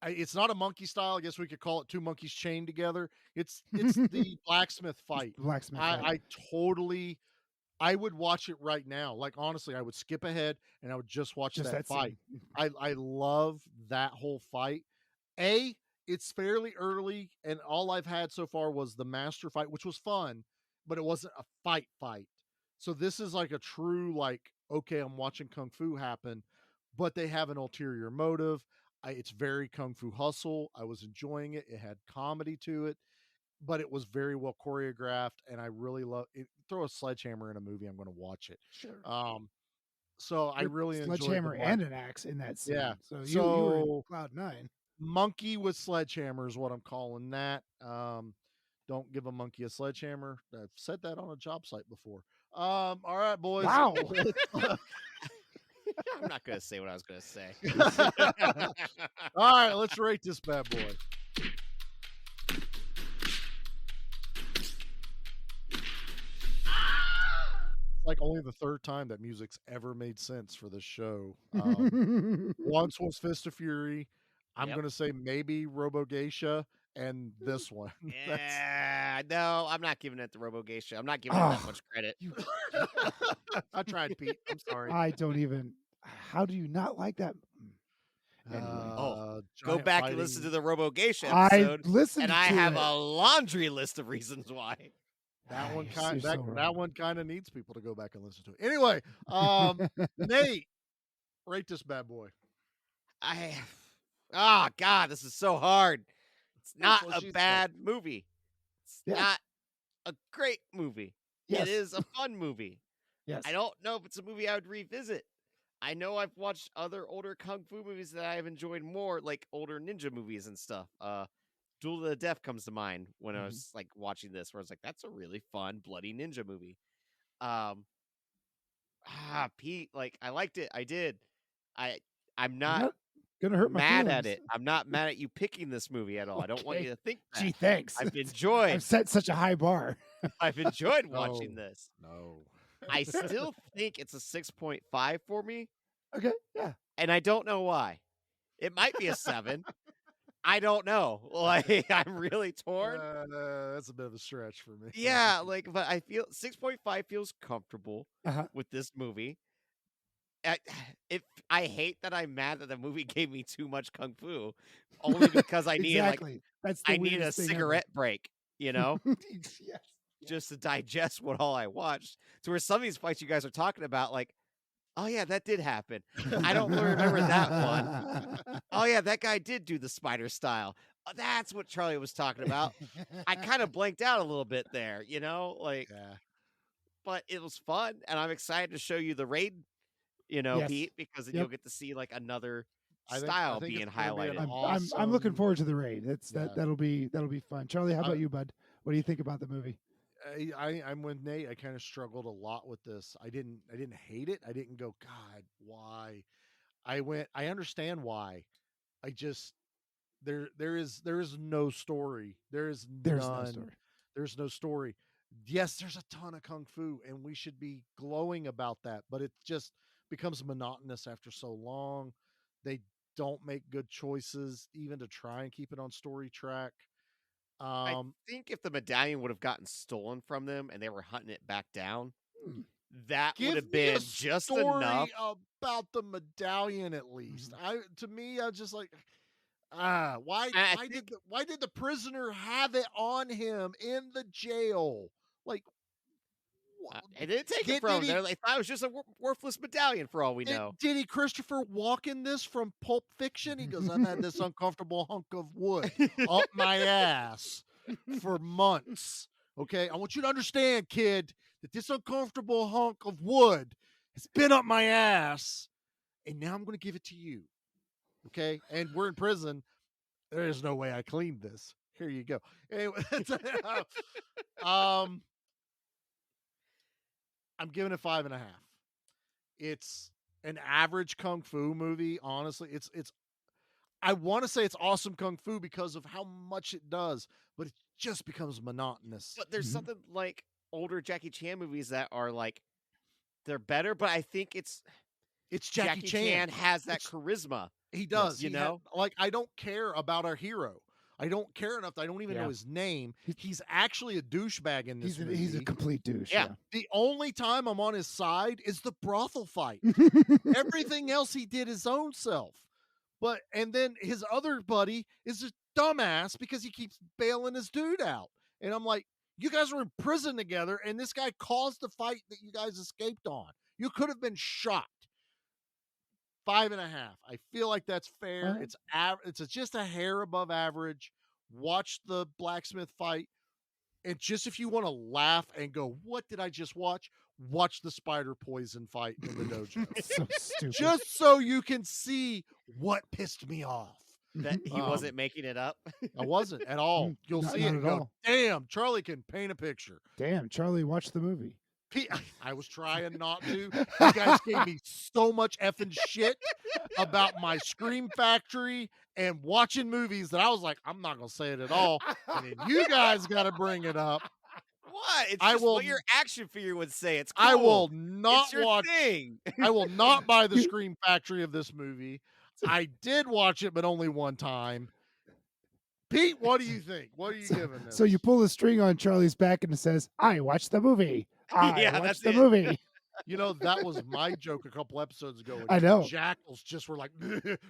[SPEAKER 7] it's not a monkey style. I guess we could call it two monkeys chained together. It's the blacksmith fight.
[SPEAKER 5] Blacksmith fight.
[SPEAKER 7] I totally I would watch it right now. Like honestly, I would skip ahead and I would just watch
[SPEAKER 5] Just
[SPEAKER 7] that
[SPEAKER 5] that
[SPEAKER 7] fight.
[SPEAKER 5] scene.
[SPEAKER 7] I love that whole fight. It's fairly early, and all I've had so far was the master fight, which was fun, but it wasn't a fight. So this is like a true like, okay, I'm watching kung fu happen, but they have an ulterior motive. It's very kung fu hustle. I was enjoying it. It had comedy to it, but it was very well choreographed, and I really love it. Throw a sledgehammer in a movie, I'm going to watch it.
[SPEAKER 5] Sure.
[SPEAKER 7] So I
[SPEAKER 5] With
[SPEAKER 7] really enjoyed the
[SPEAKER 5] sledgehammer
[SPEAKER 7] black.
[SPEAKER 5] and an axe in that scene.
[SPEAKER 7] Yeah.
[SPEAKER 5] So you were in
[SPEAKER 7] So
[SPEAKER 5] cloud nine.
[SPEAKER 7] monkey with sledgehammer is what I'm calling that. Don't give a monkey a sledgehammer. I've said that on a job site before. All right, boys.
[SPEAKER 5] Wow.
[SPEAKER 6] I'm not gonna say what I was gonna say.
[SPEAKER 7] All right, let's rate this bad boy. It's like only the third time that music's ever made sense for this show. Once was Fist of Fury. I'm
[SPEAKER 6] Yep.
[SPEAKER 7] gonna say maybe Robo Geisha, and this one.
[SPEAKER 6] Yeah, no, I'm not giving it the Robo Geisha. I'm not giving it that
[SPEAKER 5] Oh,
[SPEAKER 6] much credit.
[SPEAKER 7] I tried, Pete. I'm sorry.
[SPEAKER 5] I don't even. How do you not like that? Anyway,
[SPEAKER 6] Go
[SPEAKER 7] Giant
[SPEAKER 6] back
[SPEAKER 7] fighting.
[SPEAKER 6] and listen to the Robo Geisha
[SPEAKER 5] I
[SPEAKER 6] episode,
[SPEAKER 5] listened
[SPEAKER 6] and I
[SPEAKER 5] to
[SPEAKER 6] have
[SPEAKER 5] it.
[SPEAKER 6] a laundry list of reasons why.
[SPEAKER 7] That one
[SPEAKER 5] You're
[SPEAKER 7] kind
[SPEAKER 5] so
[SPEAKER 7] that
[SPEAKER 5] wrong.
[SPEAKER 7] one kind of needs people to go back and listen to it. Anyway, Nate, rate this bad boy.
[SPEAKER 6] God, this is so hard. It's not
[SPEAKER 7] Well,
[SPEAKER 6] a
[SPEAKER 7] she's
[SPEAKER 6] bad movie. It's
[SPEAKER 5] Yeah.
[SPEAKER 6] not a great movie.
[SPEAKER 5] Yes.
[SPEAKER 6] It is a fun movie.
[SPEAKER 5] Yes.
[SPEAKER 6] I don't know if it's a movie I would revisit. I know I've watched other older kung fu movies that I have enjoyed more, like older ninja movies and stuff. Duel to the Death comes to mind when I was like watching this, where I was like, "That's a really fun, bloody ninja movie." Pete, like I liked it. I did. I'm
[SPEAKER 5] You're
[SPEAKER 6] not
[SPEAKER 5] not gonna hurt my
[SPEAKER 6] mad at
[SPEAKER 5] feelings.
[SPEAKER 6] it. I'm not mad at you picking this movie at all. I don't want
[SPEAKER 5] Okay.
[SPEAKER 6] you to think that.
[SPEAKER 5] Gee, thanks.
[SPEAKER 6] I've enjoyed.
[SPEAKER 5] I've set such a high bar.
[SPEAKER 6] I've enjoyed watching
[SPEAKER 7] No.
[SPEAKER 6] this.
[SPEAKER 7] No.
[SPEAKER 6] I still think it's a 6.5 for me,
[SPEAKER 5] Okay. Yeah.
[SPEAKER 6] and I don't know why. It might be a 7. I don't know. Like I'm really torn.
[SPEAKER 7] That's a bit of a stretch for me.
[SPEAKER 6] Yeah, like, but I feel 6.5 feels comfortable
[SPEAKER 5] Uh-huh.
[SPEAKER 6] with this movie. I hate that I'm mad that the movie gave me too much kung fu, only because I need
[SPEAKER 5] exactly. That's the
[SPEAKER 6] I need a
[SPEAKER 5] weirdest thing ever.
[SPEAKER 6] cigarette break, you know,
[SPEAKER 5] Yes.
[SPEAKER 6] just to digest what all I watched. To where some of these fights you guys are talking about, like, oh yeah, that did happen. I don't really remember that one. Oh yeah, that guy did do the spider style. That's what Charlie was talking about. I kind of blanked out a little bit there, you know, like,
[SPEAKER 7] Yeah.
[SPEAKER 6] but it was fun, and I'm excited to show you the raid, you know,
[SPEAKER 5] Yes.
[SPEAKER 6] Pete, because then
[SPEAKER 5] Yep.
[SPEAKER 6] you'll get to see like another
[SPEAKER 7] I
[SPEAKER 6] style
[SPEAKER 7] think
[SPEAKER 6] being
[SPEAKER 7] it's gonna be an
[SPEAKER 6] highlighted.
[SPEAKER 5] I'm looking
[SPEAKER 7] awesome-
[SPEAKER 5] forward to the raid.
[SPEAKER 7] Yeah.
[SPEAKER 5] That'll be fun. Charlie, how about you, bud? What do you think about the movie?
[SPEAKER 7] I'm with Nate. I kind of struggled a lot with this. I didn't hate it. I didn't go, God, why? I understand why. I just there is no story.
[SPEAKER 5] There's no
[SPEAKER 7] none.
[SPEAKER 5] story.
[SPEAKER 7] There's no story. Yes, there's a ton of kung fu, and we should be glowing about that, but it just becomes monotonous after so long. They don't make good choices even to try and keep it on story track.
[SPEAKER 6] I think if the medallion would have gotten stolen from them and they were hunting it back down,
[SPEAKER 5] Hmm.
[SPEAKER 6] that would
[SPEAKER 7] Give
[SPEAKER 6] have
[SPEAKER 7] me
[SPEAKER 6] been
[SPEAKER 7] a
[SPEAKER 6] just
[SPEAKER 7] story
[SPEAKER 6] enough.
[SPEAKER 7] about the medallion at least. To me, I just like
[SPEAKER 6] I
[SPEAKER 7] why did the prisoner have it on him in the jail? Like
[SPEAKER 6] They didn't take
[SPEAKER 7] Did-
[SPEAKER 6] it from
[SPEAKER 7] did
[SPEAKER 6] them.
[SPEAKER 7] he-
[SPEAKER 6] They thought it was just a worthless medallion for all we know.
[SPEAKER 7] Did he Christopher Walken this from Pulp Fiction? He goes, I've had this uncomfortable hunk of wood up my ass for months. Okay, I want you to understand, kid, that this uncomfortable hunk of wood has been up my ass, and now I'm going to give it to you. Okay, and we're in prison. There is no way I cleaned this. Here you go. Anyway, I'm giving it 5.5. It's an average kung fu movie. Honestly, it's. I want to say it's awesome kung fu because of how much it does, but it just becomes monotonous.
[SPEAKER 6] But there's something like older Jackie Chan movies that are like they're better, but I think it's
[SPEAKER 7] Jackie Chan.
[SPEAKER 6] has that
[SPEAKER 7] It's-
[SPEAKER 6] charisma.
[SPEAKER 7] He does.
[SPEAKER 6] You
[SPEAKER 7] He had-
[SPEAKER 6] know?
[SPEAKER 7] like I don't care about our hero. I don't care enough that I don't even
[SPEAKER 5] Yeah.
[SPEAKER 7] know his name. He's actually a douchebag in this movie.
[SPEAKER 5] He's a complete douche.
[SPEAKER 6] Yeah.
[SPEAKER 7] The only time I'm on his side is the brothel fight. Everything else he did his own self. And then his other buddy is a dumbass because he keeps bailing his dude out. And I'm like, you guys were in prison together, and this guy caused the fight that you guys escaped on. You could have been shot. 5.5. I feel like that's fair.
[SPEAKER 5] Right.
[SPEAKER 7] It's just a hair above average. Watch the blacksmith fight. And just if you want to laugh and go, what did I just watch? Watch the spider poison fight in the dojo.
[SPEAKER 5] So stupid.
[SPEAKER 7] Just so you can see what pissed me off.
[SPEAKER 6] That he wasn't making it up.
[SPEAKER 7] I wasn't at all. You'll
[SPEAKER 5] Not-
[SPEAKER 7] see
[SPEAKER 5] not
[SPEAKER 7] it and
[SPEAKER 5] at
[SPEAKER 7] go,
[SPEAKER 5] all.
[SPEAKER 7] damn, Charlie can paint a picture.
[SPEAKER 5] Damn, Charlie, watch the movie.
[SPEAKER 7] I was trying not to. You guys gave me so much effing shit about my Scream Factory and watching movies that I was like, I'm not going to say it at all. And then you guys got to bring it up.
[SPEAKER 6] What? It's
[SPEAKER 7] I
[SPEAKER 6] just
[SPEAKER 7] will-
[SPEAKER 6] what your action figure would say. It's cool.
[SPEAKER 7] I will not
[SPEAKER 6] it's your
[SPEAKER 7] watch.
[SPEAKER 6] thing.
[SPEAKER 7] I will not buy the Scream Factory of this movie. I did watch it, but only one time. Pete, what do you think? What are you giving this?
[SPEAKER 5] So you pull the string on Charlie's back and it says, I watched the movie. I
[SPEAKER 6] Yeah,
[SPEAKER 5] watched
[SPEAKER 6] that's
[SPEAKER 5] the
[SPEAKER 6] it.
[SPEAKER 5] movie.
[SPEAKER 7] You know, that was my joke a couple episodes ago. when
[SPEAKER 5] I know.
[SPEAKER 7] Jackals just were like,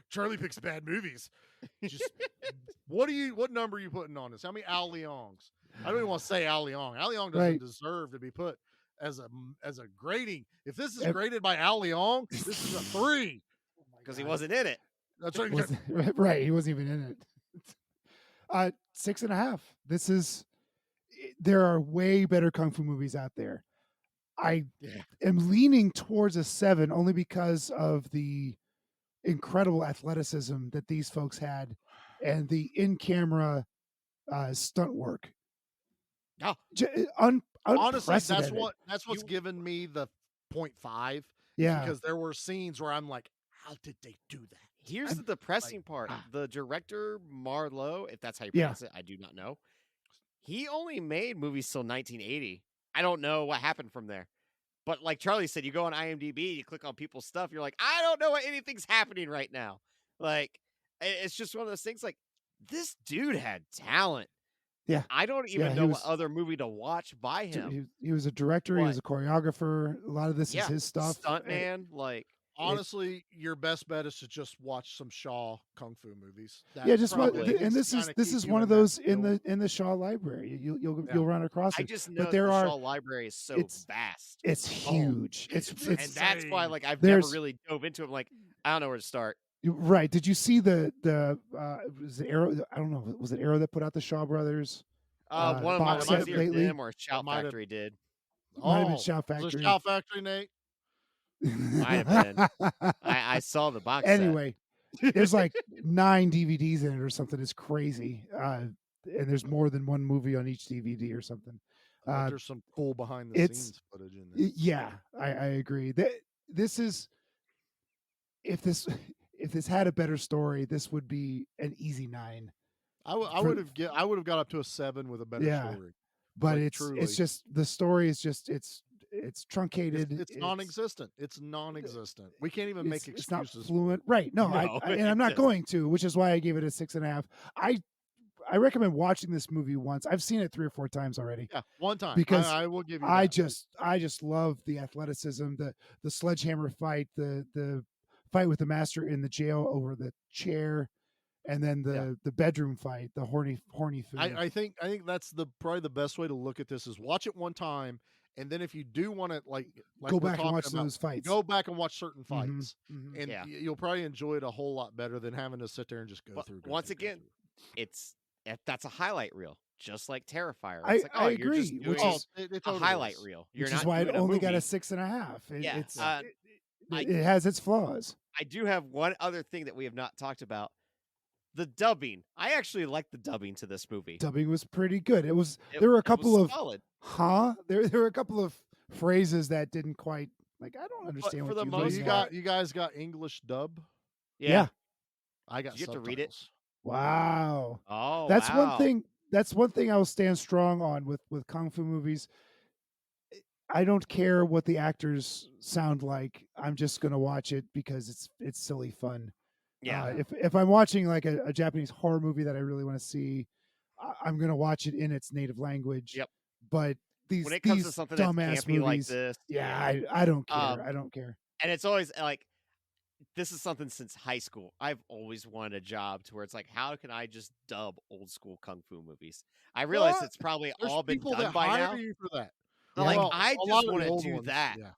[SPEAKER 7] Charlie picks bad movies. Just what number are you putting on this? How many Al Leongs? I don't even want to say Al Leong. Al Leong doesn't
[SPEAKER 5] Right.
[SPEAKER 7] deserve to be put as a grading. If this is
[SPEAKER 5] Ev-
[SPEAKER 7] graded by Al Leong, this is a 3.
[SPEAKER 6] Because he wasn't in it.
[SPEAKER 7] That's what
[SPEAKER 5] Right, he wasn't even in it. 6.5. This is there are way better kung fu movies out there. I am leaning towards a 7 only because of the incredible athleticism that these folks had and the in-camera stunt work.
[SPEAKER 6] Yeah.
[SPEAKER 7] honestly, that's
[SPEAKER 5] Unprecedented.
[SPEAKER 7] what's given me the 0.5.
[SPEAKER 5] Yeah.
[SPEAKER 7] Because there were scenes where I'm like, how did they do that?
[SPEAKER 6] Here's the depressing part. The director, Marlowe, if that's how you
[SPEAKER 5] Yeah.
[SPEAKER 6] pronounce it, I do not know. He only made movies till 1980. I don't know what happened from there. But like Charlie said, you go on IMDb, you click on people's stuff, you're like, I don't know what anything's happening right now. Like, it's just one of those things like, this dude had talent.
[SPEAKER 5] Yeah.
[SPEAKER 6] I don't even
[SPEAKER 5] he
[SPEAKER 6] know
[SPEAKER 5] was-
[SPEAKER 6] what other movie to watch by him.
[SPEAKER 5] He was a director, he
[SPEAKER 6] What?
[SPEAKER 5] was a choreographer. A lot of this
[SPEAKER 6] Yeah,
[SPEAKER 5] is his stuff.
[SPEAKER 6] Stuntman, like,
[SPEAKER 7] Honestly, your best bet is to just watch some Shaw kung fu movies.
[SPEAKER 5] Yeah, just what,
[SPEAKER 6] probably
[SPEAKER 5] and this is one of those in the Shaw library. You'll run across
[SPEAKER 6] I
[SPEAKER 5] it.
[SPEAKER 6] just know
[SPEAKER 5] but there
[SPEAKER 6] the
[SPEAKER 5] are
[SPEAKER 6] Shaw library is so vast.
[SPEAKER 5] it's huge. It's
[SPEAKER 6] and that's why like I've
[SPEAKER 5] There's-
[SPEAKER 6] never really dove into it. I'm like, I don't know where to start.
[SPEAKER 5] right. Did you see the was it Arrow? I don't know. Was it Arrow that put out the Shaw Brothers?
[SPEAKER 6] One of
[SPEAKER 5] box
[SPEAKER 6] them
[SPEAKER 5] set
[SPEAKER 6] either
[SPEAKER 5] lately?
[SPEAKER 6] them or Shout
[SPEAKER 7] might have-
[SPEAKER 6] Factory did.
[SPEAKER 5] Might have been
[SPEAKER 7] Oh,
[SPEAKER 5] Shout
[SPEAKER 7] was it
[SPEAKER 5] Factory.
[SPEAKER 7] Shout Factory, Nate?
[SPEAKER 6] Might have been. I saw the box set.
[SPEAKER 5] Anyway, there's like 9 DVDs in it or something. It's crazy. And there's more than one movie on each DVD or something.
[SPEAKER 7] I bet there's some cool behind the scenes footage in this.
[SPEAKER 5] Yeah, I agree. This is if this had a better story, this would be an easy 9.
[SPEAKER 7] I would have got up to a 7 with a better
[SPEAKER 5] Yeah.
[SPEAKER 7] story.
[SPEAKER 5] But
[SPEAKER 7] Like,
[SPEAKER 5] it's
[SPEAKER 7] truly.
[SPEAKER 5] just the story is just it's truncated.
[SPEAKER 7] It's non-existent. It's non-existent. We can't even make
[SPEAKER 5] it's not
[SPEAKER 7] excuses.
[SPEAKER 5] fluent, right? No,
[SPEAKER 6] No,
[SPEAKER 5] and I'm not
[SPEAKER 6] it's-
[SPEAKER 5] going to, which is why I gave it a 6.5. I recommend watching this movie once. I've seen it 3 or 4 times already.
[SPEAKER 7] Yeah, one time.
[SPEAKER 5] Because
[SPEAKER 7] I will give you.
[SPEAKER 5] I
[SPEAKER 7] that.
[SPEAKER 5] just love the athleticism, the sledgehammer fight, the fight with the master in the jail over the chair, and then the bedroom fight, the horny food.
[SPEAKER 7] I think that's probably the best way to look at this is watch it one time, and then if you do want to like
[SPEAKER 5] go
[SPEAKER 7] we're
[SPEAKER 5] back and
[SPEAKER 7] talking
[SPEAKER 5] watch
[SPEAKER 7] about,
[SPEAKER 5] those fights.
[SPEAKER 7] go back and watch certain
[SPEAKER 5] Mhm,
[SPEAKER 7] fights,
[SPEAKER 5] mhm.
[SPEAKER 7] and
[SPEAKER 6] Yeah.
[SPEAKER 7] you'll probably enjoy it a whole lot better than having to sit there and just go
[SPEAKER 6] But
[SPEAKER 7] through.
[SPEAKER 6] once again, that's a highlight reel, just like Terrifier.
[SPEAKER 5] I
[SPEAKER 6] It's like, oh,
[SPEAKER 5] I
[SPEAKER 6] you're just
[SPEAKER 5] agree,
[SPEAKER 6] doing
[SPEAKER 5] which is
[SPEAKER 6] a highlight reel. You're
[SPEAKER 5] which
[SPEAKER 6] not
[SPEAKER 5] is why it
[SPEAKER 6] doing a
[SPEAKER 5] only got a
[SPEAKER 6] movie.
[SPEAKER 5] 6.5.
[SPEAKER 6] Yeah, I-
[SPEAKER 5] It has its flaws.
[SPEAKER 6] I do have one other thing that we have not talked about. The dubbing. I actually like the dubbing to this movie.
[SPEAKER 5] Dubbing was pretty good. There were a
[SPEAKER 6] It was
[SPEAKER 5] couple of
[SPEAKER 6] solid.
[SPEAKER 5] there were a couple of phrases that didn't quite like I don't understand
[SPEAKER 6] for
[SPEAKER 5] what
[SPEAKER 6] the
[SPEAKER 5] you
[SPEAKER 6] most
[SPEAKER 5] mean.
[SPEAKER 6] part-
[SPEAKER 7] you guys got English dub.
[SPEAKER 5] Yeah.
[SPEAKER 7] I got.
[SPEAKER 6] Did you have to read it?
[SPEAKER 7] subtitles.
[SPEAKER 5] Wow.
[SPEAKER 6] Oh,
[SPEAKER 5] That's
[SPEAKER 6] wow.
[SPEAKER 5] one thing. That's one thing I will stand strong on with kung fu movies. I don't care what the actors sound like. I'm just gonna watch it because it's silly fun.
[SPEAKER 6] Yeah.
[SPEAKER 5] If I'm watching like a Japanese horror movie that I really want to see, I'm gonna watch it in its native language.
[SPEAKER 6] Yep.
[SPEAKER 5] But
[SPEAKER 6] When it comes to
[SPEAKER 5] these
[SPEAKER 6] something that's
[SPEAKER 5] dumbass
[SPEAKER 6] campy like
[SPEAKER 5] movies,
[SPEAKER 6] this,
[SPEAKER 5] yeah, I don't care.
[SPEAKER 6] Um,
[SPEAKER 5] I don't care.
[SPEAKER 6] and it's always like this is something since high school. I've always wanted a job to where it's like, how can I just dub old school kung fu movies? I realize
[SPEAKER 7] What?
[SPEAKER 6] it's probably
[SPEAKER 7] There's
[SPEAKER 6] all been
[SPEAKER 7] people
[SPEAKER 6] done
[SPEAKER 7] that
[SPEAKER 6] by
[SPEAKER 7] hire
[SPEAKER 6] now.
[SPEAKER 7] you for that.
[SPEAKER 6] But like,
[SPEAKER 7] Well,
[SPEAKER 6] I
[SPEAKER 7] a lot
[SPEAKER 6] just
[SPEAKER 7] of
[SPEAKER 6] want
[SPEAKER 7] the
[SPEAKER 6] to
[SPEAKER 7] old
[SPEAKER 6] do
[SPEAKER 7] ones,
[SPEAKER 6] that.
[SPEAKER 7] yeah.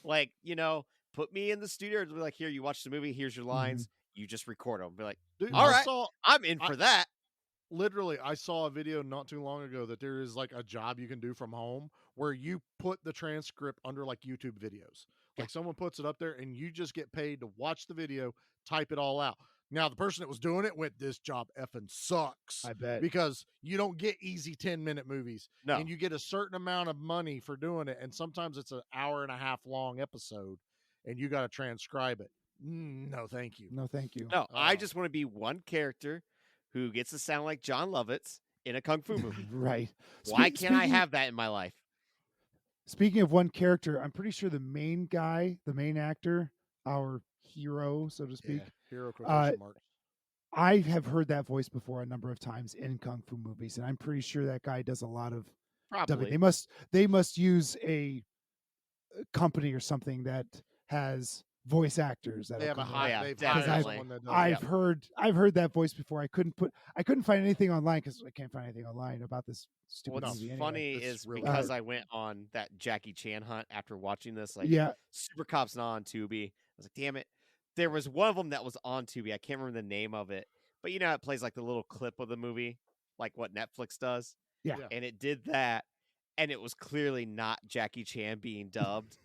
[SPEAKER 6] Like, put me in the studio and be like, here, you watch the movie. Here's your lines. You just record them. Be like,
[SPEAKER 7] Dude,
[SPEAKER 6] all
[SPEAKER 7] I
[SPEAKER 6] right,
[SPEAKER 7] saw
[SPEAKER 6] I'm in for that.
[SPEAKER 7] literally, I saw a video not too long ago that there is like a job you can do from home where you put the transcript under like YouTube videos. Like someone puts it up there and you just get paid to watch the video, type it all out. Now, the person that was doing it went, this job effing sucks.
[SPEAKER 5] I bet.
[SPEAKER 7] Because you don't get easy 10-minute movies.
[SPEAKER 6] No.
[SPEAKER 7] And you get a certain amount of money for doing it. And sometimes it's an hour and a half long episode and you got to transcribe it. No, thank you.
[SPEAKER 5] No, thank you.
[SPEAKER 6] No, I just want to be one character who gets to sound like John Lovitz in a kung fu movie.
[SPEAKER 5] Right.
[SPEAKER 6] Why can't I have that in my life?
[SPEAKER 5] Speaking of one character, I'm pretty sure the main guy, the main actor, our hero, so to speak.
[SPEAKER 7] Yeah, hero quotation marks.
[SPEAKER 5] I have heard that voice before a number of times in kung fu movies, and I'm pretty sure that guy does a lot of dubbing.
[SPEAKER 6] Probably.
[SPEAKER 5] They must use a company or something that has voice actors that
[SPEAKER 7] They have a
[SPEAKER 5] come in.
[SPEAKER 7] high.
[SPEAKER 6] Yeah,
[SPEAKER 7] They've
[SPEAKER 6] definitely.
[SPEAKER 7] hired someone that does
[SPEAKER 5] I've
[SPEAKER 7] it.
[SPEAKER 5] heard that voice before. I couldn't find anything online because I can't find anything online about this stupid
[SPEAKER 6] What's
[SPEAKER 5] movie.
[SPEAKER 6] funny
[SPEAKER 5] Anyway.
[SPEAKER 6] is
[SPEAKER 7] really
[SPEAKER 6] because
[SPEAKER 5] hard.
[SPEAKER 6] I went on that Jackie Chan hunt after watching this, like
[SPEAKER 5] Yeah.
[SPEAKER 6] Super Cop's not on Tubi. I was like, damn it. There was one of them that was on Tubi. I can't remember the name of it, but it plays like the little clip of the movie, like what Netflix does.
[SPEAKER 5] Yeah.
[SPEAKER 6] And it did that, and it was clearly not Jackie Chan being dubbed.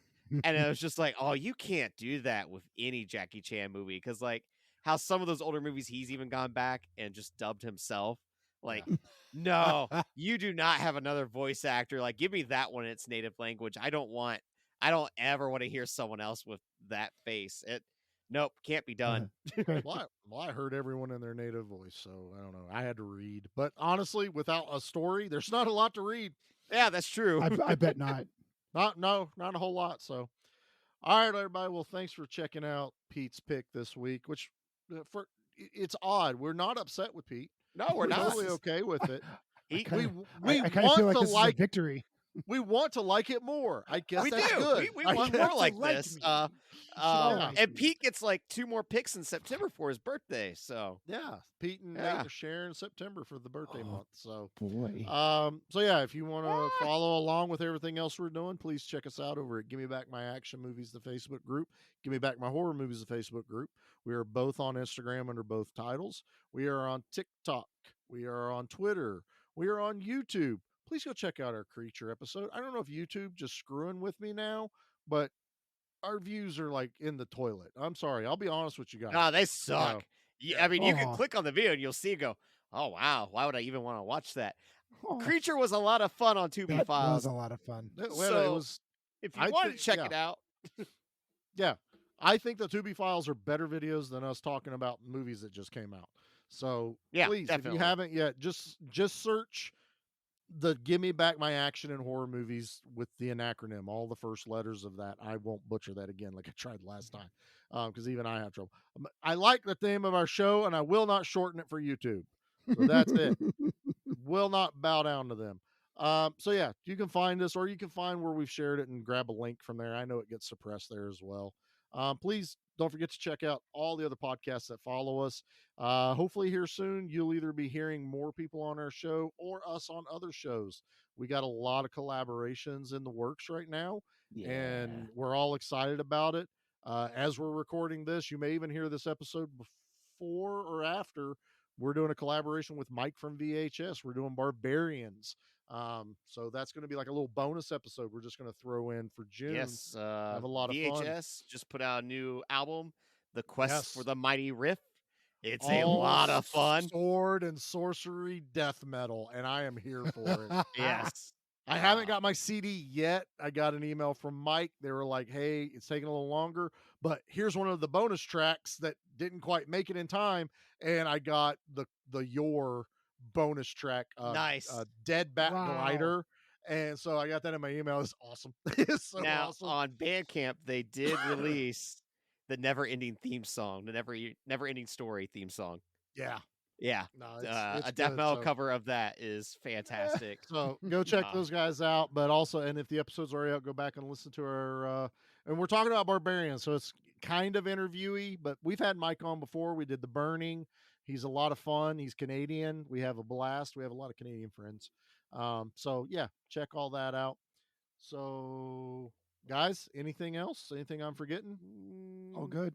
[SPEAKER 6] And I was just like, oh, you can't do that with any Jackie Chan movie. Because, like, how some of those older movies, he's even gone back and just dubbed himself. Like, no, you do not have another voice actor. Like, give me that one in its native language. I don't ever want to hear someone else with that face. Nope, can't be done.
[SPEAKER 7] Well, I heard everyone in their native voice, so I don't know. I had to read. But honestly, without a story, there's not a lot to read.
[SPEAKER 6] Yeah, that's true.
[SPEAKER 5] I bet not.
[SPEAKER 7] Not a whole lot. So, all right, everybody. Well, thanks for checking out Pete's pick this week. Which, it's odd. We're not upset with Pete.
[SPEAKER 6] No, we're not.
[SPEAKER 7] Totally okay with it.
[SPEAKER 6] He-
[SPEAKER 5] I kind of feel like this is a victory.
[SPEAKER 7] We want to like it more. I guess
[SPEAKER 6] we
[SPEAKER 7] that's
[SPEAKER 6] do.
[SPEAKER 7] good.
[SPEAKER 6] We
[SPEAKER 7] I
[SPEAKER 6] want
[SPEAKER 7] guess
[SPEAKER 6] more
[SPEAKER 7] to
[SPEAKER 6] like this.
[SPEAKER 7] me.
[SPEAKER 6] And Pete gets like 2 more picks in September for his birthday. So
[SPEAKER 7] Yeah, Pete and
[SPEAKER 6] Yeah.
[SPEAKER 7] Nate are sharing September for the birthday month. So,
[SPEAKER 5] Boy.
[SPEAKER 7] so yeah, if you want to follow along with everything else we're doing, please check us out over at Give Me Back My Action Movies, the Facebook group. Give Me Back My Horror Movies, the Facebook group. We are both on Instagram under both titles. We are on TikTok. We are on Twitter. We are on YouTube. Please go check out our Creature episode. I don't know if YouTube just screwing with me now, but our views are like in the toilet. I'm sorry. I'll be honest with you guys.
[SPEAKER 6] no, they suck. I mean, you can
[SPEAKER 5] Aw.
[SPEAKER 6] click on the video and you'll see it go, oh wow, why would I even want to watch that?
[SPEAKER 5] Aw.
[SPEAKER 6] Creature was a lot of fun on Tubi
[SPEAKER 5] That
[SPEAKER 6] Files.
[SPEAKER 5] was a lot of fun.
[SPEAKER 7] Well,
[SPEAKER 6] So-
[SPEAKER 7] it was.
[SPEAKER 6] If you
[SPEAKER 7] I
[SPEAKER 6] want
[SPEAKER 7] think-
[SPEAKER 6] to check
[SPEAKER 7] yeah.
[SPEAKER 6] it out,
[SPEAKER 7] Yeah, I think the Tubi Files are better videos than us talking about movies that just came out. So
[SPEAKER 6] Yeah,
[SPEAKER 7] please,
[SPEAKER 6] definitely.
[SPEAKER 7] if you haven't yet, just search the Give Me Back My Action and Horror Movies with the acronym, all the first letters of that. I won't butcher that again like I tried last time, because even I have trouble. I like the theme of our show, and I will not shorten it for YouTube. So that's it. Will not bow down to them. So yeah, you can find us, or you can find where we've shared it and grab a link from there. I know it gets suppressed there as well. Please don't forget to check out all the other podcasts that follow us. Hopefully here soon, you'll either be hearing more people on our show or us on other shows. We got a lot of collaborations in the works right now, and we're all excited about it. As we're recording this, you may even hear this episode before or after. We're doing a collaboration with Mike from VHS. We're doing Barbarians. So that's going to be like a little bonus episode we're just going to throw in for June.
[SPEAKER 6] yes,
[SPEAKER 7] have a lot of fun.
[SPEAKER 6] VHS just put out a new album, The Quest
[SPEAKER 7] Yes.
[SPEAKER 6] for the Mighty Riff. It's a
[SPEAKER 7] All
[SPEAKER 6] lot of fun.
[SPEAKER 7] Sword and sorcery death metal, and I am here for it.
[SPEAKER 6] Yes.
[SPEAKER 7] I haven't got my CD yet. I got an email from Mike. They were like, hey, it's taking a little longer, but here's one of the bonus tracks that didn't quite make it in time. And I got the Your bonus track,
[SPEAKER 6] Nice.
[SPEAKER 7] Dead Bat
[SPEAKER 5] Wow.
[SPEAKER 7] Glider And so I got that in my email. It's awesome. It's so
[SPEAKER 6] Now
[SPEAKER 7] awesome.
[SPEAKER 6] on Bandcamp, they did release the Never Ending theme song, the Never Ending Story theme song.
[SPEAKER 7] Yeah.
[SPEAKER 6] Yeah,
[SPEAKER 7] No, it's
[SPEAKER 6] a death
[SPEAKER 7] good,
[SPEAKER 6] metal
[SPEAKER 7] so
[SPEAKER 6] cover of that is fantastic.
[SPEAKER 7] so go check
[SPEAKER 6] Ah.
[SPEAKER 7] those guys out. But also, and if the episode's already out, go back and listen to our. And we're talking about Barbarian, so it's kind of interviewee. But we've had Mike on before. We did The Burning. He's a lot of fun. He's Canadian. We have a blast. We have a lot of Canadian friends. So yeah, check all that out. So, guys, anything else? Anything I'm forgetting?
[SPEAKER 5] Oh, good.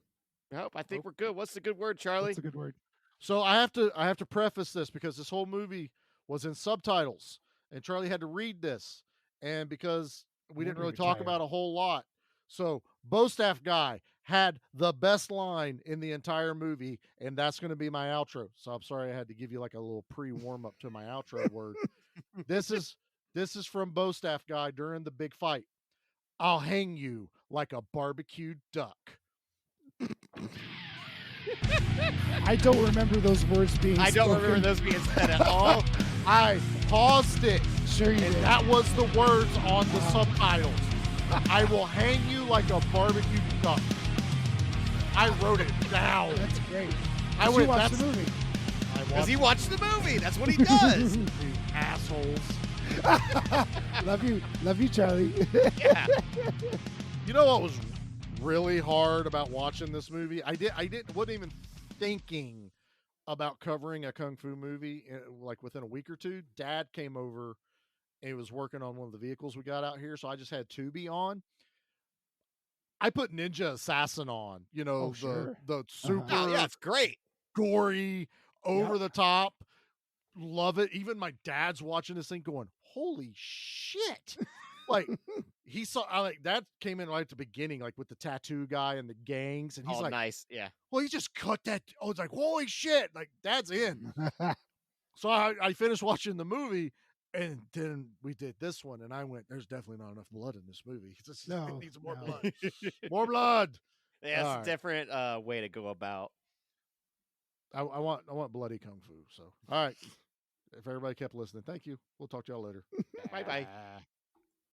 [SPEAKER 6] Nope, I think we're good. What's the good word, Charlie?
[SPEAKER 5] That's a good word.
[SPEAKER 7] So I have to preface this because this whole movie was in subtitles, and Charlie had to read this, and because we didn't
[SPEAKER 5] wonder
[SPEAKER 7] really
[SPEAKER 5] you're
[SPEAKER 7] talk
[SPEAKER 5] tired.
[SPEAKER 7] about a whole lot, so Bostaff guy had the best line in the entire movie, and that's going to be my outro. So I'm sorry I had to give you like a little pre warm up to my outro word. This is from Bostaff guy during the big fight. I'll hang you like a barbecued duck.
[SPEAKER 5] I don't remember those words being
[SPEAKER 6] I don't
[SPEAKER 5] spoken.
[SPEAKER 6] remember those being said at all.
[SPEAKER 7] I paused it.
[SPEAKER 5] Sure you
[SPEAKER 7] And
[SPEAKER 5] did.
[SPEAKER 7] that was the words on the subtitles. I will hang you like a barbecue duck. I wrote it down.
[SPEAKER 5] That's great.
[SPEAKER 7] I
[SPEAKER 5] Did you
[SPEAKER 7] went,
[SPEAKER 5] watch
[SPEAKER 7] that's
[SPEAKER 5] the movie?
[SPEAKER 7] I
[SPEAKER 6] Because
[SPEAKER 7] watched
[SPEAKER 6] he watched the movie. That's what he does.
[SPEAKER 7] you assholes.
[SPEAKER 5] Love you, Charlie.
[SPEAKER 6] Yeah.
[SPEAKER 7] You know what was really hard about watching this movie? Wasn't even thinking about covering a kung fu movie like within a week or two. Dad came over and he was working on one of the vehicles we got out here, so I just had Tubi on. I put Ninja Assassin on,
[SPEAKER 5] Oh, sure.
[SPEAKER 7] the super
[SPEAKER 6] Oh, yeah, it's great.
[SPEAKER 7] gory, over the top. Love it. Even my dad's watching this thing going, holy shit. Like he saw that came in right at the beginning, like with the tattoo guy and the gangs. And he's
[SPEAKER 6] Oh,
[SPEAKER 7] like,
[SPEAKER 6] nice. Yeah.
[SPEAKER 7] well, he just cut that. Oh, it's like, holy shit. Like dad's in. So I finished watching the movie, and then we did this one, and I went, there's definitely not enough blood in this movie. It needs more blood. More blood.
[SPEAKER 6] Yeah, it's
[SPEAKER 7] All
[SPEAKER 6] a
[SPEAKER 7] right.
[SPEAKER 6] different way to go about.
[SPEAKER 7] I want bloody kung fu. So all right. If everybody kept listening, thank you. We'll talk to y'all later.
[SPEAKER 6] Bye-bye.